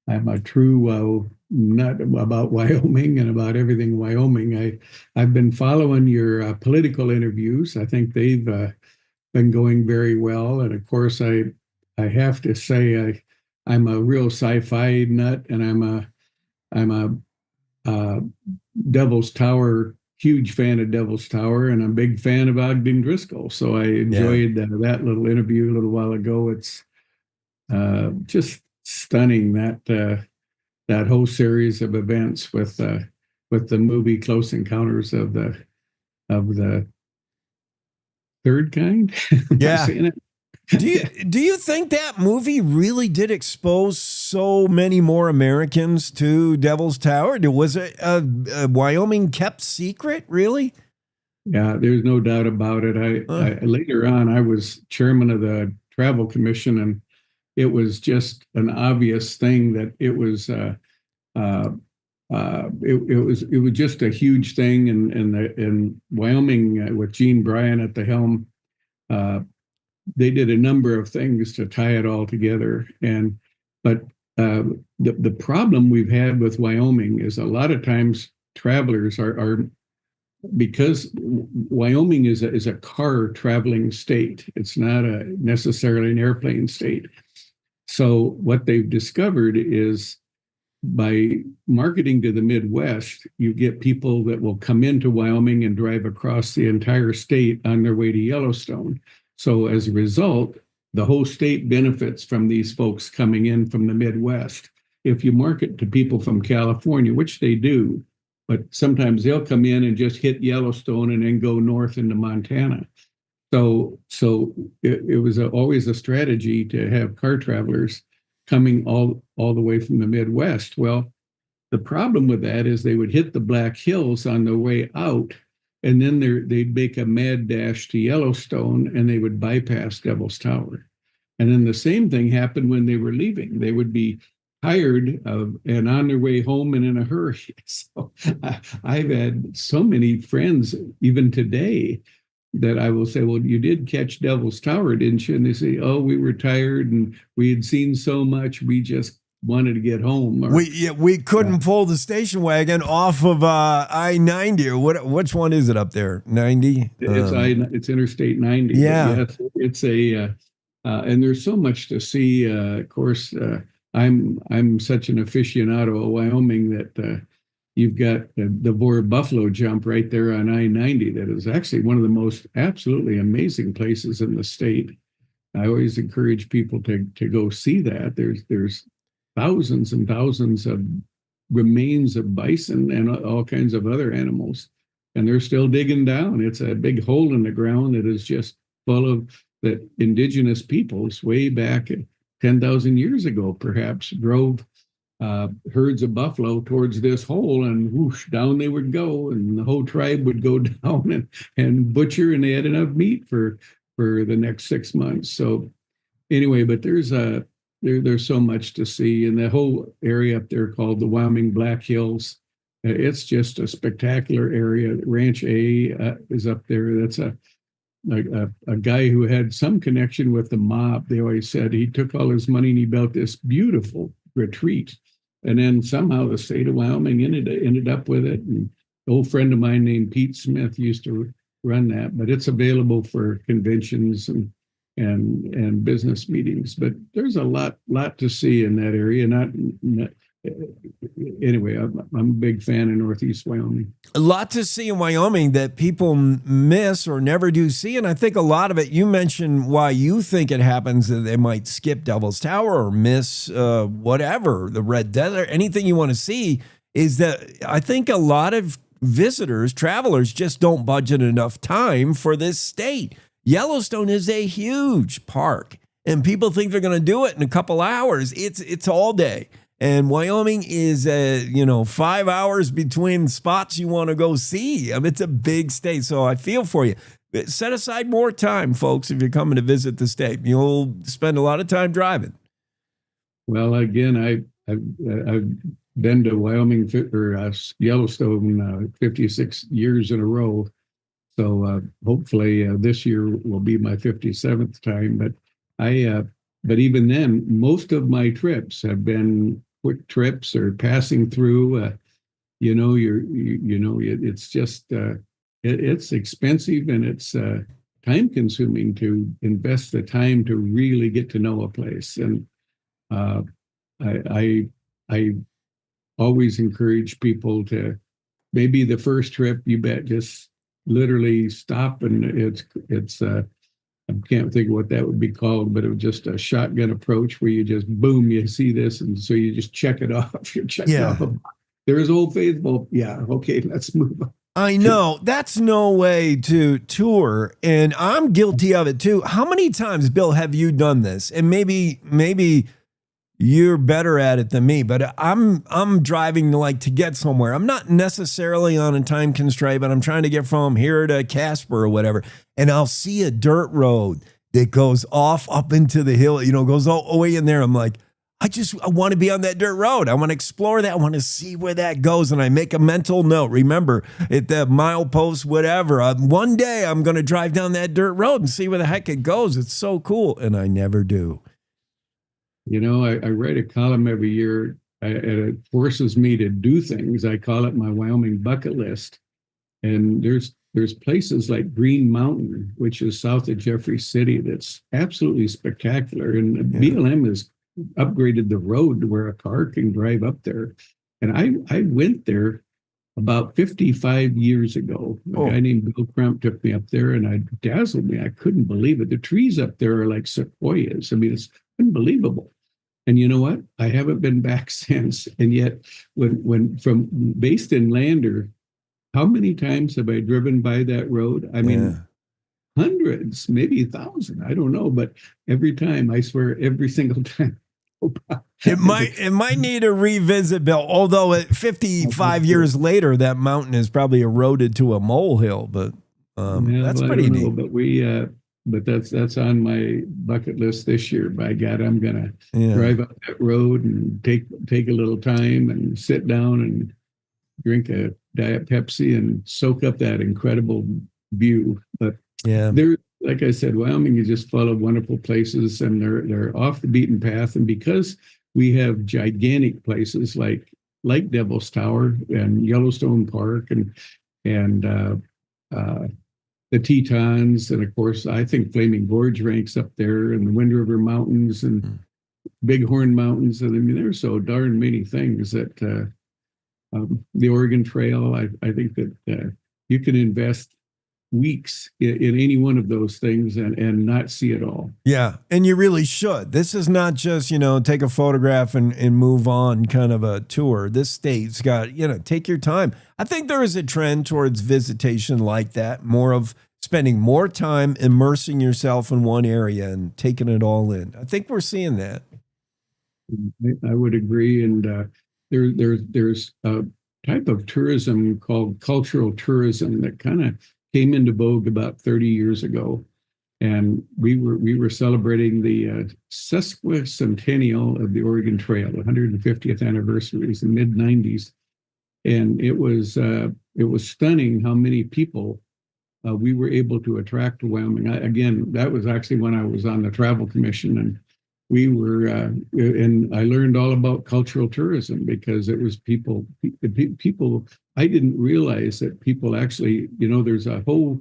a true nut about Wyoming and about everything Wyoming. I've been following your political interviews. I think they've been going very well, and of course, I have to say I'm a real sci-fi nut, and I'm a Devil's Tower, huge fan of Devil's Tower, and I'm a big fan of Ogden Driskill. So I enjoyed that little interview a little while ago. It's just stunning that whole series of events with the movie Close Encounters of the Third Kind. Yeah. Do you think that movie really did expose so many more Americans to Devil's Tower? Was it a Wyoming kept secret, really? Yeah, there's no doubt about it. I later on, I was chairman of the Travel Commission, and it was just an obvious thing that it was it was just a huge thing, and in Wyoming with Gene Bryan at the helm, they did a number of things to tie it all together. But the problem we've had with Wyoming is a lot of times travelers are because Wyoming is a car traveling state. It's not necessarily an airplane state. So what they've discovered is, by marketing to the Midwest, you get people that will come into Wyoming and drive across the entire state on their way to Yellowstone. So as a result, the whole state benefits from these folks coming in from the Midwest. If you market to people from California, which they do, but sometimes they'll come in and just hit Yellowstone and then go north into Montana. So it was always a strategy to have car travelers coming all the way from the Midwest. Well, the problem with that is they would hit the Black Hills on their way out, and then they'd make a mad dash to Yellowstone, and they would bypass Devil's Tower. And then the same thing happened when they were leaving. They would be tired and on their way home and in a hurry. So I've had so many friends, even today, that I will say, well, you did catch Devil's Tower, didn't you? And they say, oh, we were tired and we had seen so much, we just wanted to get home. Or, we couldn't pull the station wagon off of I-90 or which one is it up there? 90? It's Interstate 90. Yeah. Yes, it's and there's so much to see. Of course, I'm such an aficionado of Wyoming that you've got the Boer Buffalo Jump right there on I-90. That is actually one of the most absolutely amazing places in the state. I always encourage people to go see that. There's thousands and thousands of remains of bison and all kinds of other animals, and they're still digging down. It's a big hole in the ground that is just full of that indigenous peoples way back 10,000 years ago, perhaps, drove herds of buffalo towards this hole, and whoosh, down they would go, and the whole tribe would go down and butcher, and they had enough meat for the next 6 months. So anyway, but there's so much to see, and the whole area up there called the Wyoming Black Hills. It's just a spectacular area. Ranch A is up there. That's a guy who had some connection with the mob. They always said he took all his money and he built this beautiful retreat. And then somehow the state of Wyoming ended up with it. And an old friend of mine named Pete Smith used to run that, but it's available for conventions and business meetings. But there's a lot to see in that area. Anyway, I'm a big fan of Northeast Wyoming. A lot to see in Wyoming that people miss or never do see. And I think a lot of it, you mentioned why you think it happens, that they might skip Devil's Tower or miss whatever, the Red Desert, anything you want to see, is that I think a lot of visitors, travelers, just don't budget enough time for this state. Yellowstone is a huge park, and people think they're going to do it in a couple hours. It's all day. And Wyoming is, 5 hours between spots you want to go see. I mean, it's a big state, so I feel for you. Set aside more time, folks, if you're coming to visit the state. You'll spend a lot of time driving. Well, again, I've been to Wyoming or Yellowstone 56 years in a row. So hopefully this year will be my 57th time. But even then, most of my trips have been quick trips or passing through. It's just it's expensive, and it's time consuming to invest the time to really get to know a place. And I always encourage people to, maybe the first trip, you bet, just literally stop, and it's I can't think of what that would be called, but it was just a shotgun approach where you just, boom, you see this, and so you just check it off. You're checking off. There's Old Faithful. Yeah, okay, let's move on. I know. That's no way to tour, and I'm guilty of it too. How many times, Bill, have you done this? And maybe you're better at it than me, but I'm driving to get somewhere. I'm not necessarily on a time constraint, but I'm trying to get from here to Casper or whatever. And I'll see a dirt road that goes off up into the hill, goes all the way in there. I'm like, I want to be on that dirt road. I want to explore that. I want to see where that goes. And I make a mental note. Remember, at the milepost, whatever, one day I'm going to drive down that dirt road and see where the heck it goes. It's so cool. And I never do. I write a column every year, and it forces me to do things. I call it my Wyoming bucket list. And there's places like Green Mountain, which is south of Jeffrey City, that's absolutely spectacular. And BLM has upgraded the road to where a car can drive up there. And I went there about 55 years ago. A guy named Bill Crump took me up there, and it dazzled me. I couldn't believe it. The trees up there are like sequoias. I mean, it's unbelievable. And you know what? I haven't been back since. And yet, when from based in Lander, how many times have I driven by that road? I mean, hundreds, maybe 1,000. I don't know. But every time, I swear, every single time. It might need a revisit, Bill. Although at 55 years later, that mountain is probably eroded to a molehill. But that's pretty neat. But that's on my bucket list this year. By God, I'm gonna drive up that road and take a little time and sit down and drink a Diet Pepsi and soak up that incredible view. But there, like I said, Wyoming is just full of wonderful places, and they're off the beaten path. And because we have gigantic places like Devil's Tower and Yellowstone Park and the Tetons, and of course, I think Flaming Gorge ranks up there, and the Wind River Mountains and Bighorn Mountains. And I mean, there's so darn many things that the Oregon Trail. I think that you can invest weeks in any one of those things and not see it all. Yeah, and you really should. This is not just, take a photograph and move on kind of a tour. This state's got, take your time. I think there is a trend towards visitation like that, more of spending more time immersing yourself in one area and taking it all in. I think we're seeing that. I would agree. And there's a type of tourism called cultural tourism that kind of came into vogue about 30 years ago. And we were celebrating the sesquicentennial of the Oregon Trail, 150th anniversary, in the mid-90s. And it was stunning how many people we were able to attract to Wyoming. Again, that was actually when I was on the Travel Commission, and we were, and I learned all about cultural tourism because it was people. I didn't realize that people actually, there's a whole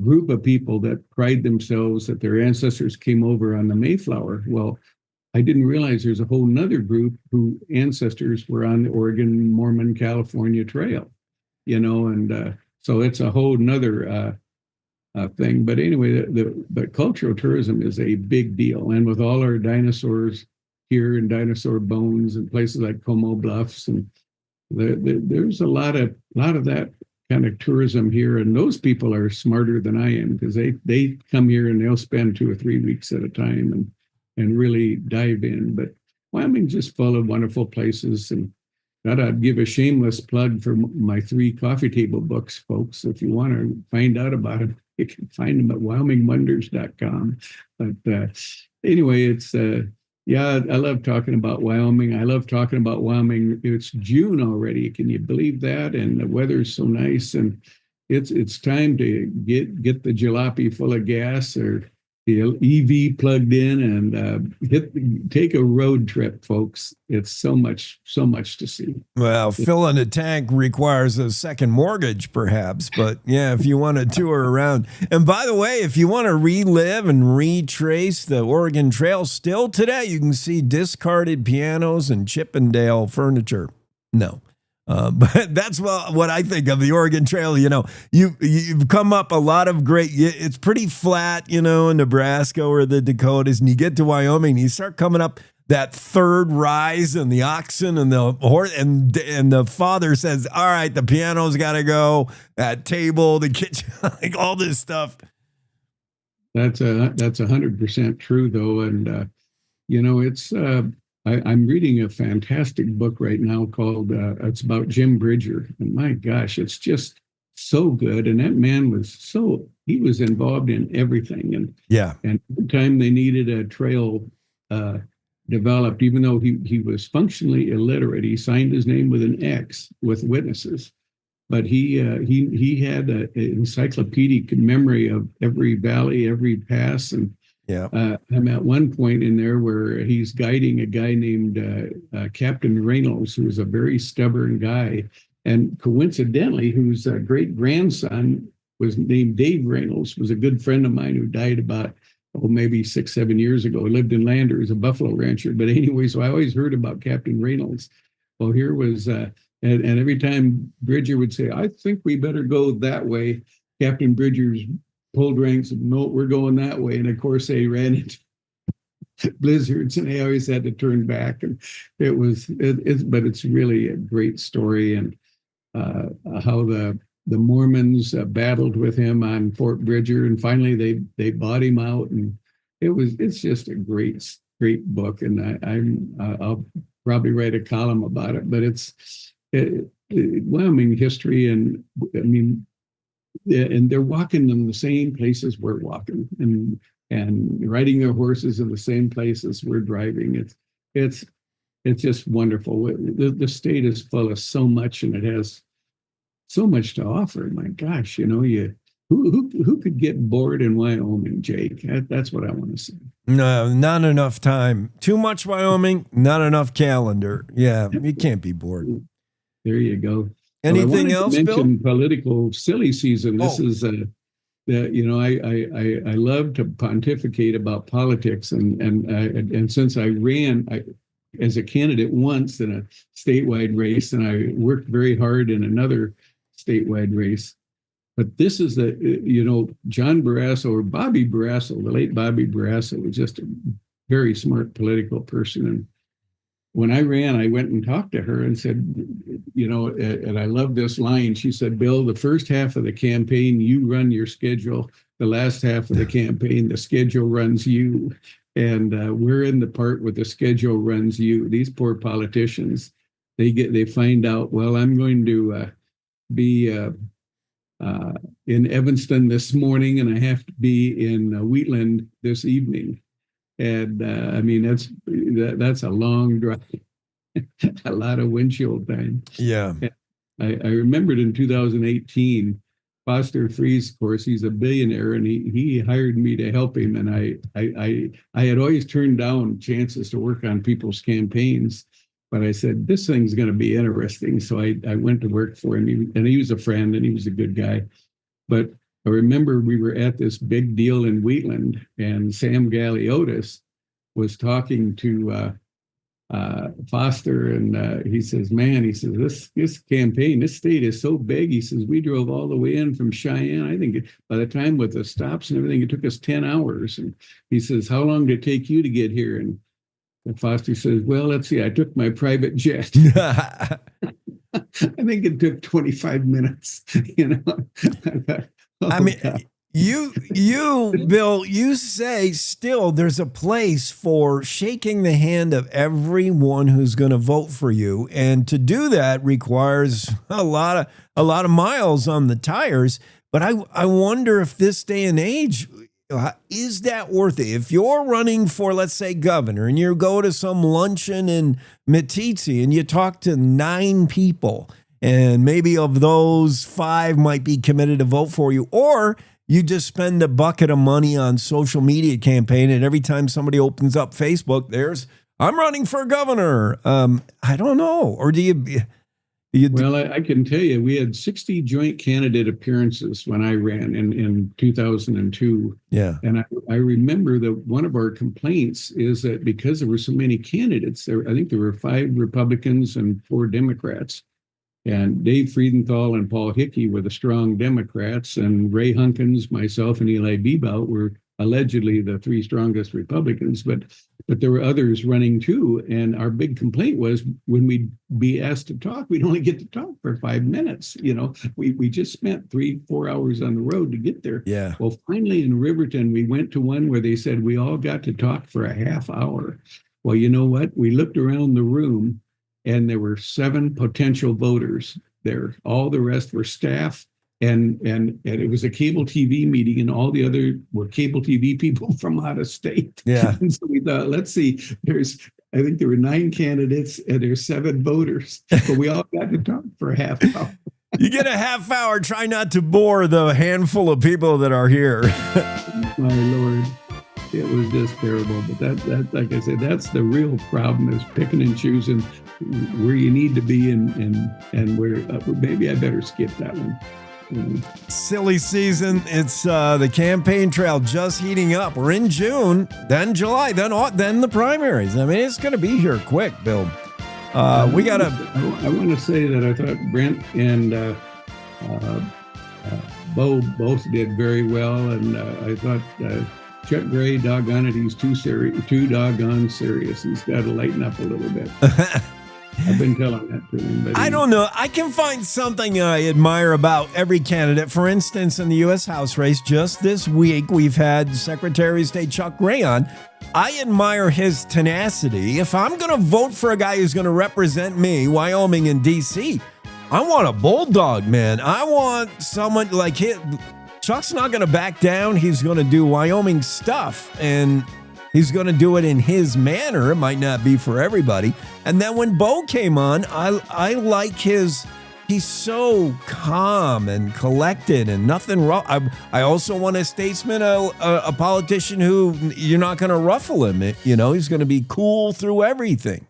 group of people that pride themselves that their ancestors came over on the Mayflower. Well, I didn't realize there's a whole nother group who ancestors were on the Oregon, Mormon, California Trail, and so it's a whole nother thing. But anyway, but cultural tourism is a big deal. And with all our dinosaurs here and dinosaur bones and places like Como Bluffs, and there's a lot of that kind of tourism here. And those people are smarter than I am because they come here and they'll spend 2 or 3 weeks at a time and really dive in. But Wyoming's just full of wonderful places. And gotta give a shameless plug for my 3 coffee table books, folks. If you want to find out about them, you can find them at wyomingwonders.com. But anyway, it's I love talking about Wyoming. I love talking about Wyoming. It's June already. Can you believe that? And the weather's so nice, and it's time to get the jalopy full of gas or the EV plugged in and take a road trip, folks. It's so much to see. Well, filling a tank requires a second mortgage, perhaps. But yeah, if you want to tour around. And by the way, if you want to relive and retrace the Oregon Trail, still today you can see discarded pianos and Chippendale furniture. No. But that's what I think of the Oregon Trail. You've come up a lot of great. It's pretty flat, in Nebraska or the Dakotas, and you get to Wyoming, and you start coming up that third rise, and the oxen and the horse, and the father says, "All right, the piano's got to go. That table, the kitchen, like all this stuff." That's 100% true, though, and it's. I'm reading a fantastic book right now called, it's about Jim Bridger. And my gosh, it's just so good. And that man was he was involved in everything. And every time they needed a trail developed, even though he was functionally illiterate, he signed his name with an X with witnesses. But he had an encyclopedic memory of every valley, every pass. And I'm at one point in there where he's guiding a guy named Captain Reynolds, who was a very stubborn guy. And coincidentally, whose great grandson was named Dave Reynolds, was a good friend of mine who died about, maybe 6-7 years ago. He lived in Lander, he was a buffalo rancher. But anyway, so I always heard about Captain Reynolds. Well, here was, and every time Bridger would say, I think we better go that way, Captain Bridger's pulled ranks and no, we're going that way. And of course, they ran into blizzards and they always had to turn back. And but it's really a great story. And how the Mormons battled with him on Fort Bridger, and finally they bought him out, and it's just a great book, and I'll probably write a column about it. But it's Wyoming history, and I mean, and they're walking in the same places we're walking, and riding their horses in the same places we're driving. It's just wonderful. The state is full of so much, and it has so much to offer. My gosh, who could get bored in Wyoming, Jake? That's what I want to say. No, not enough time. Too much Wyoming, not enough calendar. Yeah, you can't be bored. There you go. Anything else, Bill? Political silly season. This is I love to pontificate about politics, and since I ran as a candidate once in a statewide race, and I worked very hard in another statewide race. But this is John Barrasso, or Bobby Barrasso, the late Bobby Barrasso, was just a very smart political person. And when I ran, I went and talked to her and said, and I love this line. She said, Bill, the first half of the campaign, you run your schedule. The last half of the campaign, the schedule runs you. And we're in the part where the schedule runs you. These poor politicians, they find out, well, I'm going to be in Evanston this morning, and I have to be in Wheatland this evening. And I mean, that's a long drive, a lot of windshield time. Yeah. I remembered in 2018, Foster Freeze, of course, he's a billionaire, and he hired me to help him. And I had always turned down chances to work on people's campaigns, but I said, this thing's going to be interesting. So I went to work for him, and he was a friend, and he was a good guy. But I remember we were at this big deal in Wheatland, and Sam Galiotis was talking to Foster, and he says, this campaign, this state is so big. He says, we drove all the way in from Cheyenne. I think by the time with the stops and everything, it took us 10 hours. And he says, how long did it take you to get here? And Foster says, well, let's see, I took my private jet. I think it took 25 minutes, I mean, you, Bill, you say still there's a place for shaking the hand of everyone who's going to vote for you. And to do that requires a lot of miles on the tires. But I wonder if this day and age, is that worth it? If you're running for, let's say, governor, and you go to some luncheon in Meeteetse and you talk to 9 people, and maybe of those 5 might be committed to vote for you, or you just spend a bucket of money on social media campaign, and every time somebody opens up Facebook, I'm running for governor. I don't know. Or do you? Well, I can tell you, we had 60 joint candidate appearances when I ran in 2002. Yeah. And I remember that one of our complaints is that because there were so many candidates, I think there were 5 Republicans and 4 Democrats. And Dave Friedenthal and Paul Hickey were the strong Democrats, and Ray Hunkins, myself, and Eli Bebout were allegedly the 3 strongest Republicans. But there were others running too. And our big complaint was when we'd be asked to talk, we'd only get to talk for 5 minutes. We just spent 3-4 hours on the road to get there. Yeah. Well, finally in Riverton, we went to one where they said we all got to talk for a half hour. Well, you know what? We looked around the room, and there were 7 potential voters there. All the rest were staff And it was a cable TV meeting, and all the other were cable TV people from out of state. Yeah. And so we thought, let's see, I think there were 9 candidates and there's 7 voters, but we all got to talk for a half hour. You get a half hour. Try not to bore the handful of people that are here. My Lord, it was just terrible. But that, like I said, that's the real problem, is picking and choosing where you need to be and where maybe I better skip that one. Silly season. It's the campaign trail just heating up. We're in June, then July, then the primaries. I mean, it's going to be here quick, Bill. We got to. I want to say that I thought Brent and Bo both did very well, and I thought Chuck Gray, doggone it, he's too doggone serious. He's got to lighten up a little bit. I've been telling that to him. But I don't know. I can find something I admire about every candidate. For instance, in the U.S. House race, just this week, we've had Secretary of State Chuck Gray on. I admire his tenacity. If I'm going to vote for a guy who's going to represent me, Wyoming and D.C., I want a bulldog, man. I want someone like him. Chuck's not going to back down. He's going to do Wyoming stuff, and he's going to do it in his manner. It might not be for everybody. And then when Bo came on, I like he's so calm and collected and nothing wrong. I also want a statesman, a politician who you're not going to ruffle him. He's going to be cool through everything.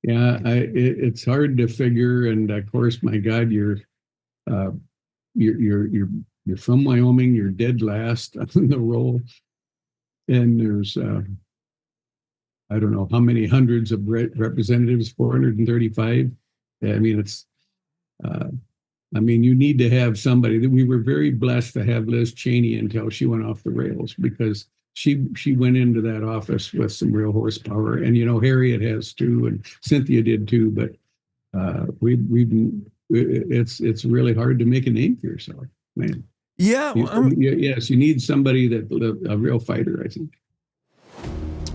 Yeah, it's hard to figure. And of course, my God, you're from Wyoming. You're dead last on the roll. And there's, I don't know how many hundreds of representatives, 435. I mean, you need to have somebody. We were very blessed to have Liz Cheney until she went off the rails, because she went into that office with some real horsepower. And, Harriet has too, and Cynthia did too. But it's really hard to make a name for yourself, man. Yeah. Yes, you need somebody a real fighter, I think.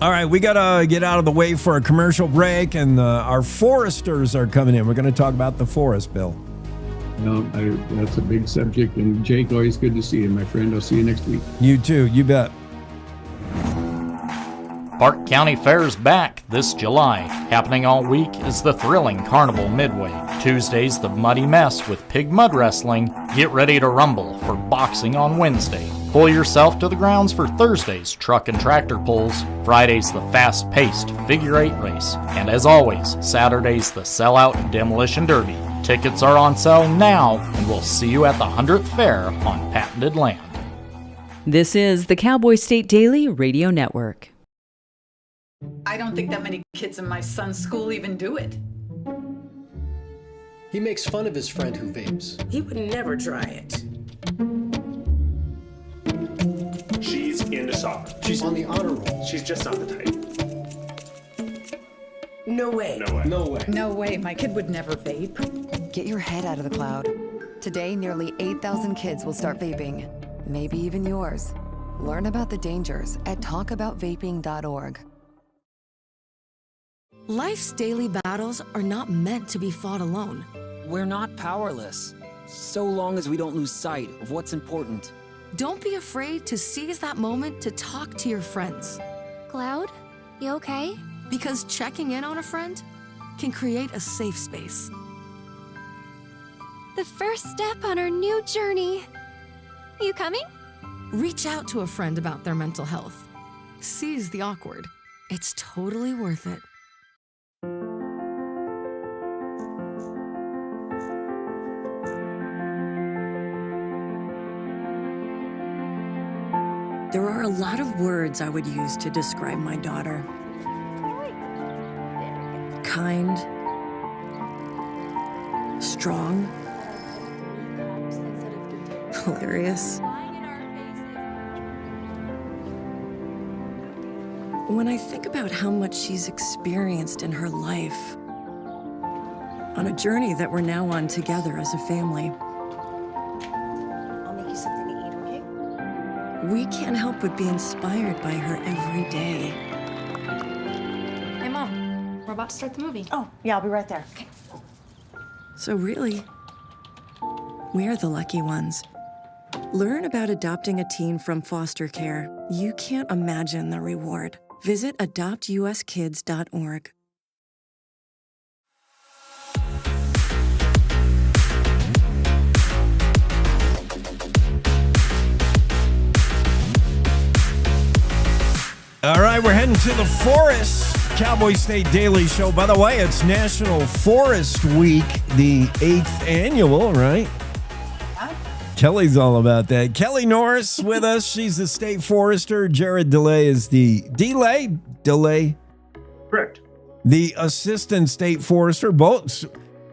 All right, we got to get out of the way for a commercial break, and our foresters are coming in. We're going to talk about the forest, Bill. That's a big subject. And Jake, always good to see you, my friend. I'll see you next week. You too. You bet. Park County Fair's back this July. Happening all week is the thrilling Carnival Midway. Tuesday's the Muddy Mess with pig mud wrestling. Get ready to rumble for boxing on Wednesday. Pull yourself to the grounds for Thursday's truck and tractor pulls. Friday's the fast-paced figure 8 race. And as always, Saturday's the sellout demolition derby. Tickets are on sale now, and we'll see you at the 100th Fair on patented land. This is the Cowboy State Daily Radio Network. I don't think that many kids in my son's school even do it. He makes fun of his friend who vapes. He would never try it. She's into soccer. She's on the honor roll. She's just not the type. No way. No way. No way. No way. My kid would never vape. Get your head out of the cloud. Today, nearly 8,000 kids will start vaping. Maybe even yours. Learn about the dangers at talkaboutvaping.org. Life's daily battles are not meant to be fought alone. We're not powerless, so long as we don't lose sight of what's important. Don't be afraid to seize that moment to talk to your friends. Cloud, you okay? Because checking in on a friend can create a safe space. The first step on our new journey. You coming? Reach out to a friend about their mental health. Seize the awkward. It's totally worth it. There are a lot of words I would use to describe my daughter. Kind, strong, hilarious. When I think about how much she's experienced in her life, on a journey that we're now on together as a family, I'll make you something to eat, okay? we can't help but be inspired by her every day. Hey, Mom, we're about to start the movie. Oh, yeah, I'll be right there. Okay. So really, We're the lucky ones. Learn about adopting a teen from foster care. You can't imagine the reward. Visit adoptuskids.org. All right, we're heading to the forest. Cowboy State Daily Show. By the way, it's National Forest Week, the 8th annual, right? Kelly's all about that. Kelly Norris with us. She's the state forester. Jared DeLay is DeLay. Correct. The assistant state forester. Both.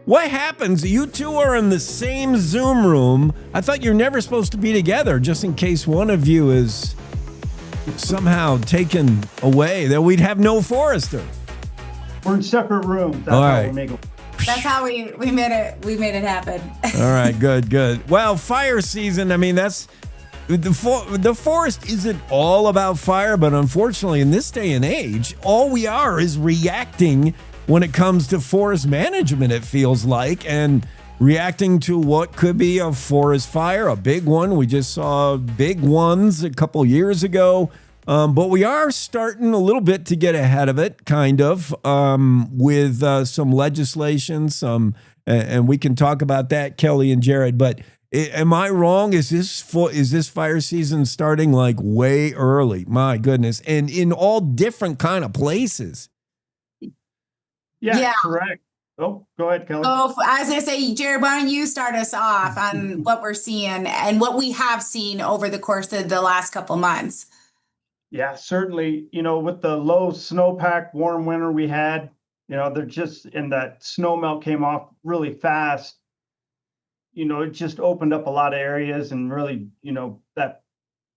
What happens? You two are in the same Zoom room. I thought you're never supposed to be together, just in case one of you is somehow taken away, that we'd have no forester. We're in separate rooms. That's all how right. we make it. That's how we made it happen. All right, good. Well, fire season, I mean, that's the forest isn't all about fire, but unfortunately in this day and age, all we are is reacting when it comes to forest management, it feels like, and reacting to what could be a forest fire, a big one. We just saw big ones a couple years ago. But we are starting a little bit to get ahead of it, kind of, with some legislation, and we can talk about that, Kelly and Jared. But am I wrong? Is this fire season starting like way early? My goodness, and in all different kind of places. Yeah, correct. Oh, go ahead, Kelly. Oh, I was going to say, Jared, why don't you start us off on what we're seeing and what we have seen over the course of the last couple months? Yeah, certainly. With the low snowpack, warm winter we had, they're just, and that snow melt came off really fast. It just opened up a lot of areas and really, that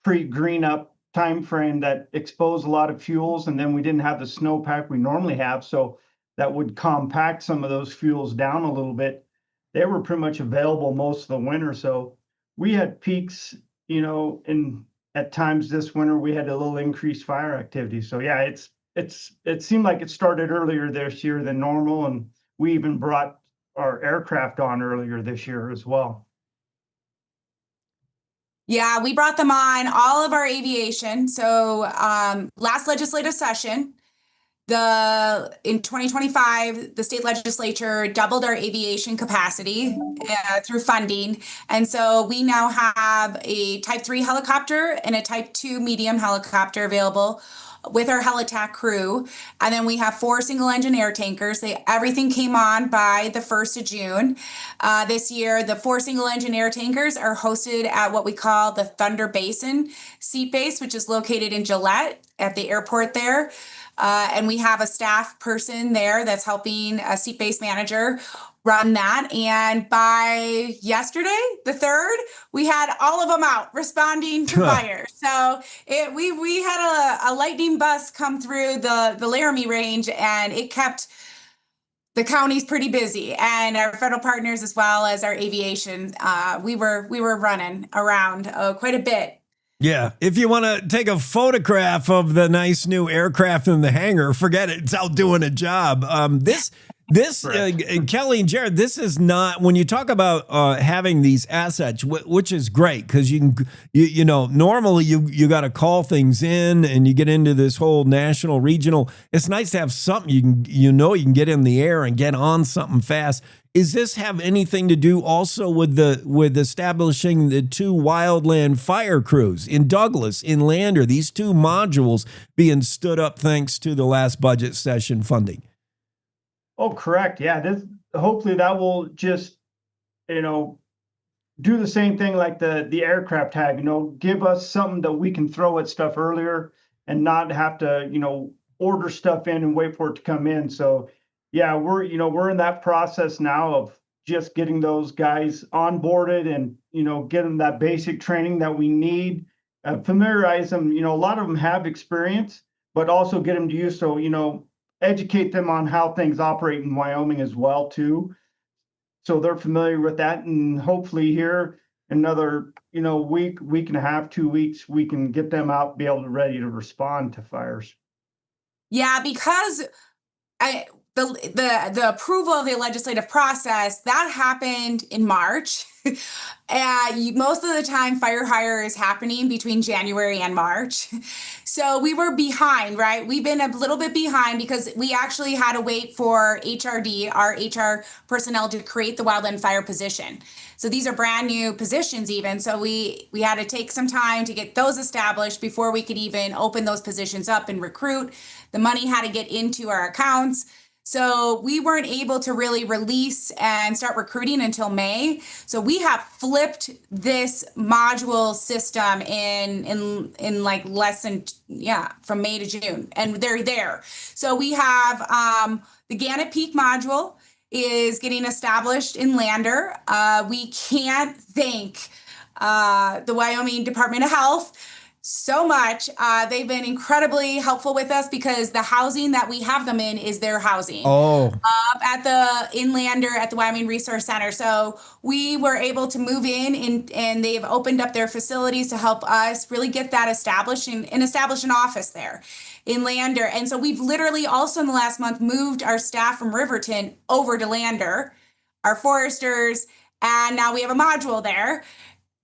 pre-green up time frame that exposed a lot of fuels. And then we didn't have the snowpack we normally have. So that would compact some of those fuels down a little bit. They were pretty much available most of the winter. So we had peaks, at times this winter we had a little increased fire activity. So yeah, it seemed like it started earlier this year than normal, and we even brought our aircraft on earlier this year as well. Yeah, we brought them on, all of our aviation. So last legislative session, in 2025, the state legislature doubled our aviation capacity through funding. And so we now have a Type 3 helicopter and a Type 2 medium helicopter available with our Helitack crew. And then we have 4 single engine air tankers. Everything came on by the 1st of June. This year, the 4 single engine air tankers are hosted at what we call the Thunder Basin Seat Base, which is located in Gillette at the airport there. And we have a staff person there that's helping a seat base manager run that. And by yesterday, the 3rd, we had all of them out responding to fire. So we had a lightning bus come through the Laramie range, and it kept the counties pretty busy, and our federal partners as well as our aviation. We were running around quite a bit. Yeah, if you want to take a photograph of the nice new aircraft in the hangar, forget it. It's out doing a job. Kelly and Jared, this is not, when you talk about having these assets, which is great, because normally you got to call things in and you get into this whole national, regional. It's nice to have something you can get in the air and get on something fast. Is this have anything to do also with establishing the 2 wildland fire crews in Douglas, in Lander, these 2 modules being stood up thanks to the last budget session funding? Oh, correct. Yeah, hopefully that will just, do the same thing like the aircraft have, give us something that we can throw at stuff earlier and not have to, order stuff in and wait for it to come in. So yeah, we're in that process now of just getting those guys onboarded and, get them that basic training that we need, familiarize them. A lot of them have experience, but also get them to use. So, educate them on how things operate in Wyoming as well, too. So they're familiar with that. And hopefully here another, week and a half, 2 weeks, we can get them out, be able to ready to respond to fires. Yeah, because the approval of the legislative process, that happened in March. Most of the time, fire hire is happening between January and March. So we were behind, right? We've been a little bit behind because we actually had to wait for HRD, our HR personnel, to create the wildland fire position. So these are brand new positions even. So we had to take some time to get those established before we could even open those positions up and recruit. The money had to get into our accounts. So we weren't able to really release and start recruiting until May. So we have flipped this module system in like less than, from May to June, and they're there. So we have the Gannett Peak module is getting established in Lander. We can't thank the Wyoming Department of Health so much. They've been incredibly helpful with us because the housing that we have them in is their housing. At the Inlander at the Wyoming Resource Center. So we were able to move in and they've opened up their facilities to help us really get that established and establish an office there in Lander. And so we've literally also in the last month moved our staff from Riverton over to Lander, our foresters, and now we have a module there.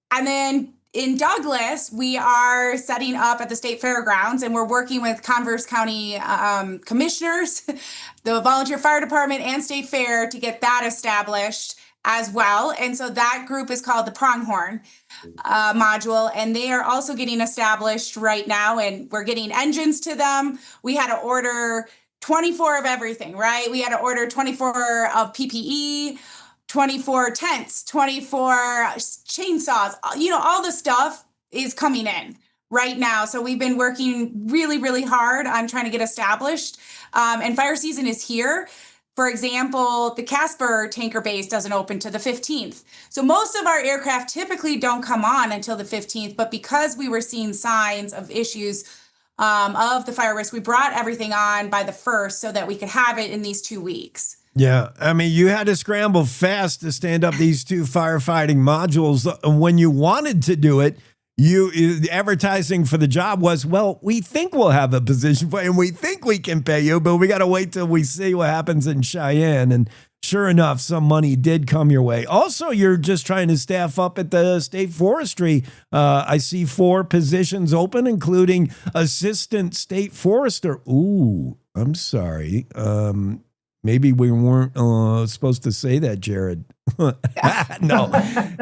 And then in Douglas, we are setting up at the state fairgrounds, and we're working with Converse County commissioners, the volunteer fire department, and state fair to get that established as well. And so that group is called the Pronghorn module, and they are also getting established right now, and we're getting engines to them. We had to order 24 of everything, right? We had to order 24 of PPE, 24 tents, 24 chainsaws, all the stuff is coming in right now. So we've been working really, really hard on trying to get established. And fire season is here. For example, the Casper tanker base doesn't open to the 15th. So most of our aircraft typically don't come on until the 15th, but because we were seeing signs of issues of the fire risk, we brought everything on by the 1st so that we could have it in these 2 weeks. Yeah, I mean, you had to scramble fast to stand up these 2 firefighting modules. When you wanted to do it, the advertising for the job was, well, we think we'll have a position for you and we think we can pay you, but we got to wait till we see what happens in Cheyenne. And sure enough, some money did come your way. Also, you're just trying to staff up at the state forestry. I see 4 positions open, including assistant state forester. Ooh, I'm sorry. Maybe we weren't supposed to say that, Jared. No,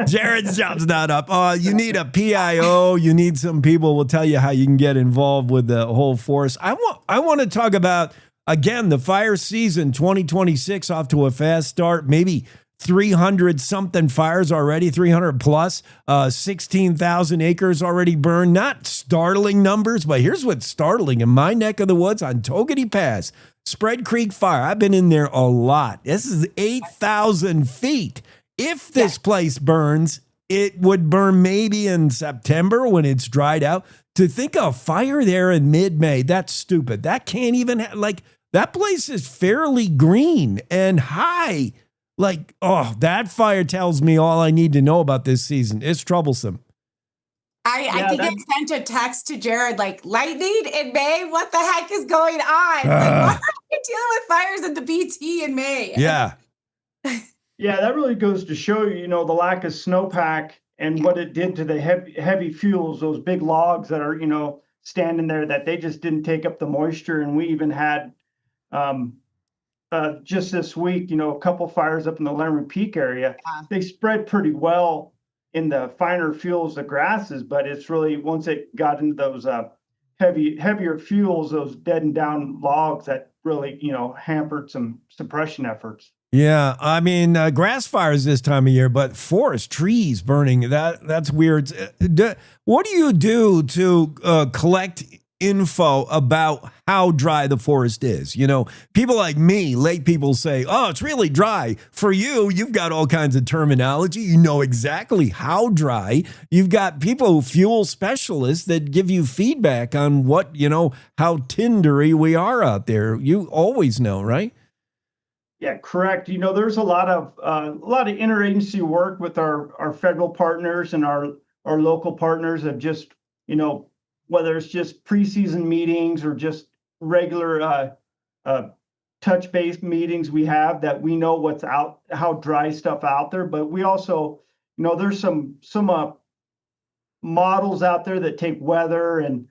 Jared's job's not up. You need a PIO. You need some people will tell you how you can get involved with the whole forest. I want to talk about, again, the fire season 2026 off to a fast start. Maybe 300 something fires already, 300 plus, 16,000 acres already burned. Not startling numbers, but here's what's startling. In my neck of the woods on Togety Pass, Spread Creek Fire, I've been in there a lot. This is 8,000 feet. If this place burns, it would burn maybe in September when it's dried out. To think of fire there in mid-May, that's stupid. That can't even, that place is fairly green and high. That fire tells me all I need to know about this season. It's troublesome. I think I sent a text to Jared, lightning in May? What the heck is going on? Why are you dealing with fires at the BT in May? Yeah. Yeah, that really goes to show you, the lack of snowpack and what it did to the heavy fuels, those big logs that are, standing there, that they just didn't take up the moisture. And we even had, just this week, a couple fires up in the Laramie Peak area. They spread pretty well in the finer fuels, the grasses, but it's really, once it got into those heavier fuels, those deadened down logs, that really, hampered some suppression efforts. Yeah, I mean, grass fires this time of year, but forest trees burning, that's weird. What do you do to collect info about how dry the forest is? People like me, late people say, oh, it's really dry. For you, you've got all kinds of terminology. You know exactly how dry. You've got people, fuel specialists, that give you feedback on what, how tindery we are out there. You always know, right? Yeah, correct. There's a lot of interagency work with our federal partners and our local partners of just, whether it's just preseason meetings or just regular touch base meetings we have that we know what's out, how dry stuff out there. But we also, there's some models out there that take weather and,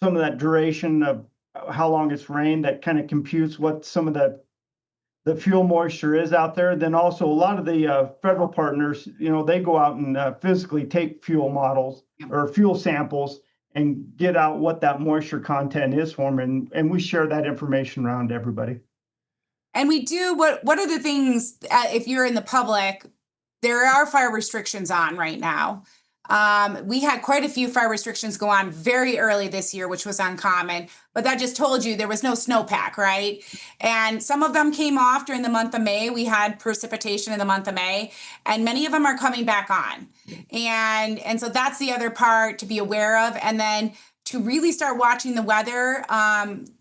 some of that duration of how long it's rained that kind of computes what some of the fuel moisture is out there. Then also a lot of the federal partners, they go out and physically take fuel models or fuel samples and get out what that moisture content is for them. And we share that information around to everybody. And we do, what are the things, if you're in the public, there are fire restrictions on right now. We had quite a few fire restrictions go on very early this year, which was uncommon, but that just told you there was no snowpack, right? And some of them came off during the month of May. We had precipitation in the month of May, and many of them are coming back on. And so that's the other part to be aware of. And then to really start watching the weather,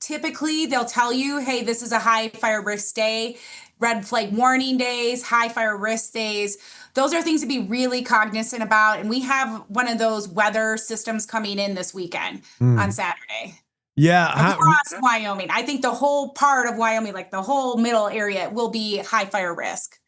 typically they'll tell you, hey, this is a high fire risk day, red flag warning days, high fire risk days. Those are things to be really cognizant about. And we have one of those weather systems coming in this weekend on Saturday. Yeah. Across Wyoming. I think the whole part of Wyoming, like the whole middle area, will be high fire risk.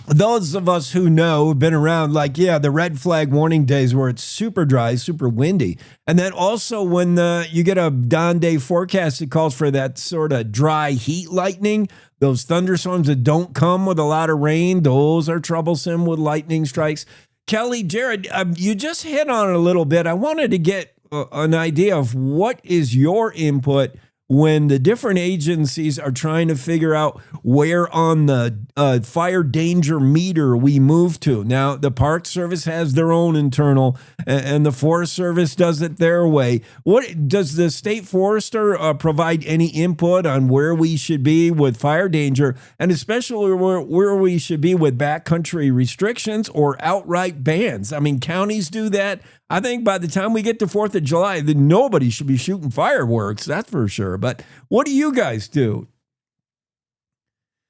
Those of us who know have been around, like, the red flag warning days where it's super dry, super windy. And then also when you get a dawn day forecast, it calls for that sort of dry heat lightning. Those thunderstorms that don't come with a lot of rain, those are troublesome with lightning strikes. Kelly, Jared, you just hit on it a little bit. I wanted to get an idea of what is your input when the different agencies are trying to figure out where on the fire danger meter we move to. Now, the Park Service has their own internal, and the Forest Service does it their way. What does the state forester provide any input on where we should be with fire danger, and especially where we should be with backcountry restrictions or outright bans? I mean, counties do that. I think by the time we get to 4th of July, then nobody should be shooting fireworks, that's for sure. But what do you guys do?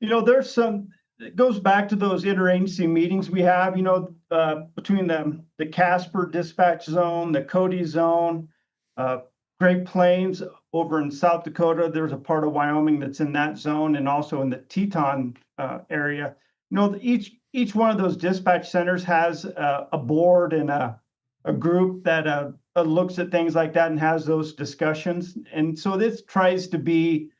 There's some, it goes back to those interagency meetings we have, between the Casper dispatch zone, the Cody zone, Great Plains over in South Dakota. There's a part of Wyoming that's in that zone, and also in the Teton area. Each one of those dispatch centers has a board and a group that looks at things like that and has those discussions. And so this tries to be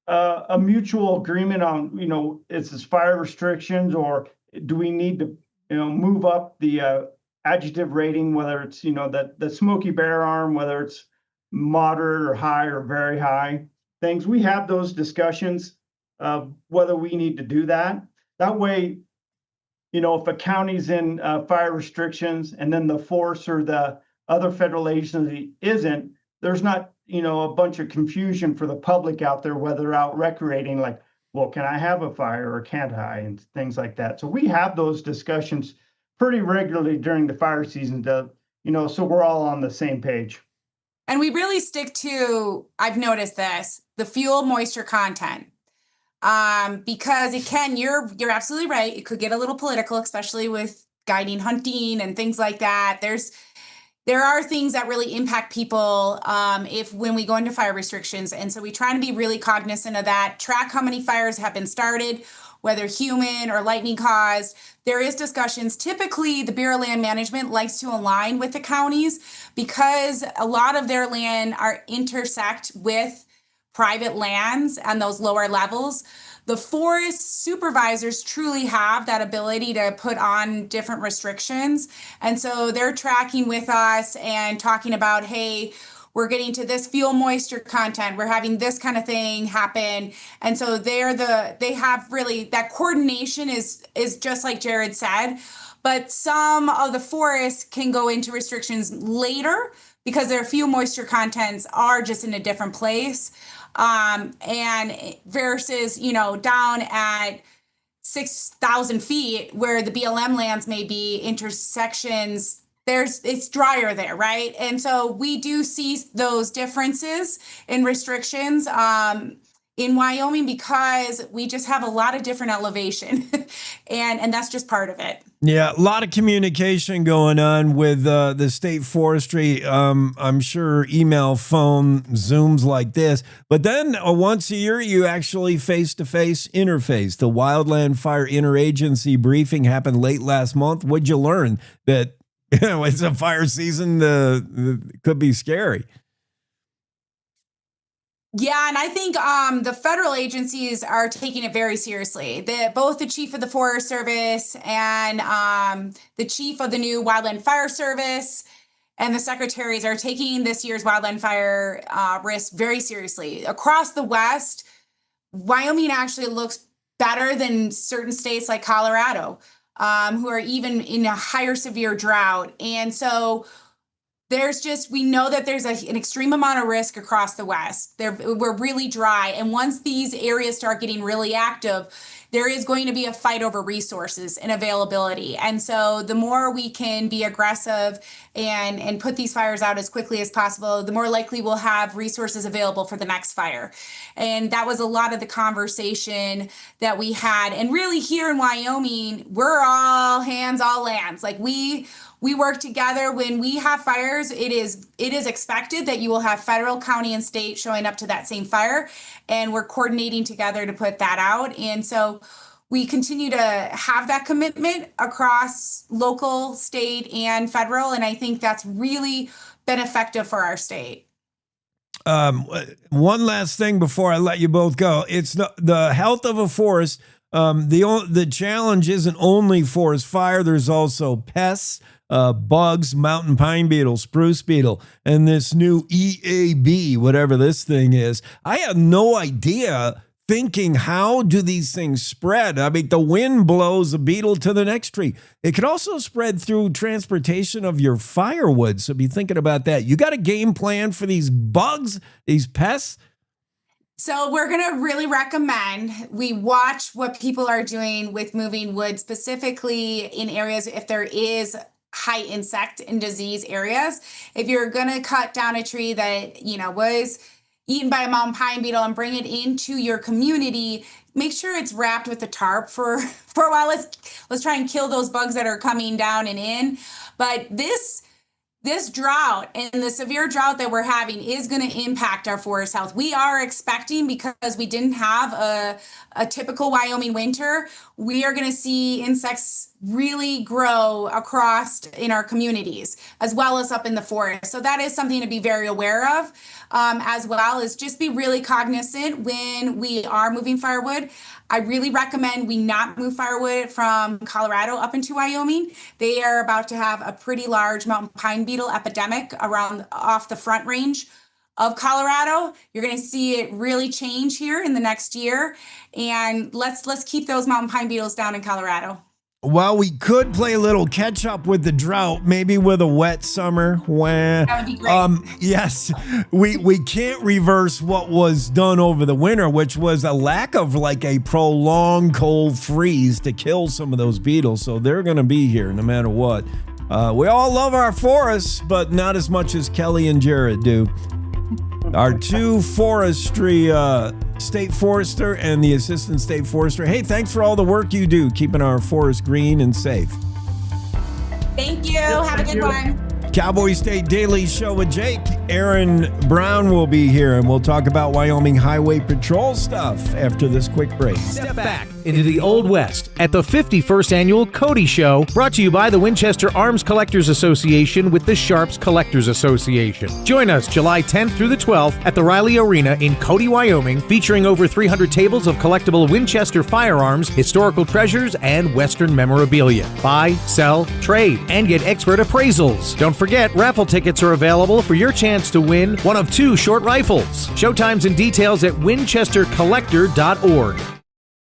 a mutual agreement on, is this fire restrictions, or do we need to, move up the adjective rating, whether it's, the Smoky Bear arm, whether it's moderate or high or very high things. We have those discussions of whether we need to do that. That way, if a county's in fire restrictions and then the force or the other federal agency isn't, there's not, a bunch of confusion for the public out there, whether they're out recreating, like, well, can I have a fire or can't I, and things like that. So we have those discussions pretty regularly during the fire season to, so we're all on the same page. And we really stick to, I've noticed this, the fuel moisture content. Because it can, you're absolutely right. It could get a little political, especially with guiding hunting and things like that. There are things that really impact people when we go into fire restrictions. And so we try to be really cognizant of that, track how many fires have been started, whether human or lightning caused. There is discussions. Typically, the Bureau of Land Management likes to align with the counties because a lot of their land are intersect with private lands and those lower levels. The forest supervisors truly have that ability to put on different restrictions. And so they're tracking with us and talking about, hey, we're getting to this fuel moisture content. We're having this kind of thing happen. And so they have really, that coordination is just like Jared said, but some of the forests can go into restrictions later because their fuel moisture contents are just in a different place. And versus, down at 6,000 feet where the BLM lands may be intersections, it's drier there, right? And so we do see those differences in restrictions. in Wyoming because we just have a lot of different elevation and that's just part of it. Yeah, a lot of communication going on with the state forestry. I'm sure email, phone, Zooms like this. But then once a year, you actually face-to-face interface. The Wildland Fire Interagency briefing happened late last month. What'd you learn? That it's a fire season, could be scary. Yeah, and I think the federal agencies are taking it very seriously. Both the chief of the Forest Service and the chief of the new Wildland Fire Service and the secretaries are taking this year's wildland fire risk very seriously. Across the West, Wyoming actually looks better than certain states like Colorado, who are even in a higher severe drought. And so we know that there's an extreme amount of risk across the West. We're really dry. And once these areas start getting really active, there is going to be a fight over resources and availability. And so the more we can be aggressive and put these fires out as quickly as possible, the more likely we'll have resources available for the next fire. And that was a lot of the conversation that we had. And really here in Wyoming, we're all hands, all lands. Like we work together. When we have fires, it is expected that you will have federal, county, and state showing up to that same fire. And we're coordinating together to put that out. And so we continue to have that commitment across local, state, and federal. And I think that's really been effective for our state. One last thing before I let you both go. It's the health of a forest. The challenge isn't only forest fire. There's also pests, bugs, mountain pine beetle, spruce beetle, and this new EAB, whatever this thing is. I had no idea, thinking, how do these things spread? I mean, the wind blows a beetle to the next tree. It could also spread through transportation of your firewood. So be thinking about that. You got a game plan for these bugs, these pests? So we're going to really recommend we watch what people are doing with moving wood, specifically in areas if there is high insect and disease areas. If you're going to cut down a tree that, was eaten by a mountain pine beetle and bring it into your community, make sure it's wrapped with a tarp for a while. Let's try and kill those bugs that are coming down and in. But this drought and the severe drought that we're having is going to impact our forest health. We are expecting, because we didn't have a typical Wyoming winter, we are going to see insects really grow across in our communities, as well as up in the forest. So that is something to be very aware of, as well as just be really cognizant when we are moving firewood. I really recommend we not move firewood from Colorado up into Wyoming. They are about to have a pretty large mountain pine beetle epidemic off the Front Range of Colorado. You're going to see it really change here in the next year. And let's keep those mountain pine beetles down in Colorado. Well, we could play a little catch up with the drought, maybe with a wet summer. That would be great. Yes, we can't reverse what was done over the winter, which was a lack of like a prolonged cold freeze to kill some of those beetles. So they're going to be here no matter what. We all love our forests, but not as much as Kelly and Jared do. Our two forestry state forester and the assistant state forester. Hey, thanks for all the work you do keeping our forest green and safe. Thank you. Have a good one. Cowboy State Daily Show with Jake. Aaron Brown will be here, and we'll talk about Wyoming Highway Patrol stuff after this quick break. Step back into the Old West at the 51st Annual Cody Show, brought to you by the Winchester Arms Collectors Association with the Sharps Collectors Association. Join us July 10th through the 12th at the Riley Arena in Cody, Wyoming, featuring over 300 tables of collectible Winchester firearms, historical treasures, and Western memorabilia. Buy, sell, trade, and get expert appraisals. Don't forget, raffle tickets are available for your chance to win one of 2 short rifles. Showtimes and details at winchestercollector.org.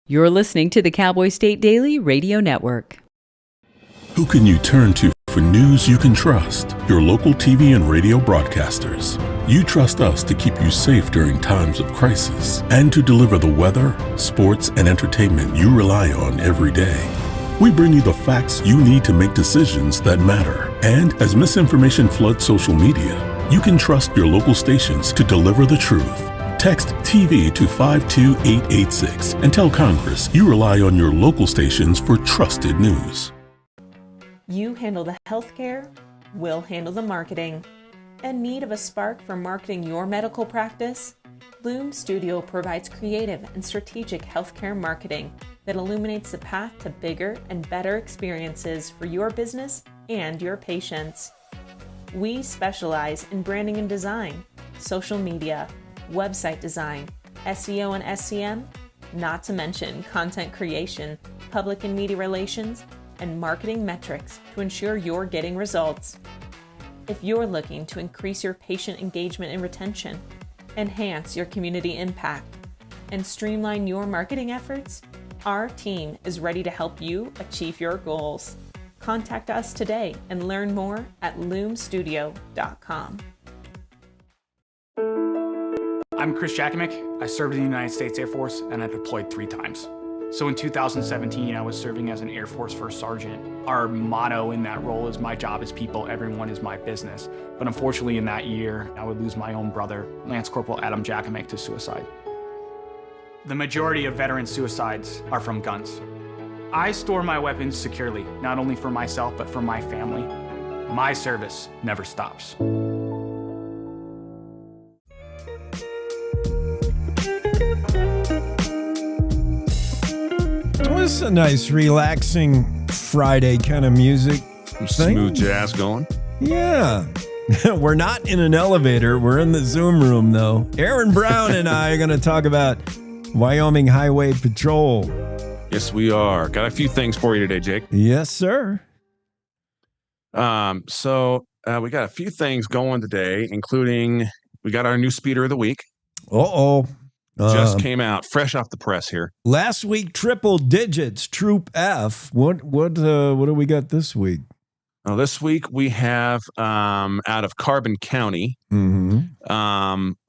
You're listening to the Cowboy State Daily Radio Network. Who can you turn to for news you can trust? Your local TV and radio broadcasters. You trust us to keep you safe during times of crisis and to deliver the weather, sports, and entertainment you rely on every day. We bring you the facts you need to make decisions that matter. And as misinformation floods social media, you can trust your local stations to deliver the truth. Text TV to 52886 and tell Congress you rely on your local stations for trusted news. You handle the healthcare, we'll handle the marketing. In need of a spark for marketing your medical practice? Loom Studio provides creative and strategic healthcare marketing that illuminates the path to bigger and better experiences for your business and your patients. We specialize in branding and design, social media, website design, SEO and SCM, not to mention content creation, public and media relations, and marketing metrics to ensure you're getting results. If you're looking to increase your patient engagement and retention, enhance your community impact, and streamline your marketing efforts, our team is ready to help you achieve your goals. Contact us today and learn more at loomstudio.com. I'm Chris Jakomick. I served in the United States Air Force and I deployed 3 times. So in 2017, I was serving as an Air Force First Sergeant. Our motto in that role is, my job is people, everyone is my business. But unfortunately in that year, I would lose my own brother, Lance Corporal Adam Jakomick, to suicide. The majority of veteran suicides are from guns. I store my weapons securely, not only for myself, but for my family. My service never stops. This is a nice, relaxing Friday kind of music. Smooth jazz going. Yeah. We're not in an elevator. We're in the Zoom room, though. Aaron Brown and I are going to talk about Wyoming Highway Patrol. Yes, we are. Got a few things for you today, Jake. Yes, sir. So we got a few things going today, including we got our new speeder of the week. Uh-oh. Just came out, fresh off the press here. Last week, triple digits, Troop F. What do we got this week? This week we have out of Carbon County, on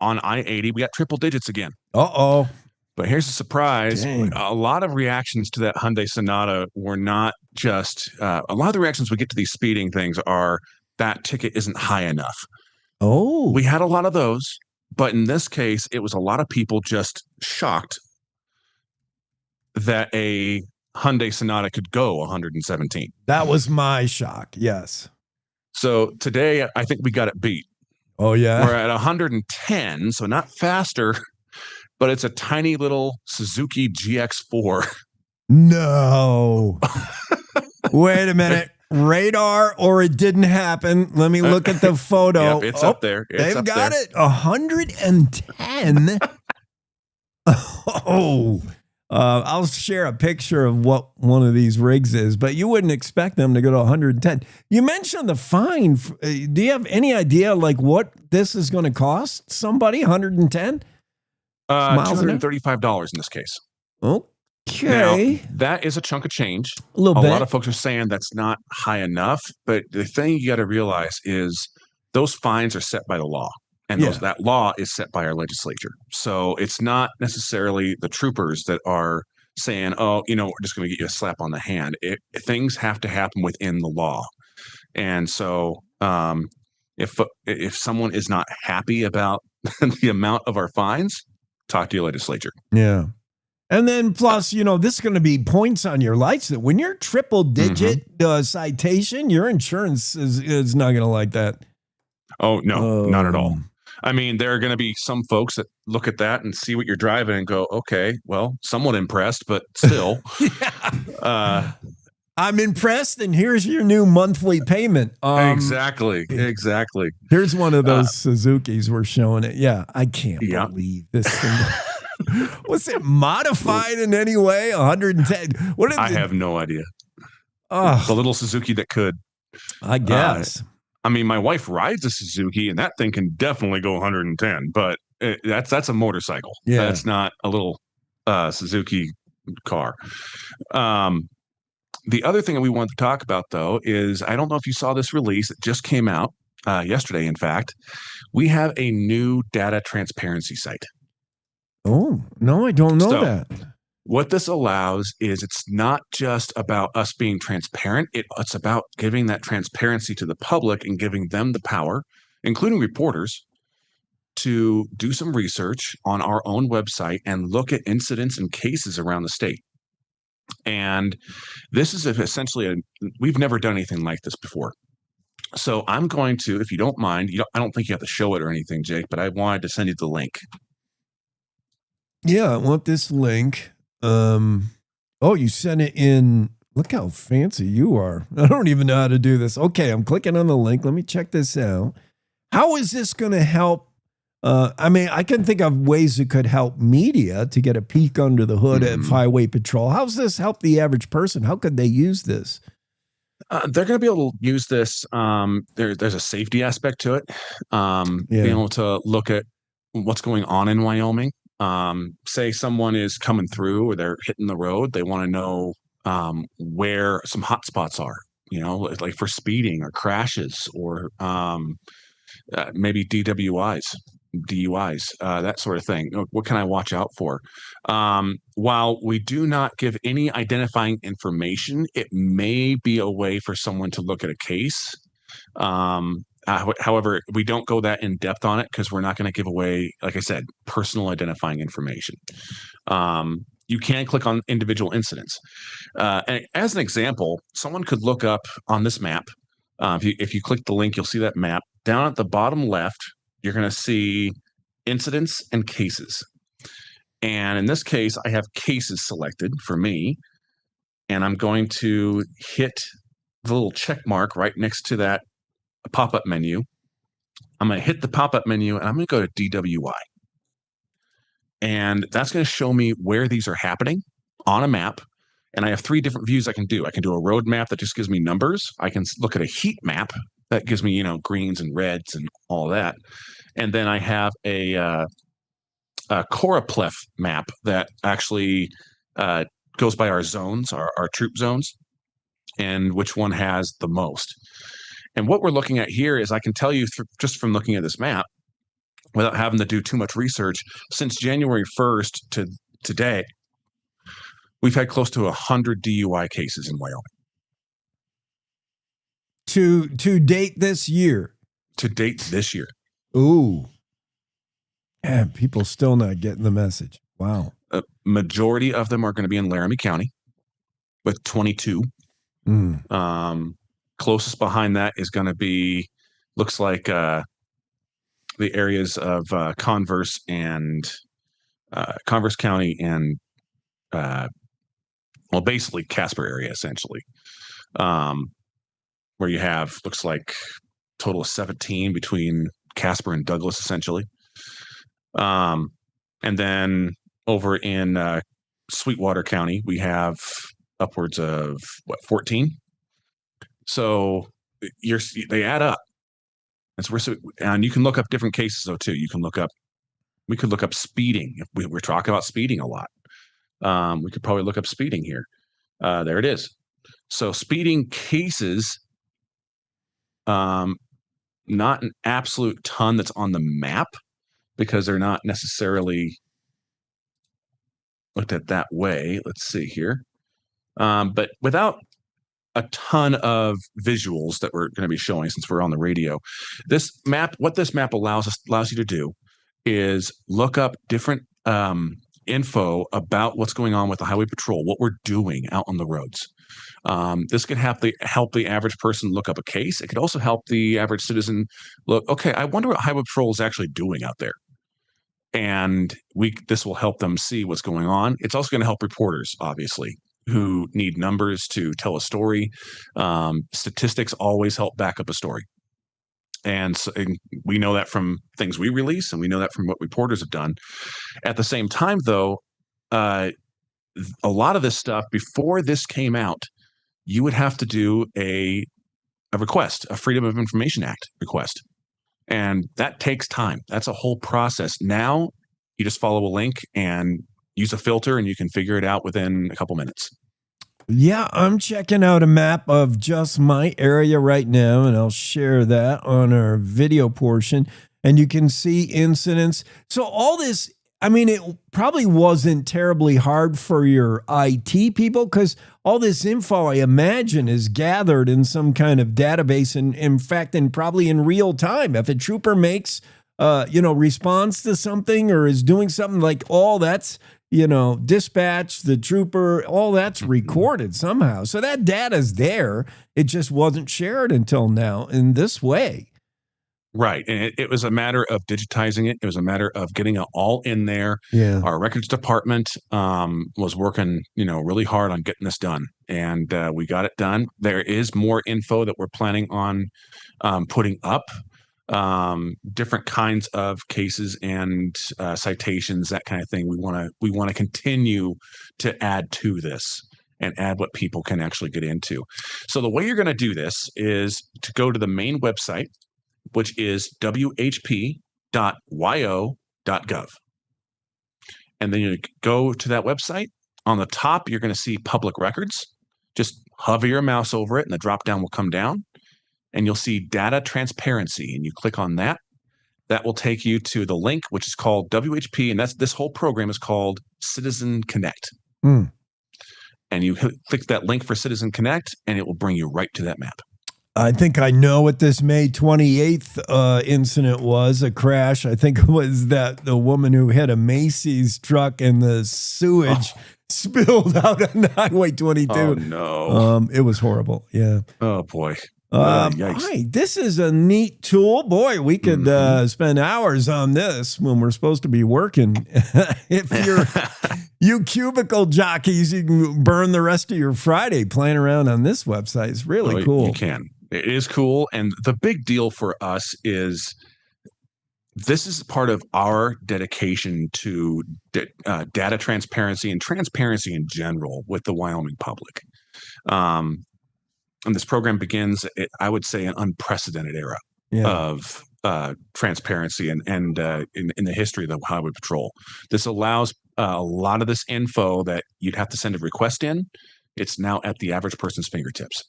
I-80, we got triple digits again. Uh-oh. But here's a surprise. Dang. A lot of reactions to that Hyundai Sonata were not just, a lot of the reactions we get to these speeding things are, that ticket isn't high enough. Oh. We had a lot of those. But in this case, it was a lot of people just shocked that a Hyundai Sonata could go 117. That was my shock, yes. So today, I think we got it beat. Oh, yeah? We're at 110, so not faster, but it's a tiny little Suzuki GX4. No. Wait a minute. Radar or it didn't happen. Let me look at the photo. Yep, it's up there. They've got it. 110. I'll share a picture of what one of these rigs is, but you wouldn't expect them to go to 110. You mentioned the fine. Do you have any idea like what this is going to cost somebody? 110? $235 in this case. Okay. Now, that is a chunk of change. A little bit. lot of folks are saying that's not high enough, but the thing you got to realize is those fines are set by the law, and that law is set by our legislature. So it's not necessarily the troopers that are saying, oh, we're just going to get you a slap on the hand. Things have to happen within the law. And so if someone is not happy about the amount of our fines, talk to your legislature. Yeah. And then plus, this is going to be points on your license. When you're triple digit citation, your insurance is not going to like that. Oh, no, not at all. I mean, there are going to be some folks that look at that and see what you're driving and go, okay, well, somewhat impressed, but still. I'm impressed, and here's your new monthly payment. Exactly. Here's one of those Suzukis we're showing it. Yeah, I can't believe this thing. Was it modified in any way? 110. I have no idea. The little Suzuki that could. I guess. I mean, my wife rides a Suzuki, and that thing can definitely go 110. But that's a motorcycle. Yeah, that's not a little Suzuki car. The other thing that we wanted to talk about, though, is I don't know if you saw this release. It just came out yesterday. In fact, we have a new data transparency site. Oh, no, I don't know that. What this allows is it's not just about us being transparent. It's about giving that transparency to the public and giving them the power, including reporters, to do some research on our own website and look at incidents and cases around the state. And this is essentially we've never done anything like this before. So I'm going to, if you don't mind, I don't think you have to show it or anything, Jake, but I wanted to send you the link. Yeah, I want this link. Oh, you sent it in. Look how fancy you are. I don't even know how to do this. Okay, I'm clicking on the link. Let me check this out. How is this going to help? I mean, I can think of ways it could help media to get a peek under the hood of Highway Patrol. How's this help the average person? How could they use this? They're going to be able to use this. There's a safety aspect to it. Being able to look at what's going on in Wyoming. Say someone is coming through or they're hitting the road. They want to know where some hot spots are, like for speeding or crashes or maybe DUIs, that sort of thing. What can I watch out for? While we do not give any identifying information, it may be a way for someone to look at a case. However, we don't go that in depth on it because we're not going to give away, like I said, personal identifying information. You can click on individual incidents. And as an example, someone could look up on this map. If you click the link, you'll see that map. Down at the bottom left, you're going to see incidents and cases. And in this case, I have cases selected for me. And I'm going to hit the little check mark right next to that pop-up menu. I'm going to hit the pop-up menu and I'm going to go to DWI. And that's going to show me where these are happening on a map. And I have 3 different views I can do. I can do a road map that just gives me numbers. I can look at a heat map that gives me, greens and reds and all that. And then I have a choropleth map that actually goes by our zones, our troop zones, and which one has the most. And what we're looking at here is I can tell you just from looking at this map, without having to do too much research, since January 1st to today, we've had close to 100 DUI cases in Wyoming. To date this year? To date this year. Ooh. Man, people still not getting the message. Wow. A majority of them are going to be in Laramie County with 22. Closest behind that is going to be, looks like the areas of Converse and Converse County and, basically Casper area, essentially, where you have, looks like total of 17 between Casper and Douglas, essentially. And then over in Sweetwater County, we have upwards of 14. So they add up. And you can look up different cases though too. We could look up speeding. If we're talking about speeding a lot. We could probably look up speeding here. There it is. So speeding cases, not an absolute ton that's on the map because they're not necessarily looked at that way. Let's see here. But without a ton of visuals that we're going to be showing since we're on the radio, what this map allows you to do is look up different info about what's going on with the Highway Patrol, what we're doing out on the roads. This could help the average person look up a case. It could also help the average citizen look, okay, I wonder what Highway Patrol is actually doing out there. And this will help them see what's going on. It's also going to help reporters, obviously, who need numbers to tell a story. Statistics always help back up a story. And we know that from things we release, and we know that from what reporters have done. At the same time, though, a lot of this stuff, before this came out, you would have to do a request, a Freedom of Information Act request. And that takes time. That's a whole process. Now, you just follow a link and use a filter, and you can figure it out within a couple minutes. Yeah, I'm checking out a map of just my area right now, and I'll share that on our video portion. And you can see incidents. So all this, I mean, it probably wasn't terribly hard for your IT people because all this info, I imagine, is gathered in some kind of database. And in fact, probably in real time. If a trooper makes responds to something or is doing something, like all that's, dispatch, the trooper, all that's recorded somehow. So that data's there. It just wasn't shared until now in this way. Right. And it was a matter of digitizing it. It was a matter of getting it all in there. Yeah. Our records department was working, really hard on getting this done. And we got it done. There is more info that we're planning on putting up. Different kinds of cases and citations, that kind of thing. We want to continue to add to this and add what people can actually get into. So the way you're going to do this is to go to the main website, which is whp.yo.gov. And then you go to that website. On the top, you're going to see public records. Just hover your mouse over it and the drop down will come down. And you'll see data transparency. And you click on that. That will take you to the link, which is called WHP. And this whole program is called Citizen Connect. Mm. And you click that link for Citizen Connect, and it will bring you right to that map. I think I know what this May 28th incident was, a crash. I think it was the woman who hit a Macy's truck and the sewage spilled out on Highway 22. Oh, no. It was horrible. Yeah. Oh, boy. Yikes. Hi, this is a neat tool. Boy, we could spend hours on this when we're supposed to be working. If you cubicle jockeys, you can burn the rest of your Friday playing around on this website. It's really cool. You can. It is cool. And the big deal for us is this is part of our dedication to data transparency and transparency in general with the Wyoming public. And this program begins, I would say, an unprecedented era of transparency and in the history of the Highway Patrol. This allows a lot of this info that you'd have to send a request in. It's now at the average person's fingertips.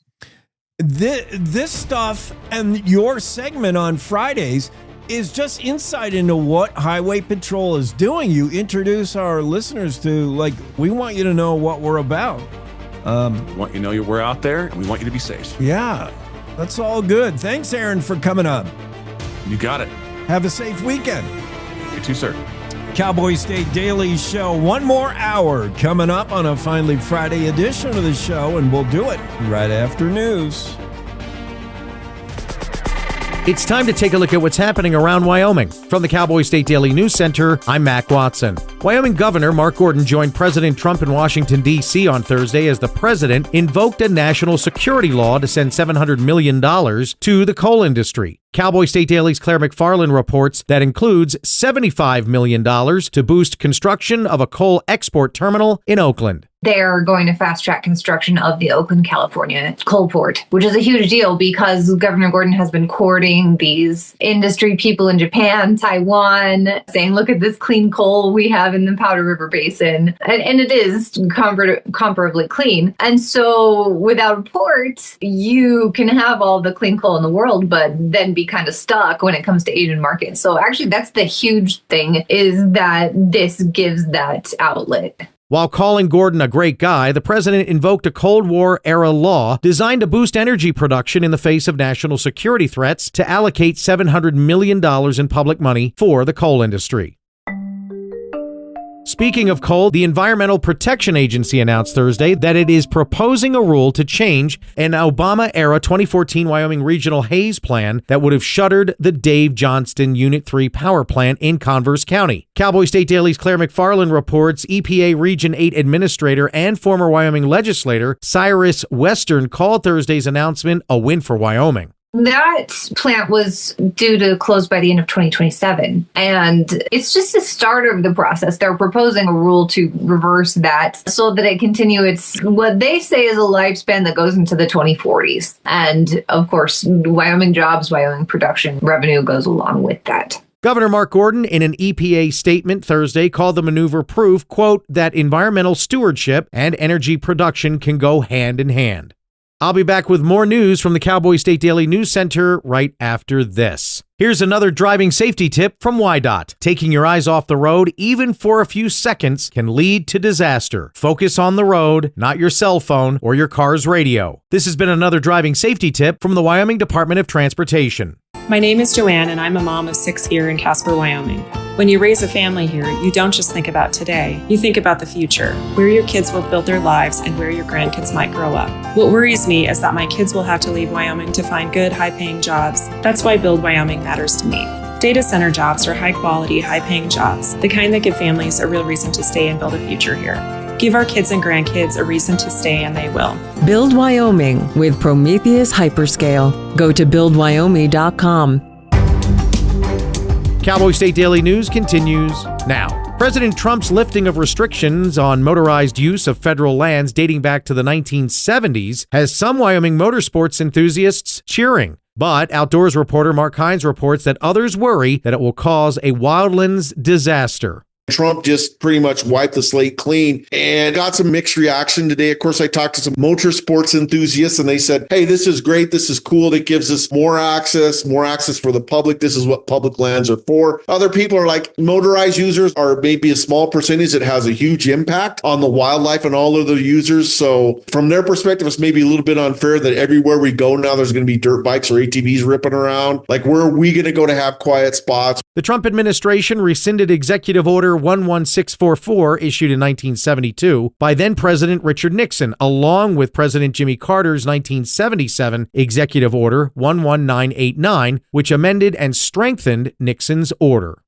This stuff and your segment on Fridays is just insight into what Highway Patrol is doing. You introduce our listeners to, we want you to know what we're about. We want you to know we're out there, and we want you to be safe. Yeah, that's all good. Thanks, Aaron, for coming on. You got it. Have a safe weekend. You too, sir. Cowboy State Daily Show. One more hour coming up on a Finally Friday edition of the show, and we'll do it right after news. It's time to take a look at what's happening around Wyoming. From the Cowboy State Daily News Center, I'm Mac Watson. Wyoming Governor Mark Gordon joined President Trump in Washington, D.C. on Thursday as the president invoked a national security law to send $700 million to the coal industry. Cowboy State Daily's Claire McFarland reports that includes $75 million to boost construction of a coal export terminal in Oakland. They're going to fast-track construction of the Oakland, California coal port, which is a huge deal because Governor Gordon has been courting these industry people in Japan, Taiwan, saying, look at this clean coal we have in the Powder River Basin. And it is comparably clean. And so without a port, you can have all the clean coal in the world, but then be kind of stuck when it comes to Asian markets. So actually, that's the huge thing, is that this gives that outlet. While calling Gordon a great guy, the president invoked a Cold War-era law designed to boost energy production in the face of national security threats to allocate $700 million in public money for the coal industry. Speaking of coal, the Environmental Protection Agency announced Thursday that it is proposing a rule to change an Obama-era 2014 Wyoming Regional Haze Plan that would have shuttered the Dave Johnston Unit 3 power plant in Converse County. Cowboy State Daily's Claire McFarland reports EPA Region 8 Administrator and former Wyoming legislator Cyrus Western called Thursday's announcement a win for Wyoming. That plant was due to close by the end of 2027. And it's just the start of the process. They're proposing a rule to reverse that so that it continue its, what they say is a lifespan that goes into the 2040s. And of course, Wyoming jobs, Wyoming production revenue goes along with that. Governor Mark Gordon, in an EPA statement Thursday, called the maneuver proof, quote, that environmental stewardship and energy production can go hand in hand. I'll be back with more news from the Cowboy State Daily News Center right after this. Here's another driving safety tip from WYDOT. Taking your eyes off the road, even for a few seconds, can lead to disaster. Focus on the road, not your cell phone or your car's radio. This has been another driving safety tip from the Wyoming Department of Transportation. My name is Joanne, and I'm a mom of 6 here in Casper, Wyoming. When you raise a family here, you don't just think about today, you think about the future, where your kids will build their lives and where your grandkids might grow up. What worries me is that my kids will have to leave Wyoming to find good, high-paying jobs. That's why Build Wyoming matters to me. Data center jobs are high-quality, high-paying jobs, the kind that give families a real reason to stay and build a future here. Give our kids and grandkids a reason to stay, and they will. Build Wyoming with Prometheus Hyperscale. Go to buildwyoming.com. Cowboy State Daily News continues now. President Trump's lifting of restrictions on motorized use of federal lands dating back to the 1970s has some Wyoming motorsports enthusiasts cheering. But Outdoors reporter Mark Hines reports that others worry that it will cause a wildlands disaster. Trump just pretty much wiped the slate clean and got some mixed reaction today. Of course, I talked to some motorsports enthusiasts and they said, hey, this is great. This is cool. It gives us more access for the public. This is what public lands are for. Other people are like, motorized users are maybe a small percentage that has a huge impact on the wildlife and all of the users. So from their perspective, it's maybe a little bit unfair that everywhere we go now, there's going to be dirt bikes or ATVs ripping around. Like, where are we going to go to have quiet spots? The Trump administration rescinded Executive Order 11644, issued in 1972 by then President Richard Nixon, along with President Jimmy Carter's 1977 Executive Order 11989, which amended and strengthened Nixon's order.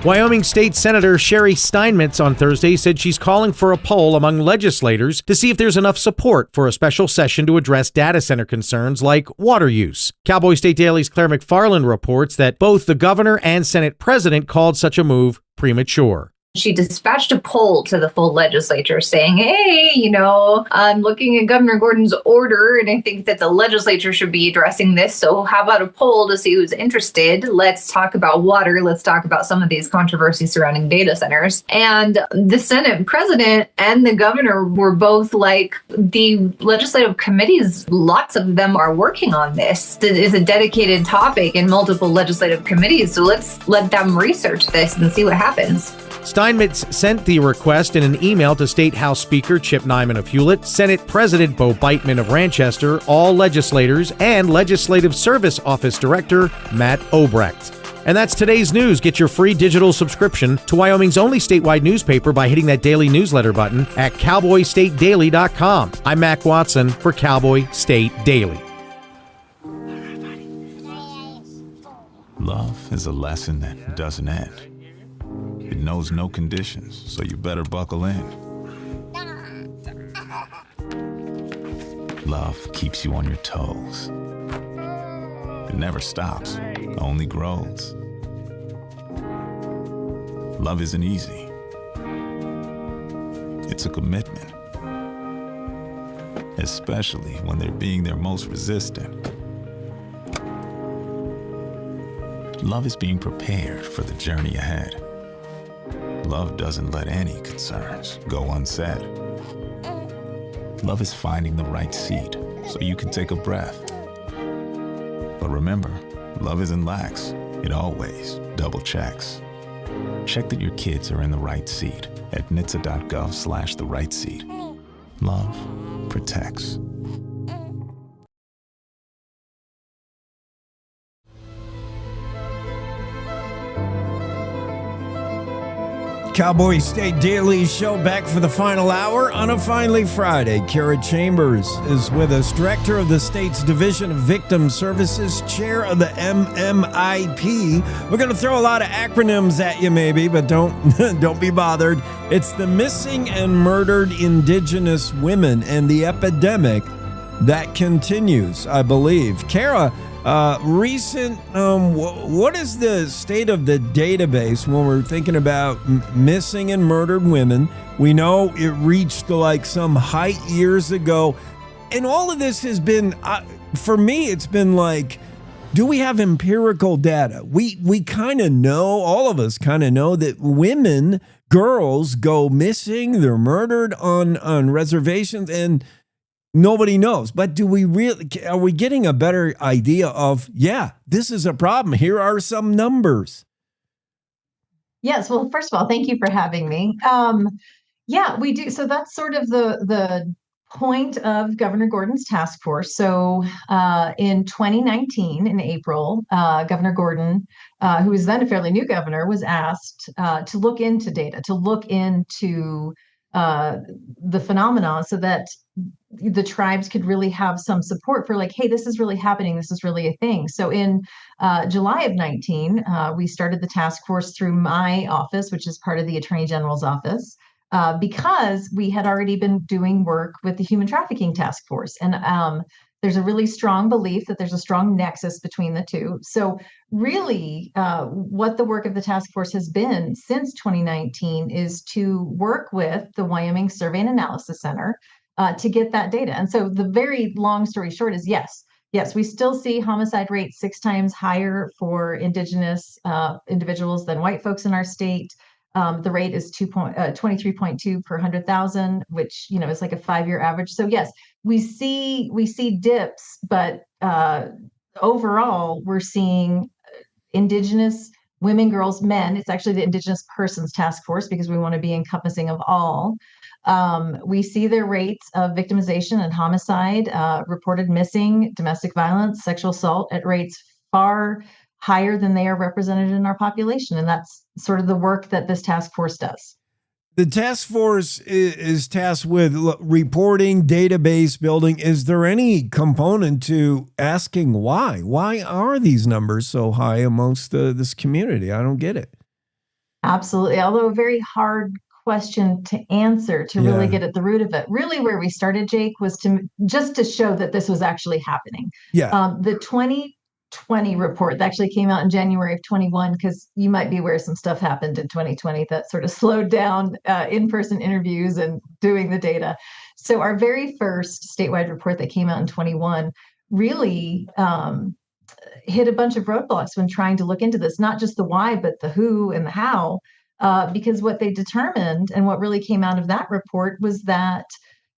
Wyoming State Senator Sherry Steinmetz on Thursday said she's calling for a poll among legislators to see if there's enough support for a special session to address data center concerns like water use. Cowboy State Daily's Claire McFarland reports that both the governor and Senate president called such a move premature. She dispatched a poll to the full legislature saying, hey, I'm looking at Governor Gordon's order, and I think that the legislature should be addressing this. So how about a poll to see who's interested? Let's talk about water. Let's talk about some of these controversies surrounding data centers. And the Senate president and the governor were both like, the legislative committees, lots of them are working on this. It's a dedicated topic in multiple legislative committees. So let's let them research this and see what happens. Steinmetz sent the request in an email to State House Speaker Chip Nyman of Hewlett, Senate President Bo Beitman of Ranchester, all legislators, and Legislative Service Office Director Matt Obrecht. And that's today's news. Get your free digital subscription to Wyoming's only statewide newspaper by hitting that daily newsletter button at cowboystatedaily.com. I'm Mac Watson for Cowboy State Daily. Love is a lesson that doesn't end. It knows no conditions, so you better buckle in. Love keeps you on your toes. It never stops, only grows. Love isn't easy. It's a commitment, especially when they're being their most resistant. Love is being prepared for the journey ahead. Love doesn't let any concerns go unsaid. Love is finding the right seat so you can take a breath. But remember, love isn't lax. It always double checks. Check that your kids are in the right seat at nhtsa.gov/the right seat. Love protects. Cowboy State Daily Show back for the final hour on a finally Friday. Cara Chambers is with us, director of the state's Division of Victim Services, chair of the MMIP. We're going to throw a lot of acronyms at you maybe, but don't be bothered. It's the Missing and Murdered Indigenous Women and the epidemic that continues, I believe. Cara, what is the state of the database when we're thinking about missing and murdered women? We know it reached like some height years ago. And all of this has been, for me, it's been like, do we have empirical data? We kind of know, all of us kind of know that women, girls go missing, they're murdered on reservations, and nobody knows. But do we really, are we getting a better idea of, yeah, this is a problem? Here are some numbers. Yes. Well, first of all, thank you for having me. Yeah, we do. So that's sort of the point of Governor Gordon's task force. So in 2019, in April, Governor Gordon, who was then a fairly new governor, was asked to look into data, to look into the phenomenon so that the tribes could really have some support for like, hey, this is really happening. This is really a thing. So in July of 19, we started the task force through my office, which is part of the Attorney General's office. Because we had already been doing work with the Human Trafficking Task Force. And there's a really strong belief that there's a strong nexus between the two. So really, what the work of the task force has been since 2019 is to work with the Wyoming Survey and Analysis Center to get that data. And so the very long story short is yes, we still see homicide rates 6 times higher for Indigenous individuals than white folks in our state. The rate is 23.2 per 100,000, which is like a 5-year average. So yes, we see dips, but overall we're seeing Indigenous women, girls, men. It's actually the Indigenous Persons Task Force because we want to be encompassing of all. We see their rates of victimization and homicide, reported missing, domestic violence, sexual assault at rates far higher than they are represented in our population. And that's sort of the work that this task force does. The task force is tasked with reporting, database building. Is there any component to asking why? Why are these numbers so high amongst this community? I don't get it. Absolutely. Although a very hard question to answer to really get at the root of it. Really where we started, Jake, was just to show that this was actually happening. The 2020 report that actually came out in January of 21, because you might be aware some stuff happened in 2020 that sort of slowed down in-person interviews and doing the data. So our very first statewide report that came out in 21 really hit a bunch of roadblocks when trying to look into this, not just the why, but the who and the how, because what they determined and what really came out of that report was that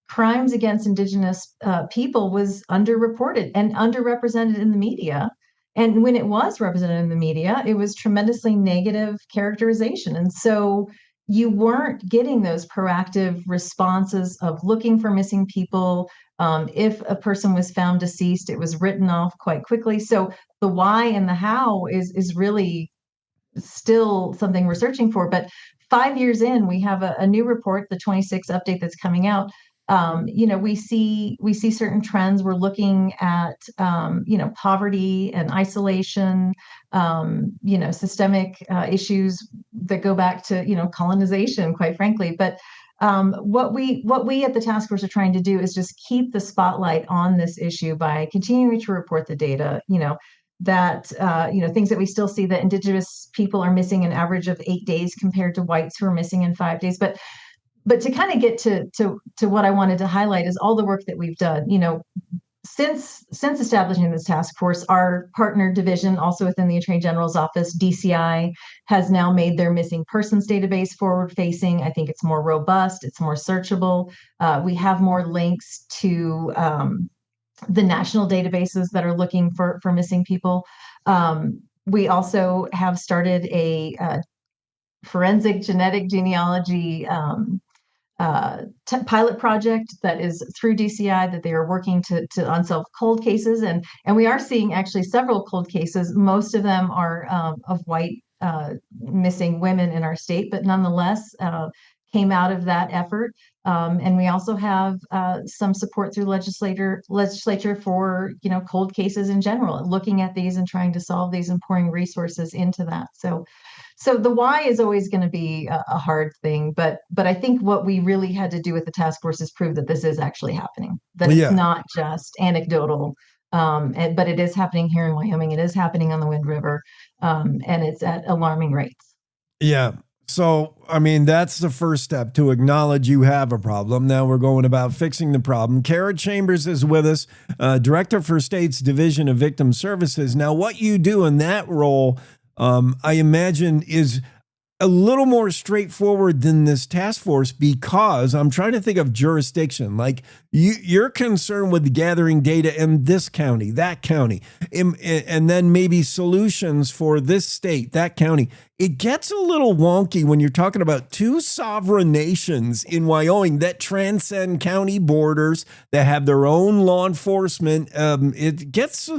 crimes against Indigenous people was underreported and underrepresented in the media. And when it was represented in the media, it was tremendously negative characterization. And so you weren't getting those proactive responses of looking for missing people. If a person was found deceased, it was written off quite quickly. So the why and the how is really still something we're searching for. But 5 years in, we have a new report, the 26 update that's coming out. We see certain trends. We're looking at, poverty and isolation, systemic issues that go back to, colonization, quite frankly. But what we at the task force are trying to do is just keep the spotlight on this issue by continuing to report the data, things that we still see that Indigenous people are missing an average of 8 days compared to whites who are missing in 5 days. But to kind of get to what I wanted to highlight is all the work that we've done. Since establishing this task force, our partner division, also within the Attorney General's office, DCI, has now made their missing persons database forward-facing. I think it's more robust, it's more searchable. We have more links to the national databases that are looking for missing people. We also have started a forensic genetic genealogy pilot project that is through DCI that they are working to unsolve cold cases. And we are seeing actually several cold cases. Most of them are of white missing women in our state, but nonetheless came out of that effort. And we also have some support through legislature for, cold cases in general, looking at these and trying to solve these and pouring resources into that. So the why is always going to be a hard thing, but I think what we really had to do with the task force is prove that this is actually happening, that it's not just anecdotal, but it is happening here in Wyoming. It is happening on the Wind River, and it's at alarming rates. Yeah. So, that's the first step, to acknowledge you have a problem. Now we're going about fixing the problem. Cara Chambers is with us, Director for State's Division of Victim Services. Now, what you do in that role, I imagine, is a little more straightforward than this task force, because I'm trying to think of jurisdiction. Like you're concerned with gathering data in this county, that county, and then maybe solutions for this state, that county. It gets a little wonky when you're talking about two sovereign nations in Wyoming that transcend county borders, that have their own law enforcement. It gets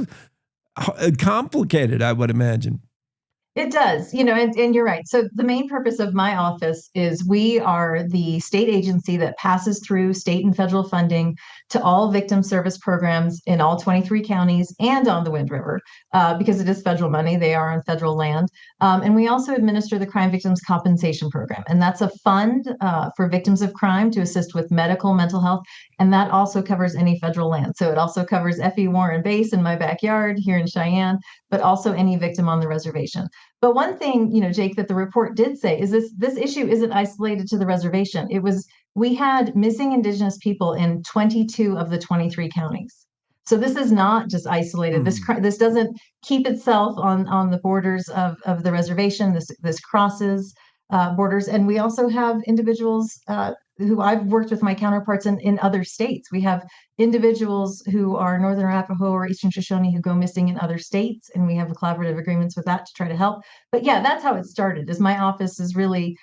complicated, I would imagine. It does, and you're right. So the main purpose of my office is we are the state agency that passes through state and federal funding to all victim service programs in all 23 counties and on the Wind River, because it is federal money. They are on federal land. And we also administer the Crime Victims Compensation Program. And that's a fund for victims of crime to assist with medical, mental health. And that also covers any federal land. So it also covers F.E. Warren Base in my backyard here in Cheyenne, but also any victim on the reservation. But one thing, Jake, that the report did say is this issue isn't isolated to the reservation. We had missing Indigenous people in 22 of the 23 counties. So this is not just isolated. This doesn't keep itself on the borders of the reservation. This crosses borders. And we also have individuals who I've worked with my counterparts in other states. We have individuals who are Northern Arapaho or Eastern Shoshone who go missing in other states, and we have collaborative agreements with that to try to help. But yeah, that's how it started. Is my office is really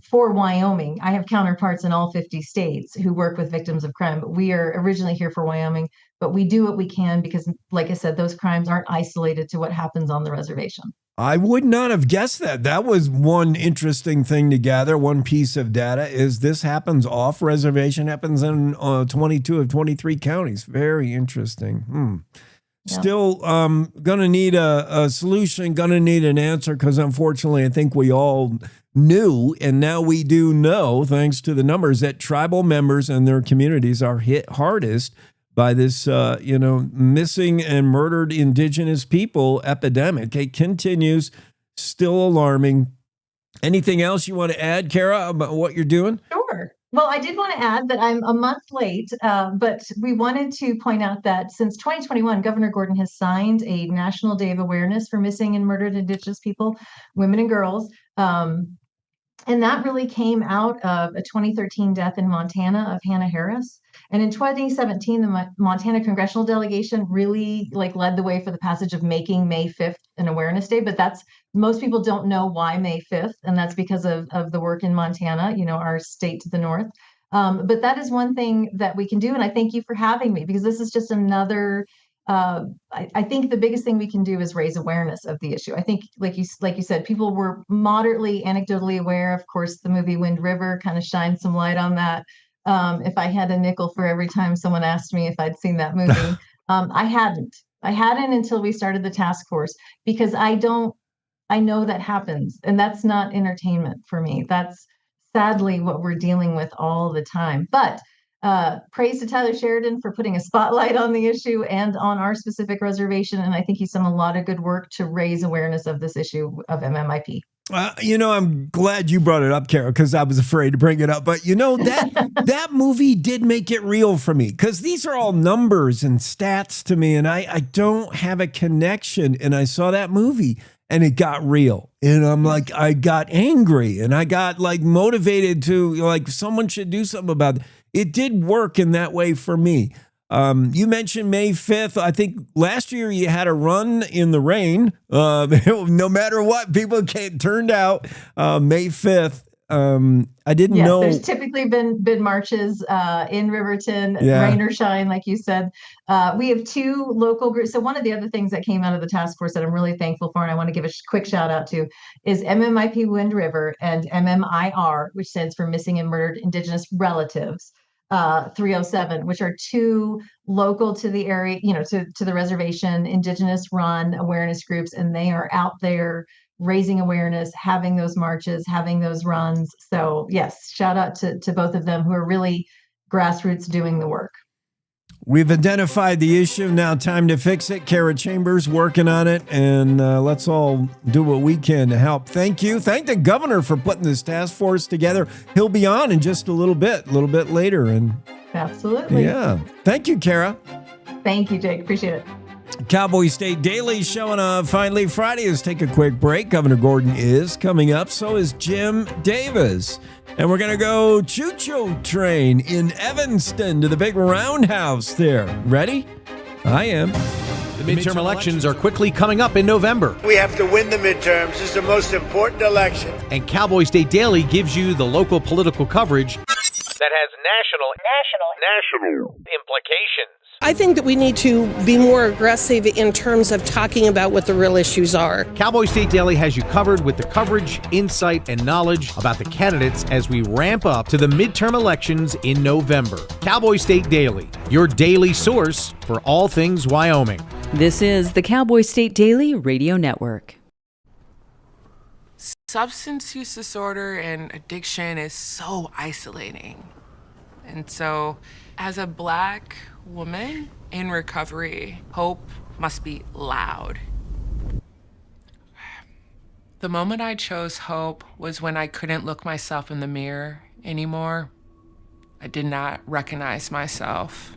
for Wyoming. I have counterparts in all 50 states who work with victims of crime, but we are originally here for Wyoming. But we do what we can because, like I said, those crimes aren't isolated to what happens on the reservation. I would not have guessed that. That was one interesting thing to gather. One piece of data is this happens off reservation, happens in 22 of 23 counties. Very interesting. Yeah. Still going to need a solution, going to need an answer, because unfortunately, I think we all knew, and now we do know, thanks to the numbers, that tribal members and their communities are hit hardest by this, missing and murdered Indigenous people epidemic. It continues, still alarming. Anything else you want to add, Cara, about what you're doing? Sure. Well, I did want to add that I'm a month late, but we wanted to point out that since 2021, Governor Gordon has signed a National Day of Awareness for Missing and Murdered Indigenous People, women and girls. And that really came out of a 2013 death in Montana of Hannah Harris. And in 2017, the Montana congressional delegation really led the way for the passage of making May 5th an awareness day. But most people don't know why May 5th. And that's because of the work in Montana, our state to the north. But that is one thing that we can do. And I thank you for having me, because this is just another I think the biggest thing we can do is raise awareness of the issue. I think, like you said, people were moderately anecdotally aware. Of course, the movie Wind River kind of shined some light on that. If I had a nickel for every time someone asked me if I'd seen that movie, I hadn't until we started the task force, because I know that happens, and that's not entertainment for me. That's sadly what we're dealing with all the time. But praise to Tyler Sheridan for putting a spotlight on the issue and on our specific reservation. And I think he's done a lot of good work to raise awareness of this issue of MMIP. I'm glad you brought it up, Cara, because I was afraid to bring it up. But that movie did make it real for me, because these are all numbers and stats to me, and I don't have a connection. And I saw that movie and it got real. And I'm like, I got angry and I got motivated to someone should do something about it. It did work in that way for me. You mentioned May 5th. I think last year you had a run in the rain. No matter what, people turned out May 5th. I didn't know. There's typically been marches in Riverton, rain or shine, like you said. We have two local groups. So one of the other things that came out of the task force that I'm really thankful for, and I want to give a quick shout out to, is MMIP Wind River and MMIR, which stands for Missing and Murdered Indigenous Relatives. 307, which are two local to the area, to the reservation, Indigenous run awareness groups, and they are out there raising awareness, having those marches, having those runs. So yes, shout out to both of them, who are really grassroots doing the work. We've identified the issue. Now time to fix it. Cara Chambers working on it, and let's all do what we can to help. Thank you. Thank the governor for putting this task force together. He'll be on in just a little bit later. And absolutely. Yeah. Thank you, Cara. Thank you, Jake. Appreciate it. Cowboy State Daily Show on a finally Friday. Let's take a quick break. Governor Gordon is coming up. So is Jim Davis. And we're going to go choo-choo train in Evanston to the big roundhouse there. Ready? I am. The midterm elections are quickly coming up in November. We have to win the midterms. This is the most important election. And Cowboy State Daily gives you the local political coverage that has national implications. I think that we need to be more aggressive in terms of talking about what the real issues are. Cowboy State Daily has you covered with the coverage, insight, and knowledge about the candidates as we ramp up to the midterm elections in November. Cowboy State Daily, your daily source for all things Wyoming. This is the Cowboy State Daily Radio Network. Substance use disorder and addiction is so isolating. And so, as a Black woman in recovery, hope must be loud. The moment I chose hope was when I couldn't look myself in the mirror anymore. I did not recognize myself.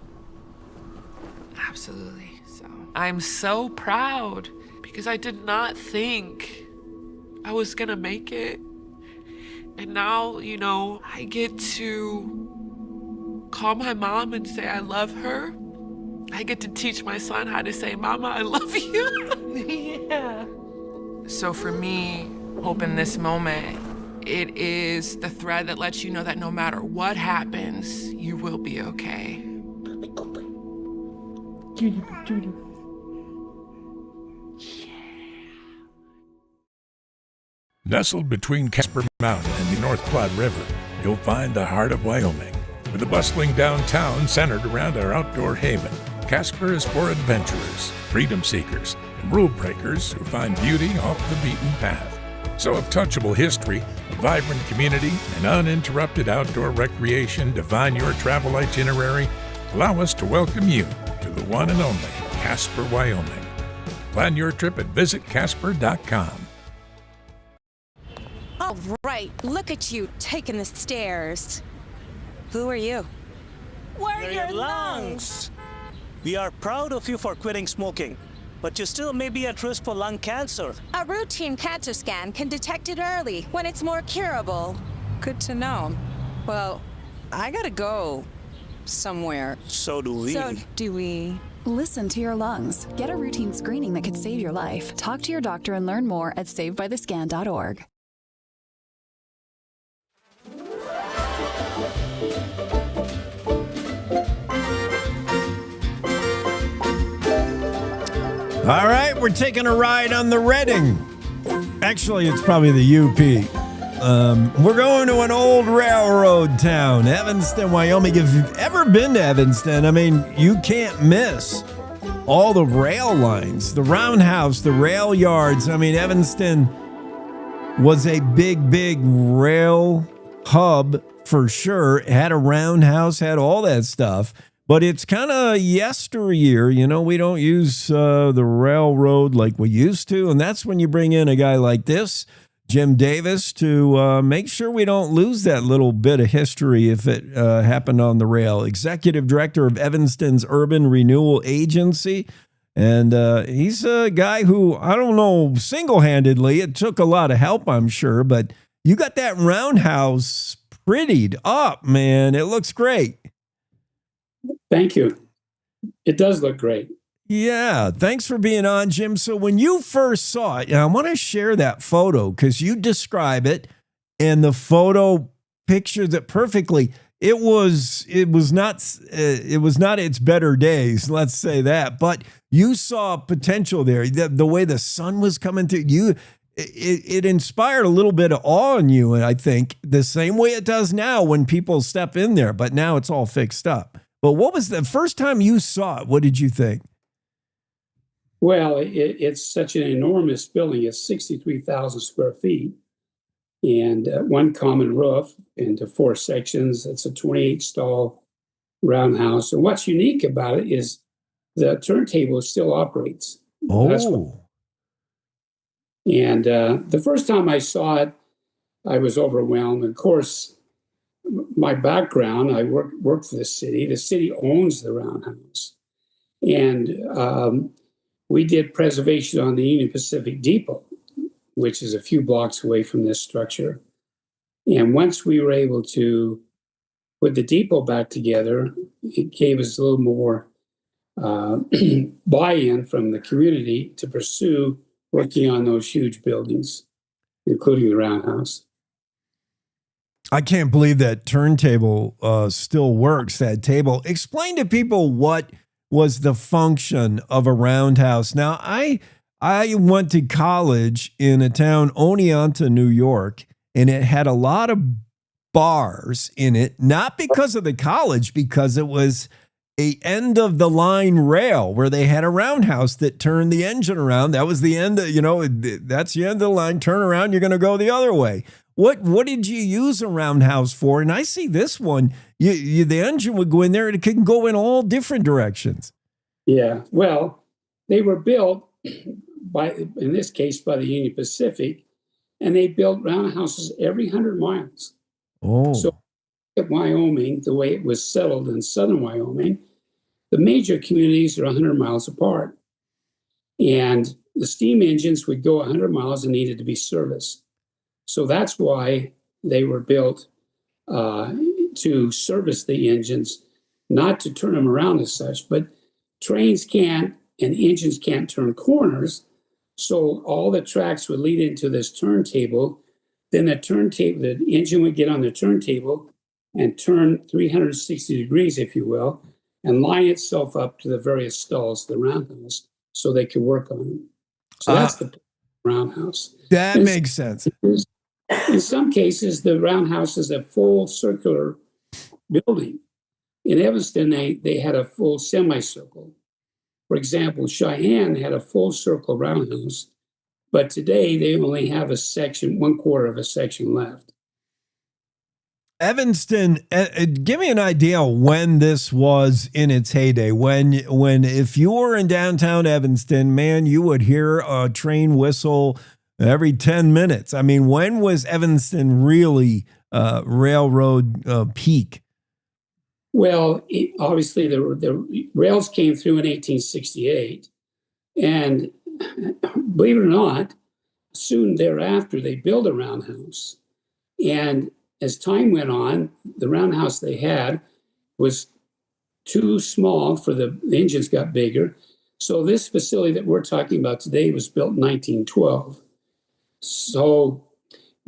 Absolutely. So I'm so proud because I did not think I was gonna make it. And now, I get to call my mom and say I love her. I get to teach my son how to say, Mama, I love you. Yeah. So for me, hope in this moment, it is the thread that lets you know that no matter what happens, you will be okay. Judy. Nestled between Casper Mountain and the North Platte River, you'll find the heart of Wyoming. With a bustling downtown centered around our outdoor haven, Casper is for adventurers, freedom seekers, and rule breakers who find beauty off the beaten path. So if touchable history, a vibrant community, and uninterrupted outdoor recreation define your travel itinerary, allow us to welcome you to the one and only Casper, Wyoming. Plan your trip at visitcasper.com. All right, look at you taking the stairs. Who are you? We're your lungs. We are proud of you for quitting smoking, but you still may be at risk for lung cancer. A routine cancer scan can detect it early when it's more curable. Good to know. Well, I gotta go somewhere. So do we. Listen to your lungs. Get a routine screening that could save your life. Talk to your doctor and learn more at savedbythescan.org. All right, we're taking a ride on the Redding. Actually, it's probably the UP. We're going to an old railroad town, Evanston, Wyoming. If you've ever been to Evanston, I mean, you can't miss all the rail lines, the roundhouse, the rail yards. I mean, Evanston was a big rail hub for sure. It had a roundhouse, had all that stuff. But it's kind of yesteryear, we don't use the railroad like we used to. And that's when you bring in a guy like this, Jim Davis, to make sure we don't lose that little bit of history if it happened on the rail. Executive Director of Evanston's Urban Renewal Agency. And he's a guy who, I don't know, single-handedly, it took a lot of help, I'm sure. But you got that roundhouse prettied up, man. It looks great. Thank you. It does look great. Yeah. Thanks for being on, Jim. So when you first saw it, and I want to share that photo because you describe it and the photo pictures it perfectly. It was not its better days. Let's say that, but you saw potential there. The way the sun was coming through you, it inspired a little bit of awe in you. And I think the same way it does now when people step in there, but now it's all fixed up. But what was the first time you saw it? What did you think? Well, it's such an enormous building. It's 63,000 square feet and one common roof into 4 sections. It's a 28-stall roundhouse. And what's unique about it is the turntable still operates. Oh. And the first time I saw it, I was overwhelmed. Of course, my background, I worked for the city. The city owns the roundhouse. And we did preservation on the Union Pacific Depot, which is a few blocks away from this structure. And once we were able to put the depot back together, it gave us a little more buy-in from the community to pursue working on those huge buildings, including the Roundhouse. I can't believe that turntable still works, that table. Explain to people what was the function of a roundhouse. Now, I went to college in a town, Oneonta, New York, and it had a lot of bars in it, not because of the college, because it was a end of the line rail where they had a roundhouse that turned the engine around. That was the end of, that's the end of the line. Turn around, you're going to go the other way. What did you use a roundhouse for? And I see this one, the engine would go in there and it can go in all different directions. Yeah, well, they were built in this case, by the Union Pacific, and they built roundhouses every 100 miles. Oh. So at Wyoming, the way it was settled in southern Wyoming, the major communities are 100 miles apart. And the steam engines would go 100 miles and needed to be serviced. So that's why they were built to service the engines, not to turn them around as such. But trains can't and engines can't turn corners. So all the tracks would lead into this turntable. Then the engine would get on the turntable and turn 360 degrees, if you will, and line itself up to the various stalls, the roundhouse, so they could work on them. So that's the roundhouse. That makes sense. In some cases, the roundhouse is a full circular building. In Evanston, they had a full semicircle. For example, Cheyenne had a full circle roundhouse, but today they only have a section, 1/4 of a section left. Evanston, give me an idea when this was in its heyday. When if you were in downtown Evanston, man, you would hear a train whistle every 10 minutes. I mean, when was Evanston really railroad peak? Well, obviously the rails came through in 1868, and believe it or not, soon thereafter they built a roundhouse. And as time went on, the roundhouse they had was too small for the engines got bigger. So this facility that we're talking about today was built in 1912. So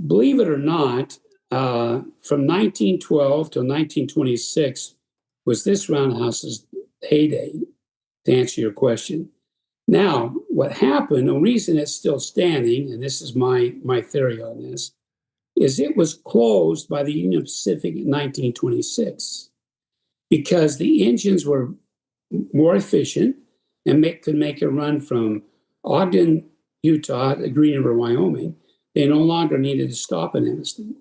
believe it or not, from 1912 to 1926 was this roundhouse's heyday, to answer your question. Now, what happened, the reason it's still standing, and this is my theory on this, is it was closed by the Union Pacific in 1926 because the engines were more efficient and could make a run from Ogden, Utah to Green River, Wyoming. They no longer needed to stop in Evanston.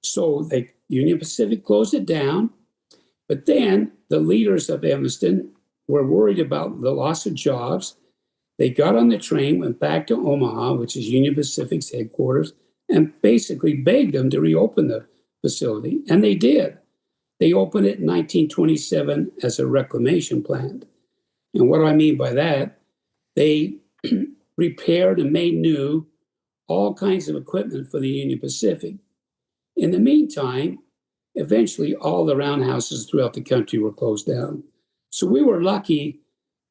So the Union Pacific closed it down, but then the leaders of Evanston were worried about the loss of jobs. They got on the train, went back to Omaha, which is Union Pacific's headquarters, and basically begged them to reopen the facility. And they did. They opened it in 1927 as a reclamation plant. And what do I mean by that? They repaired and made new all kinds of equipment for the Union Pacific. In the meantime, eventually all the roundhouses throughout the country were closed down. So we were lucky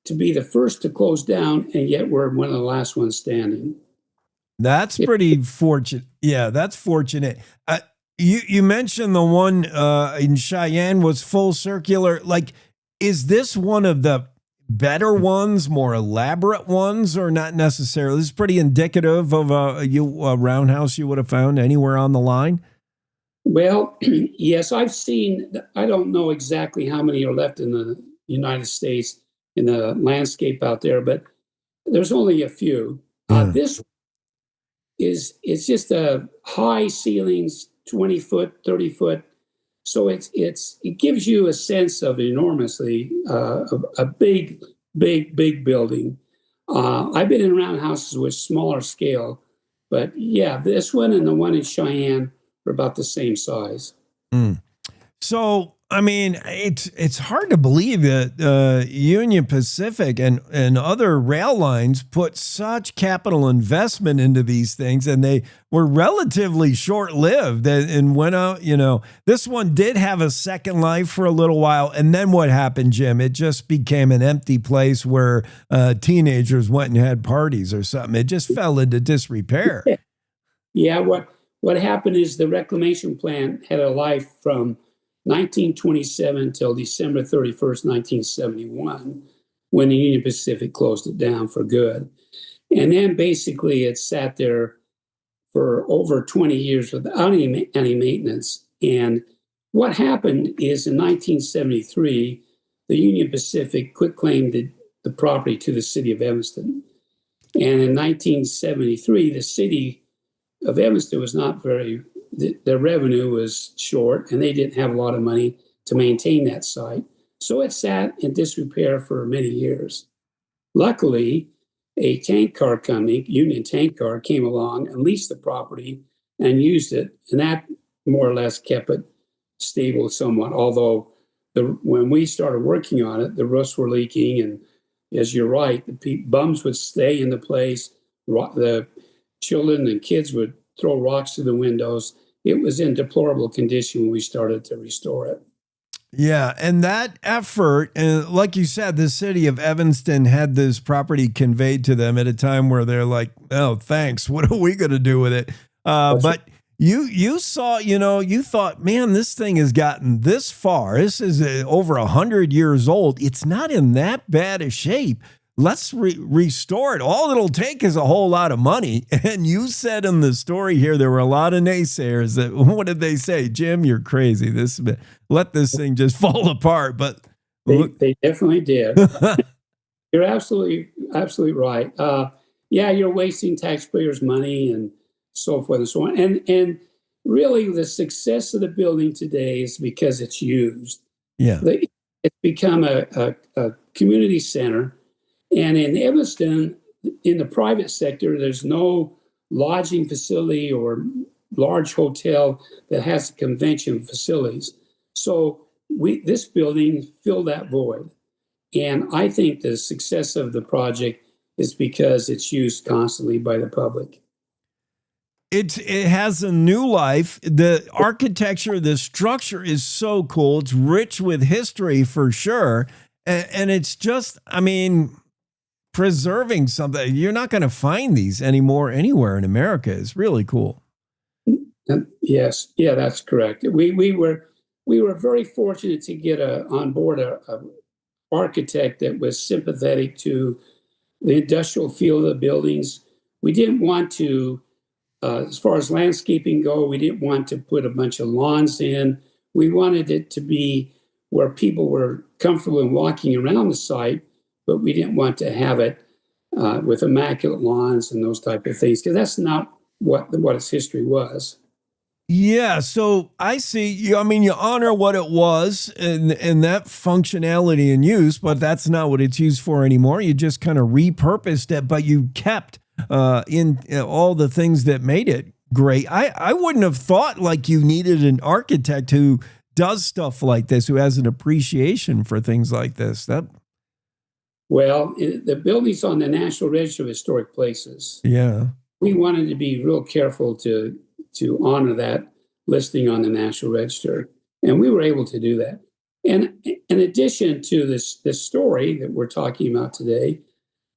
to be the first to close down, and yet we're one of the last ones standing. That's pretty fortunate. Yeah, that's fortunate. You mentioned the one in Cheyenne was full circular. Like, is this one of the better ones, more elaborate ones, or not necessarily? This is pretty indicative of a roundhouse you would have found anywhere on the line. Well, yes, I've seen, I don't know exactly how many are left in the United States in the landscape out there, but there's only a few. This it's just a high ceilings, 20 foot, 30 foot. So it gives you a sense of enormously, a big building. I've been in roundhouses with smaller scale, but yeah, this one and the one in Cheyenne are about the same size. So I mean, it's hard to believe that Union Pacific and other rail lines put such capital investment into these things, and they were relatively short-lived and went out. You know, this one did have a second life for a little while, and then what happened, Jim? It just became an empty place where teenagers went and had parties or something. It just fell into disrepair. Yeah, what happened is the reclamation plant had a life from 1927 till December 31st, 1971, when the Union Pacific closed it down for good. And then basically it sat there for over 20 years without any maintenance. And what happened is in 1973, the Union Pacific quitclaimed the property to the city of Evanston. And in 1973, the city of Evanston was not their revenue was short, and they didn't have a lot of money to maintain that site. So it sat in disrepair for many years. Luckily, a tank car company, Union Tank Car, came along and leased the property and used it, and that more or less kept it stable somewhat, although when we started working on it, the roofs were leaking, and as you're right, the bums would stay in the place, the children and kids would throw rocks through the windows. It was in deplorable condition when we started to restore it. Yeah, and that effort, and like you said, the city of Evanston had this property conveyed to them at a time where they're like, "Oh, thanks. What are we going to do with it?" But you saw, you thought, man, this thing has gotten this far. This is over 100 years old. It's not in that bad a shape. Let's restore it. All it'll take is a whole lot of money. And you said in the story here, there were a lot of naysayers that, what did they say? Jim, you're crazy. Let this thing just fall apart. But they definitely did. You're absolutely right. Yeah, you're wasting taxpayers' money and so forth and so on. And really, the success of the building today is because it's used. Yeah, it's become a community center. And in Evanston, in the private sector, there's no lodging facility or large hotel that has convention facilities. So this building filled that void. And I think the success of the project is because it's used constantly by the public. It has a new life. The architecture, the structure is so cool. It's rich with history for sure. And it's just, I mean, preserving something. You're not going to find these anymore anywhere in America. It's really cool. Yes. Yeah, that's correct. We were very fortunate to get on board a architect that was sympathetic to the industrial feel of the buildings. We didn't want to, as far as landscaping go, we didn't want to put a bunch of lawns in. We wanted it to be where people were comfortable in walking around the site, but we didn't want to have it with immaculate lawns and those type of things, because that's not what its history was. Yeah, so I see. You honor what it was and that functionality and use, but that's not what it's used for anymore. You just kind of repurposed it, but you kept in all the things that made it great. I wouldn't have thought like you needed an architect who does stuff like this, who has an appreciation for things like this. Well, the building's on the National Register of Historic Places. Yeah. We wanted to be real careful to honor that listing on the National Register, and we were able to do that. And in addition to this story that we're talking about today,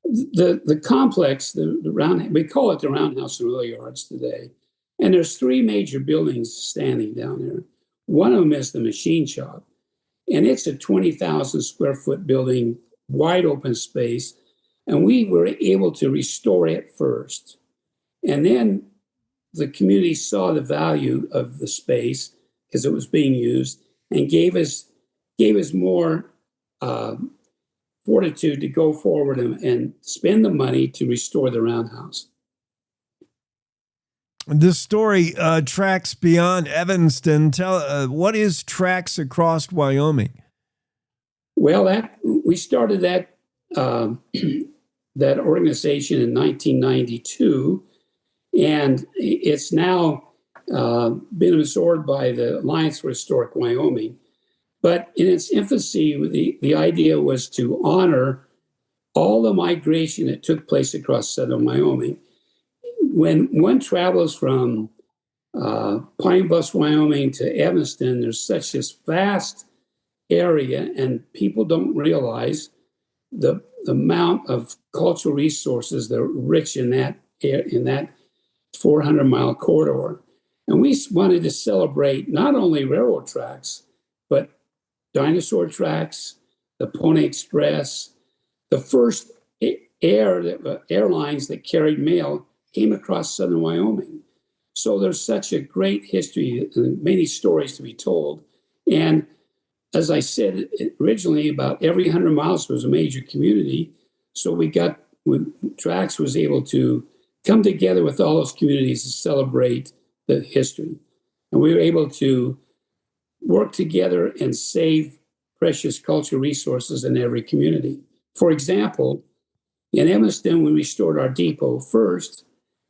the complex, we call it the Roundhouse and Rail Yards today, and there's three major buildings standing down there. One of them is the machine shop, and it's a 20,000 square foot building, wide open space, and we were able to restore it first. And then the community saw the value of the space because it was being used and gave us more fortitude to go forward and spend the money to restore the Roundhouse. This story tracks beyond Evanston. Tell what is Tracks Across Wyoming? Well, we started that that organization in 1992, and it's now been absorbed by the Alliance for Historic Wyoming. But in its infancy, the idea was to honor all the migration that took place across southern Wyoming. When one travels from Pine Bluff, Wyoming to Evanston, there's such this vast area, and people don't realize the amount of cultural resources that are rich in that 400-mile corridor. And we wanted to celebrate not only railroad tracks, but dinosaur tracks, the Pony Express. The first airlines that carried mail came across southern Wyoming. So there's such a great history and many stories to be told. And as I said originally, about every 100 miles was a major community. So Tracks was able to come together with all those communities to celebrate the history. And we were able to work together and save precious cultural resources in every community. For example, in Evanston, we restored our depot first,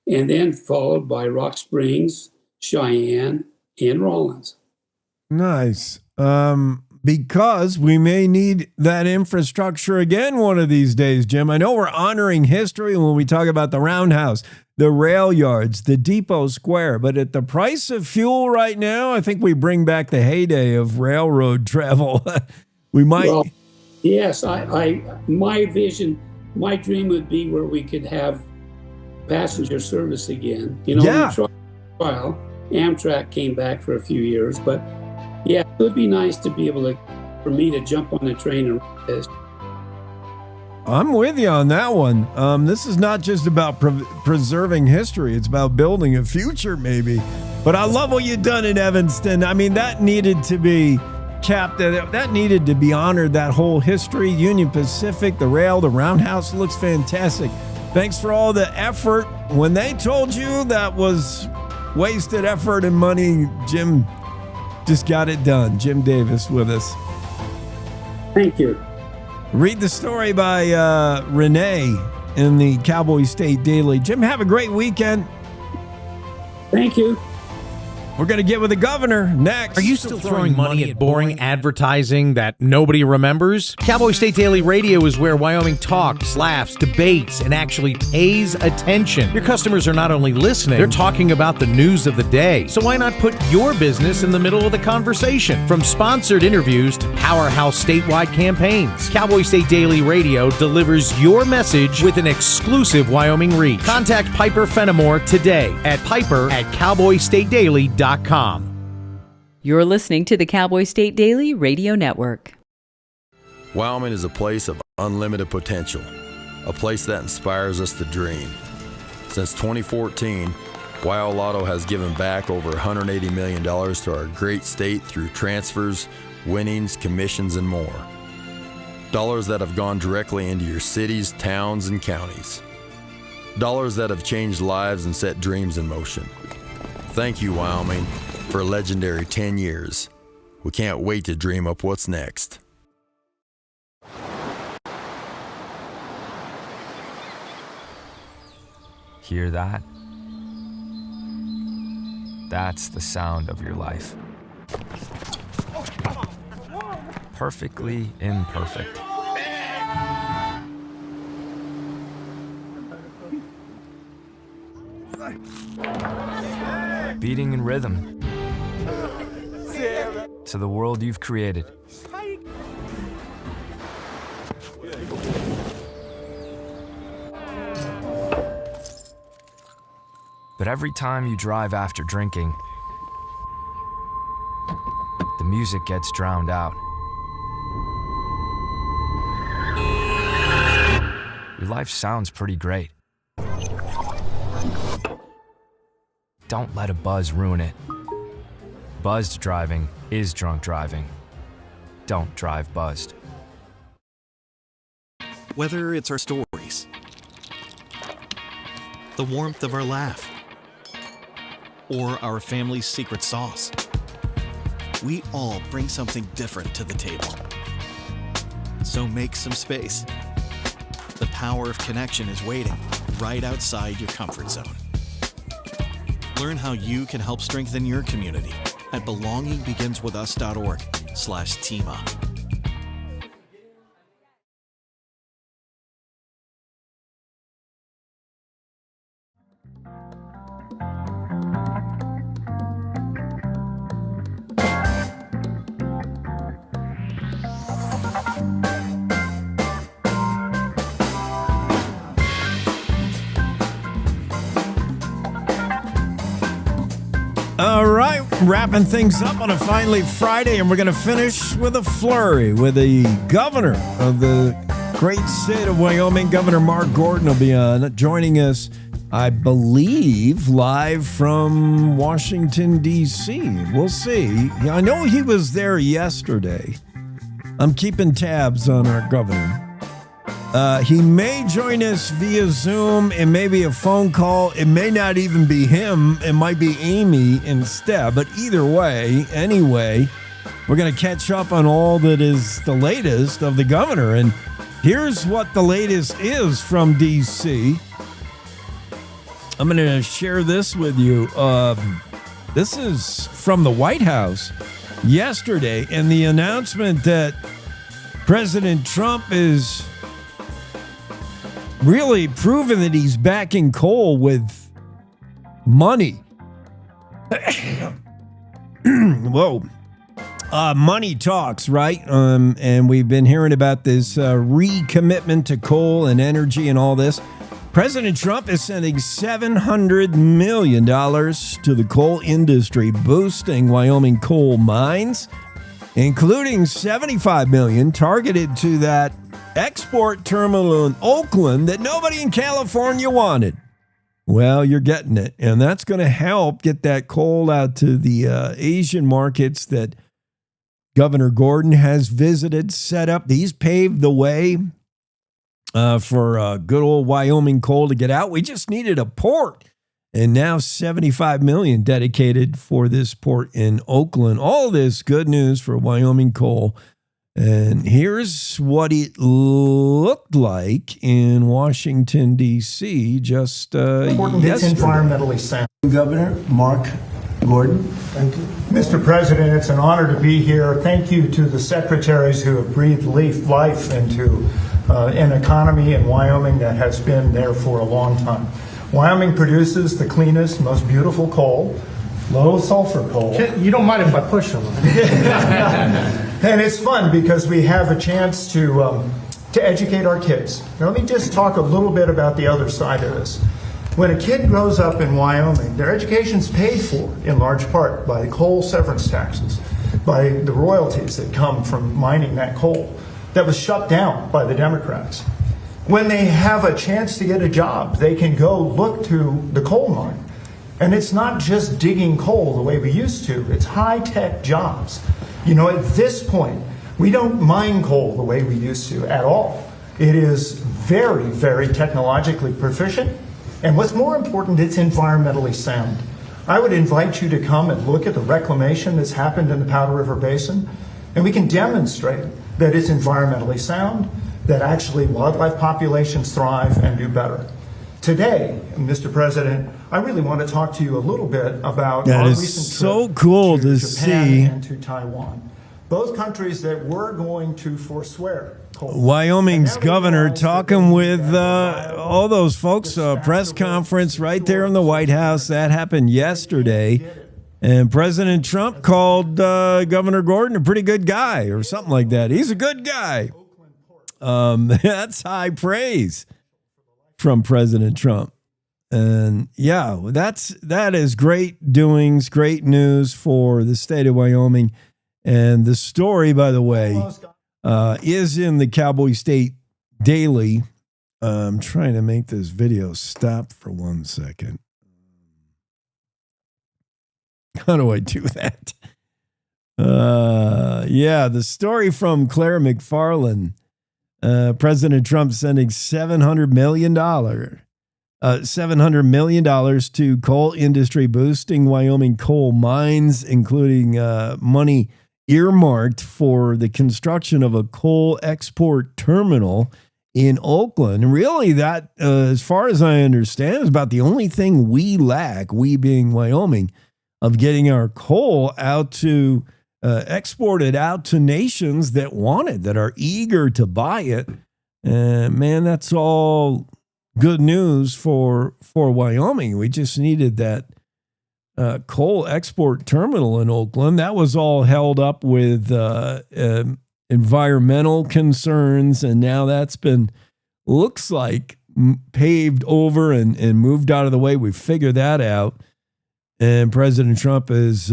and then followed by Rock Springs, Cheyenne, and Rawlins. Nice. Because we may need that infrastructure again one of these days, Jim. I know we're honoring history when we talk about the Roundhouse, the rail yards, the Depot Square, but at the price of fuel right now, I think we bring back the heyday of railroad travel. We might. Well, yes, my vision, my dream would be where we could have passenger service again. You know, yeah. For a while, Amtrak came back for a few years, but yeah, it would be nice to be able for me to jump on the train and ride this. I'm with you on that one. This is not just about preserving history. It's about building a future, maybe. But I love what you've done in Evanston. I mean, that needed to be capped. That needed to be honored, that whole history. Union Pacific, the rail, the Roundhouse looks fantastic. Thanks for all the effort. When they told you that was wasted effort and money, Jim just got it done. Jim Davis with us. Thank you. Read the story by Renee in the Cowboy State Daily. Jim, have a great weekend. Thank you. We're going to get with the governor next. Are you still throwing money at boring advertising that nobody remembers? Cowboy State Daily Radio is where Wyoming talks, laughs, debates, and actually pays attention. Your customers are not only listening, they're talking about the news of the day. So why not put your business in the middle of the conversation? From sponsored interviews to powerhouse statewide campaigns, Cowboy State Daily Radio delivers your message with an exclusive Wyoming reach. Contact Piper Fenimore today at piper@cowboystatedaily.com. You're listening to the Cowboy State Daily Radio Network. Wyoming is a place of unlimited potential, a place that inspires us to dream. Since 2014, Wyo Lotto has given back over $180 million to our great state through transfers, winnings, commissions, and more. Dollars that have gone directly into your cities, towns, and counties. Dollars that have changed lives and set dreams in motion. Thank you, Wyoming, for a legendary 10 years. We can't wait to dream up what's next. Hear that? That's the sound of your life. Perfectly imperfect. Beating in rhythm to the world you've created. But every time you drive after drinking, the music gets drowned out. Your life sounds pretty great. Don't let a buzz ruin it. Buzzed driving is drunk driving. Don't drive buzzed. Whether it's our stories, the warmth of our laugh, or our family's secret sauce, we all bring something different to the table. So make some space. The power of connection is waiting right outside your comfort zone. Learn how you can help strengthen your community at belongingbeginswithus.org Wyoming.com/team up. All right, wrapping things up on a finally Friday, and we're going to finish with a flurry with the governor of the great state of Wyoming. Governor Mark Gordon will be on, joining us, I believe, live from Washington, D.C. We'll see. I know he was there yesterday. I'm keeping tabs on our governor. He may join us via Zoom. It may be a phone call. It may not even be him. It might be Amy instead. But either way, anyway, we're going to catch up on all that is the latest of the governor. And here's what the latest is from D.C. I'm going to share this with you. This is from the White House yesterday. And the announcement that President Trump is really proven that he's backing coal with money. Whoa. Money talks, right? And we've been hearing about this recommitment to coal and energy and all this. President Trump is sending $700 million to the coal industry, boosting Wyoming coal mines, including $75 million targeted to that export terminal in Oakland that nobody in California wanted. Well, you're getting it. And that's going to help get that coal out to the Asian markets that Governor Gordon has visited, set up. He's paved the way for good old Wyoming coal to get out. We just needed a port. And now $75 million dedicated for this port in Oakland. All this good news for Wyoming coal. And here's what it looked like in Washington, D.C. just Important yesterday. It's environmentally sound. Governor Mark Gordon. Thank you. Mr. President, it's an honor to be here. Thank you to the secretaries who have breathed life into an economy in Wyoming that has been there for a long time. Wyoming produces the cleanest, most beautiful coal, low sulfur coal. You don't mind if I push them? And it's fun because we have a chance to educate our kids. Now, let me just talk a little bit about the other side of this. When a kid grows up in Wyoming, their education's paid for in large part by coal severance taxes, by the royalties that come from mining that coal that was shut down by the Democrats. When they have a chance to get a job, they can go look to the coal mine. And it's not just digging coal the way we used to, it's high-tech jobs. You know, at this point, we don't mine coal the way we used to at all. It is very, very technologically proficient. And what's more important, it's environmentally sound. I would invite you to come and look at the reclamation that's happened in the Powder River Basin, and we can demonstrate that it's environmentally sound, that actually wildlife populations thrive and do better. Today, Mr. President, I really want to talk to you a little bit about our recent so trip cool to Japan see. and to Taiwan. Both countries that were going to forswear coal. Wyoming's governor talking with all those folks, press conference right there in the White House. That happened yesterday. And President Trump called Governor Gordon a pretty good guy or something like that. He's a good guy. That's high praise from President Trump. And yeah, that is great doings, great news for the state of Wyoming. And the story, by the way, is in the Cowboy State Daily. I'm trying to make this video stop for 1 second. How do I do that? Yeah, the story from Claire McFarland. President Trump sending $700 million to coal industry, boosting Wyoming coal mines, including money earmarked for the construction of a coal export terminal in Oakland. And really, that, as far as I understand, is about the only thing we lack, we being Wyoming, of getting our coal out to exported out to nations that want it, that are eager to buy it. Man, that's all good news for Wyoming. We just needed that coal export terminal in Oakland. That was all held up with environmental concerns, and now that's been, looks like, paved over and moved out of the way. We figured that out, and President Trump is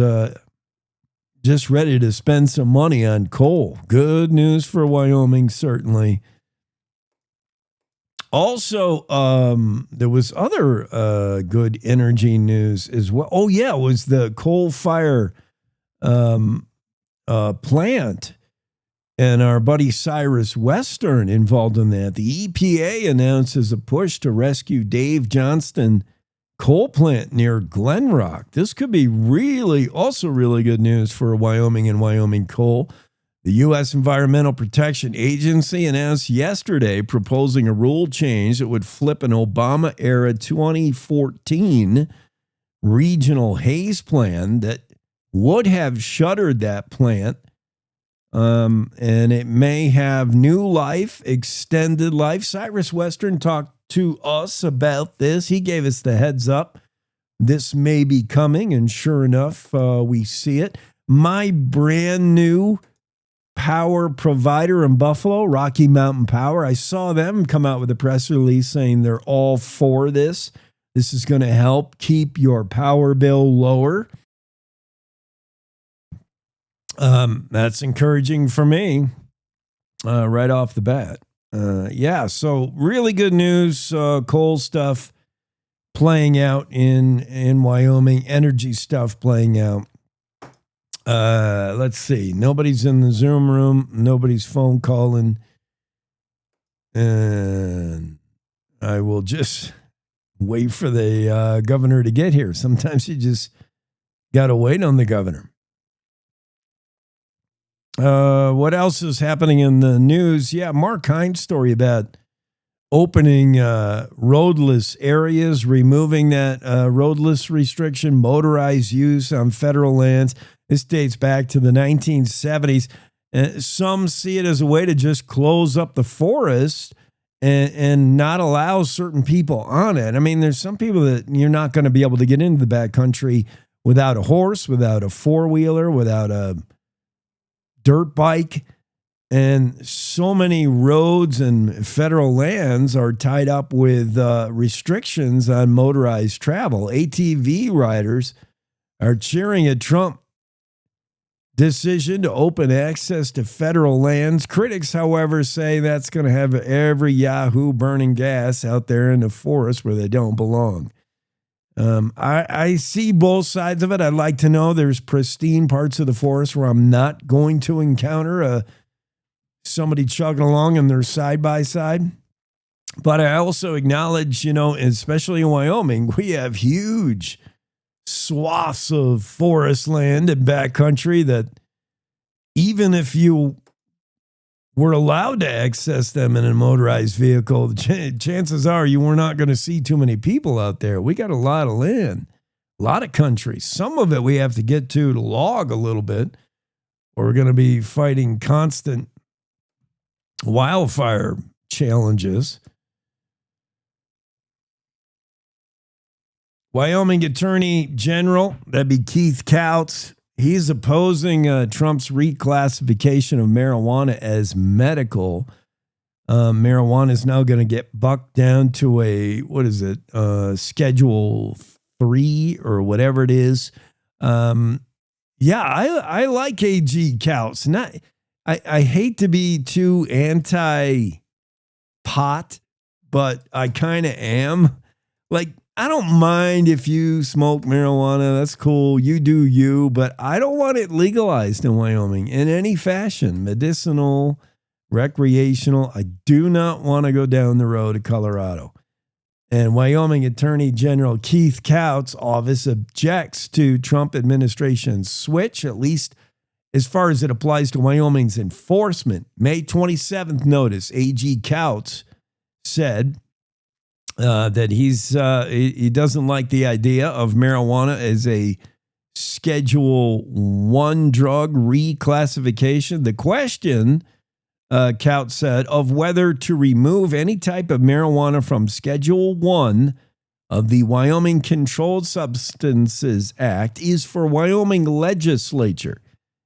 just ready to spend some money on coal. Good news for Wyoming, certainly. Also, there was other good energy news as well. Oh, yeah, it was the coal fire plant, and our buddy Cyrus Western involved in that. The EPA announces a push to rescue Dave Johnston coal plant near Glen Rock. This could be also really good news for Wyoming and Wyoming coal. The U.S. Environmental Protection Agency announced yesterday proposing a rule change that would flip an Obama-era 2014 regional haze plan that would have shuttered that plant, and it may have new life, extended life. Cyrus Western talked to us about this. He gave us the heads up. This may be coming, and sure enough, we see it. My brand new power provider in Buffalo, Rocky Mountain Power, I saw them come out with a press release saying they're all for this. This is going to help keep your power bill lower. That's encouraging for me right off the bat. So really good news, coal stuff playing out in Wyoming, energy stuff playing out. Let's see. Nobody's in the Zoom room. Nobody's phone calling. And I will just wait for the governor to get here. Sometimes you just got to wait on the governor. What else is happening in the news? Yeah, Mark Hines' story about opening roadless areas, removing that roadless restriction, motorized use on federal lands. This dates back to the 1970s. Some see it as a way to just close up the forest and not allow certain people on it. I mean, there's some people that you're not going to be able to get into the backcountry without a horse, without a four-wheeler, without a dirt bike. And so many roads and federal lands are tied up with restrictions on motorized travel. ATV riders are cheering at Trump decision to open access to federal lands. Critics, however, say that's going to have every Yahoo burning gas out there in the forest where they don't belong. I see both sides of it. I'd like to know there's pristine parts of the forest where I'm not going to encounter somebody chugging along in their side-by-side. But I also acknowledge, especially in Wyoming, we have huge swaths of forest land and backcountry that even if you were allowed to access them in a motorized vehicle, chances are you were not going to see too many people out there. We got a lot of land, a lot of country. Some of it we have to get to log a little bit, or we're going to be fighting constant wildfire challenges. Wyoming Attorney General, that'd be Keith Couts, he's opposing Trump's reclassification of marijuana as medical. Marijuana is now going to get bucked down to Schedule 3 or whatever it is. I like AG Couts. I hate to be too anti-pot, but I kind of am. Like, I don't mind if you smoke marijuana. That's cool. You do you. But I don't want it legalized in Wyoming in any fashion. Medicinal, recreational. I do not want to go down the road to Colorado. And Wyoming Attorney General Keith Couts' office objects to Trump administration's switch, at least as far as it applies to Wyoming's enforcement. May 27th notice, AG Couts said that he doesn't like the idea of marijuana as a Schedule 1 drug reclassification. The question, Kaut said, of whether to remove any type of marijuana from Schedule 1 of the Wyoming Controlled Substances Act is for Wyoming legislature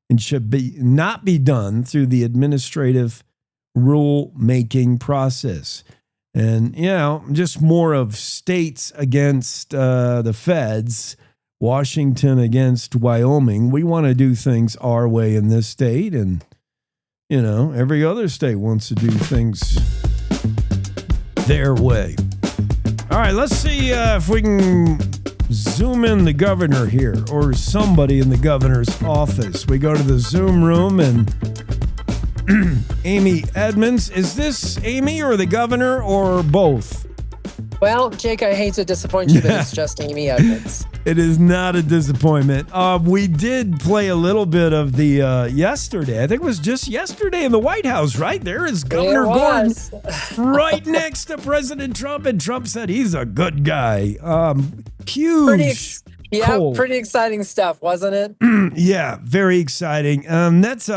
and should not be done through the administrative rule-making process. And, just more of states against the feds, Washington against Wyoming. We want to do things our way in this state, and, every other state wants to do things their way. All right, let's see if we can zoom in the governor here or somebody in the governor's office. We go to the Zoom room and Amy Edmonds. Is this Amy or the governor or both? Well, Jake, I hate to disappoint you, but it's just Amy Edmonds. It is not a disappointment. We did play a little bit of the yesterday. I think it was just yesterday in the White House, right? There is Governor Gordon right next to President Trump, and Trump said he's a good guy. Huge. Pretty exciting stuff, wasn't it? Yeah, very exciting. That's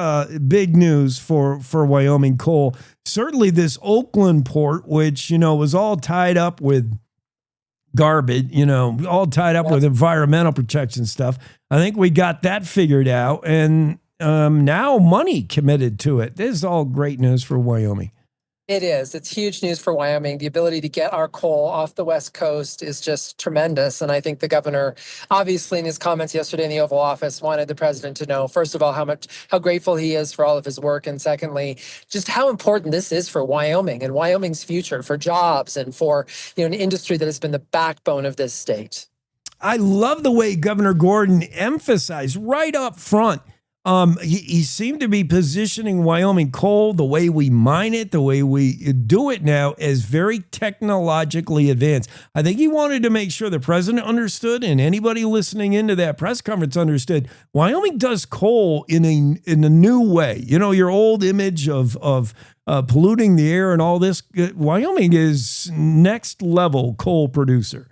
big news for Wyoming coal. Certainly this Oakland port, which, was all tied up with garbage, all tied up with environmental protection stuff. I think we got that figured out, and now money committed to it. This is all great news for Wyoming. It is. It's huge news for Wyoming. The ability to get our coal off the West Coast is just tremendous. And I think the governor, obviously in his comments yesterday in the Oval Office, wanted the president to know, first of all, how grateful he is for all of his work. And secondly, just how important this is for Wyoming and Wyoming's future, for jobs and for an industry that has been the backbone of this state. I love the way Governor Gordon emphasized right up front. He seemed to be positioning Wyoming coal, the way we mine it, the way we do it now, as very technologically advanced. I think he wanted to make sure the president understood, and anybody listening into that press conference understood, Wyoming does coal in a new way. Your old image of polluting the air and all this, Wyoming is next level coal producer.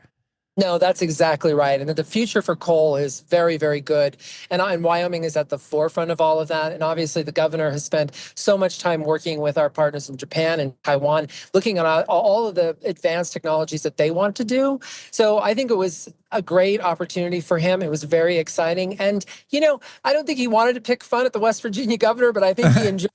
No, that's exactly right. And the future for coal is very, very good. And Wyoming is at the forefront of all of that. And obviously, the governor has spent so much time working with our partners in Japan and Taiwan, looking at all of the advanced technologies that they want to do. So I think it was a great opportunity for him. It was very exciting. And, I don't think he wanted to pick fun at the West Virginia governor, but I think he enjoyed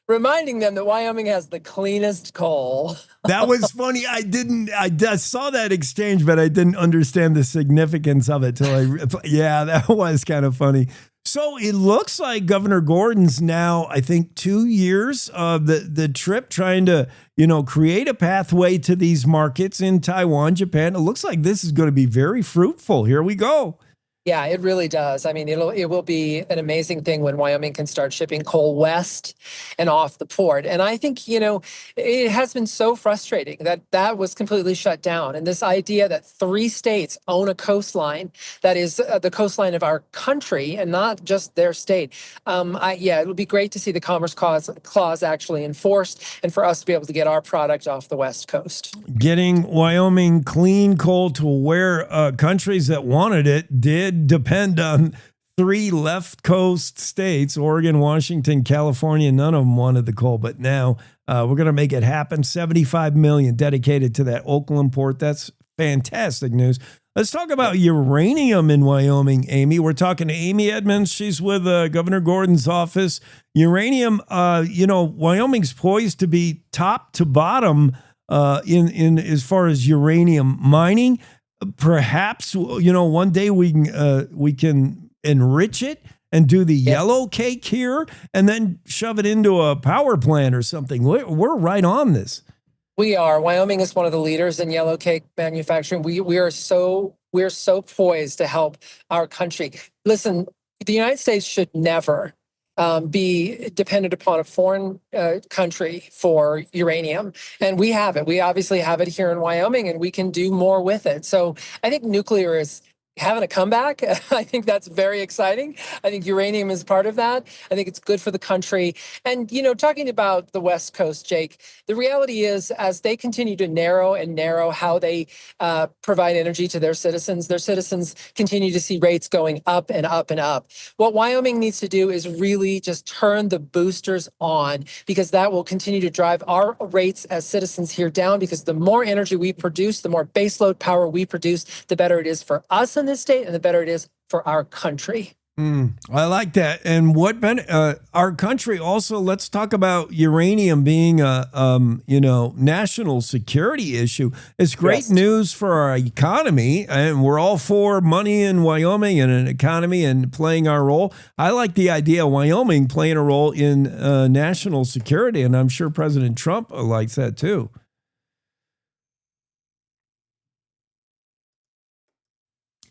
reminding them that Wyoming has the cleanest coal. That was funny. I saw that exchange, but I didn't understand the significance of it that was kind of funny. So it looks like Governor Gordon's now, I think, 2 years of the trip trying to, create a pathway to these markets in Taiwan, Japan. It looks like this is going to be very fruitful. Here we go. Yeah, it really does. I mean, it will be an amazing thing when Wyoming can start shipping coal west and off the port. And I think, it has been so frustrating that was completely shut down. And this idea that 3 states own a coastline that is the coastline of our country and not just their state. It would be great to see the Commerce Clause actually enforced and for us to be able to get our product off the West Coast. Getting Wyoming clean coal to where countries that wanted it did depend on 3 left coast states, Oregon, Washington, California. None of them wanted the coal, but now we're going to make it happen. $75 million dedicated to that Oakland port. That's fantastic news. Let's talk about uranium in Wyoming, Amy. We're talking to Amy Edmonds. She's with Governor Gordon's office. Uranium, Wyoming's poised to be top to bottom in as far as uranium mining. Perhaps, one day we can enrich it and do the yellow cake here and then shove it into a power plant or something. We're right on this. We are. Wyoming is one of the leaders in yellow cake manufacturing. We're so poised to help our country. Listen, the United States should never be dependent upon a foreign country for uranium. And we have it. We obviously have it here in Wyoming, and we can do more with it. So I think nuclear is having a comeback. I think that's very exciting. I think uranium is part of that. I think it's good for the country. And, talking about the West Coast, Jake, the reality is as they continue to narrow and narrow how they provide energy to their citizens continue to see rates going up and up and up. What Wyoming needs to do is really just turn the boosters on, because that will continue to drive our rates as citizens here down, because the more energy we produce, the more baseload power we produce, the better it is for us in this state and the better it is for our country. I like that. And our country also, let's talk about uranium being a, national security issue. It's great news for our economy, and we're all for money in Wyoming and an economy and playing our role. I like the idea of Wyoming playing a role in national security, and I'm sure President Trump likes that too.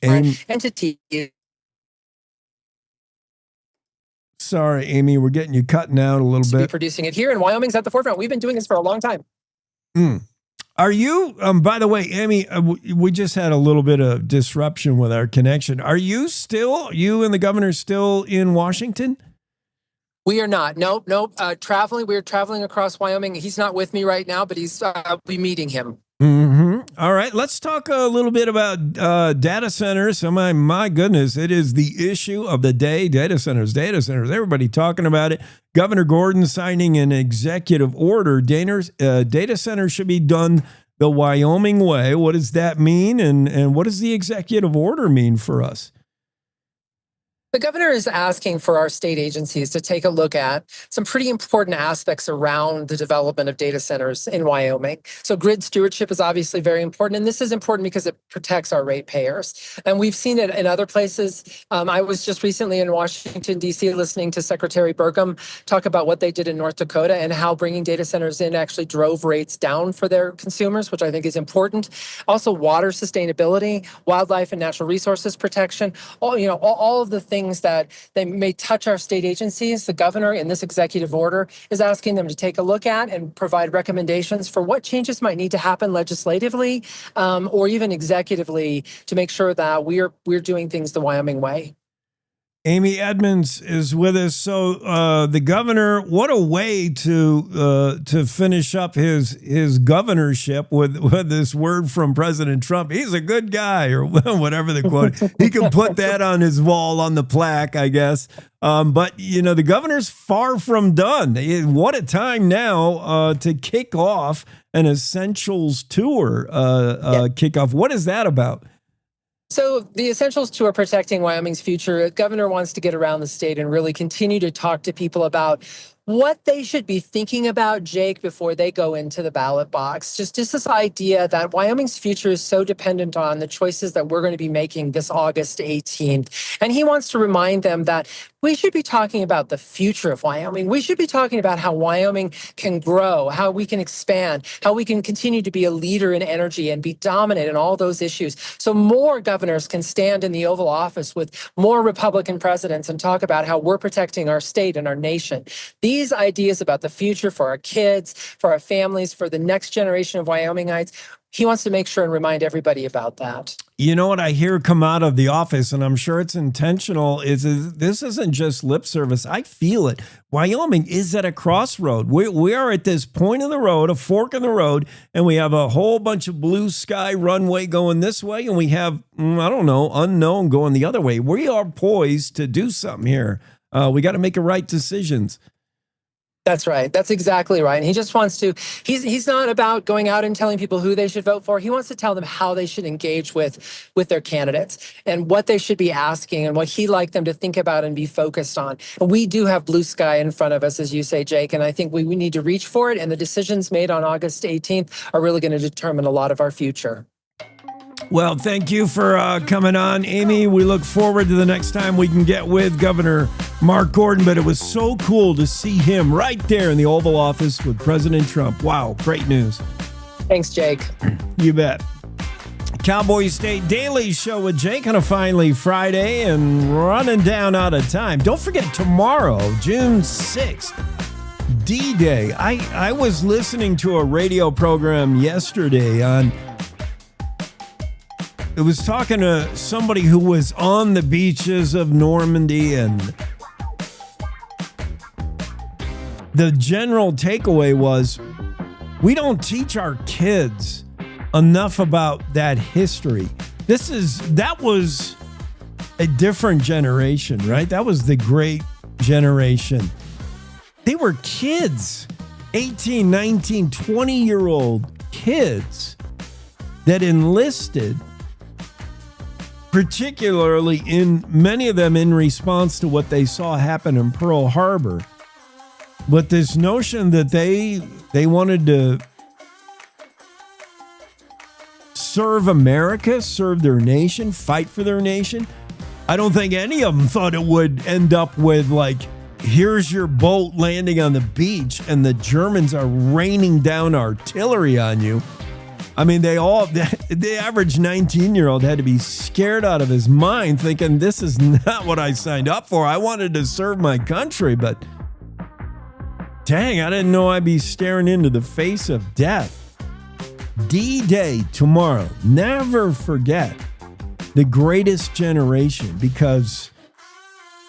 Entity. Sorry, Amy, we're getting you cutting out a little bit. Producing it here in Wyoming's at the forefront. We've been doing this for a long time. Are you, by the way, Amy, we just had a little bit of disruption with our connection. Are you and the governor still in Washington? We are not. Nope. Traveling. We're traveling across Wyoming. He's not with me right now, but I'll be meeting him. All right, let's talk a little bit about data centers. So my goodness, it is the issue of the day. Data centers. Everybody talking about it. Governor Gordon signing an executive order. Data centers should be done the Wyoming way. What does that mean? And what does the executive order mean for us? The governor is asking for our state agencies to take a look at some pretty important aspects around the development of data centers in Wyoming. So grid stewardship is obviously very important, and this is important because it protects our ratepayers. And we've seen it in other places. I was just recently in Washington, D.C., listening to Secretary Burgum talk about what they did in North Dakota and how bringing data centers in actually drove rates down for their consumers, which I think is important. Also, water sustainability, wildlife and natural resources protection, all of the things that they may touch our state agencies. The governor in this executive order is asking them to take a look at and provide recommendations for what changes might need to happen legislatively or even executively to make sure that we're doing things the Wyoming way. Amy Edmonds is with us. So the governor, what a way to finish up his governorship with this word from President Trump. He's a good guy, or whatever the quote. He can put that on his wall on the plaque, I guess. But the governor's far from done. What a time now to kick off an Essentials Tour kickoff. What is that about? So the Essentials Tour, Protecting Wyoming's Future, the governor wants to get around the state and really continue to talk to people about what they should be thinking about, Jake, before they go into the ballot box. Just this idea that Wyoming's future is so dependent on the choices that we're going to be making this August 18th. And he wants to remind them that we should be talking about the future of Wyoming. We should be talking about how Wyoming can grow, how we can expand, how we can continue to be a leader in energy and be dominant in all those issues. So more governors can stand in the Oval Office with more Republican presidents and talk about how we're protecting our state and our nation. These ideas about the future for our kids, for our families, for the next generation of Wyomingites, he wants to make sure and remind everybody about that. You know what I hear come out of the office, and I'm sure it's intentional, is this isn't just lip service. I feel it. Wyoming is at a crossroad. We are at this point in the road, a fork in the road, and we have a whole bunch of blue sky runway going this way, and we have, unknown going the other way. We are poised to do something here. We got to make the right decisions. That's right. That's exactly right. And he just wants to, he's not about going out and telling people who they should vote for. He wants to tell them how they should engage with their candidates and what they should be asking and what he'd like them to think about and be focused on. And we do have blue sky in front of us, as you say, Jake, and I think we need to reach for it. And the decisions made on August 18th are really going to determine a lot of our future. Well, thank you for coming on, Amy. We look forward to the next time we can get with Governor Mark Gordon, but it was so cool to see him right there in the Oval Office with President Trump. Wow, great news. Thanks, Jake. You bet. Cowboy State Daily Show with Jake on a finally Friday and running down out of time. Don't forget tomorrow, June 6th, D-Day. I was listening to a radio program yesterday on It was talking to somebody who was on the beaches of Normandy, and the general takeaway was we don't teach our kids enough about that history. That was a different generation, right? That was the great generation. They were kids, 18, 19, 20-year-old kids that enlisted, particularly many of them in response to what they saw happen in Pearl Harbor. But this notion that they wanted to serve America, serve their nation, fight for their nation, I don't think any of them thought it would end up with, like, here's your boat landing on the beach and the Germans are raining down artillery on you. I mean, the average 19-year-old had to be scared out of his mind, thinking this is not what I signed up for. I wanted to serve my country, but dang, I didn't know I'd be staring into the face of death. D-Day tomorrow. Never forget the greatest generation, because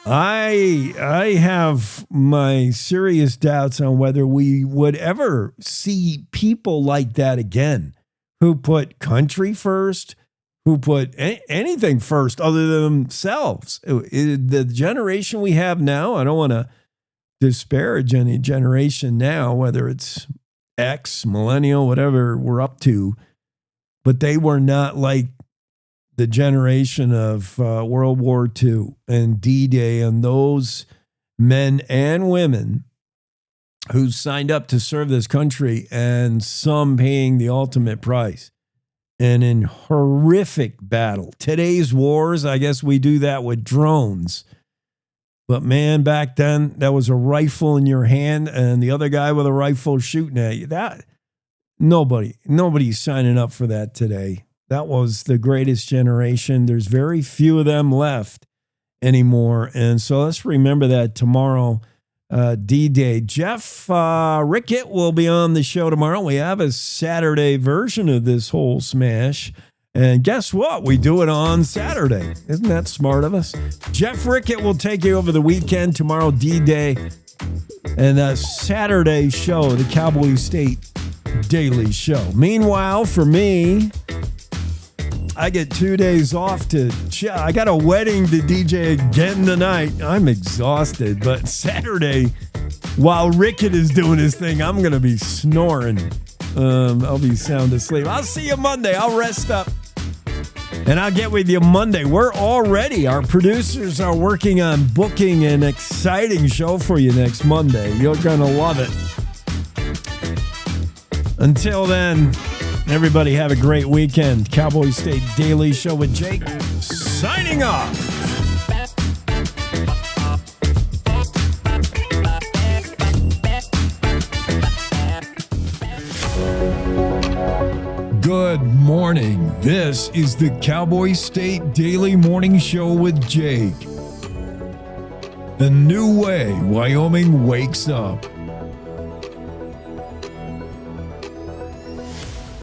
I have my serious doubts on whether we would ever see people like that again, who put country first, who put anything first other than themselves. The generation we have now, I don't want to disparage any generation now, whether it's X, millennial, whatever we're up to, but they were not like the generation of World War II and D-Day and those men and women who signed up to serve this country, and some paying the ultimate price. And in horrific battle. Today's wars, I guess we do that with drones. But man, back then, that was a rifle in your hand and the other guy with a rifle shooting at you. Nobody's signing up for that today. That was the greatest generation. There's very few of them left anymore. And so let's remember that tomorrow, D-Day. Jeff Rickett will be on the show tomorrow. We have a Saturday version of this whole smash. And guess what? We do it on Saturday. Isn't that smart of us? Jeff Rickett will take you over the weekend. Tomorrow, D-Day. And a Saturday show, the Cowboy State Daily Show. Meanwhile, for me, I get 2 days off I got a wedding to DJ again tonight. I'm exhausted, but Saturday, while Rickett is doing his thing, I'm going to be snoring. I'll be sound asleep. I'll see you Monday. I'll rest up. And I'll get with you Monday. Our producers are working on booking an exciting show for you next Monday. You're going to love it. Until then, everybody have a great weekend. Cowboy State Daily Show with Jake, signing off. Good morning. This is the Cowboy State Daily Morning Show with Jake. The new way Wyoming wakes up.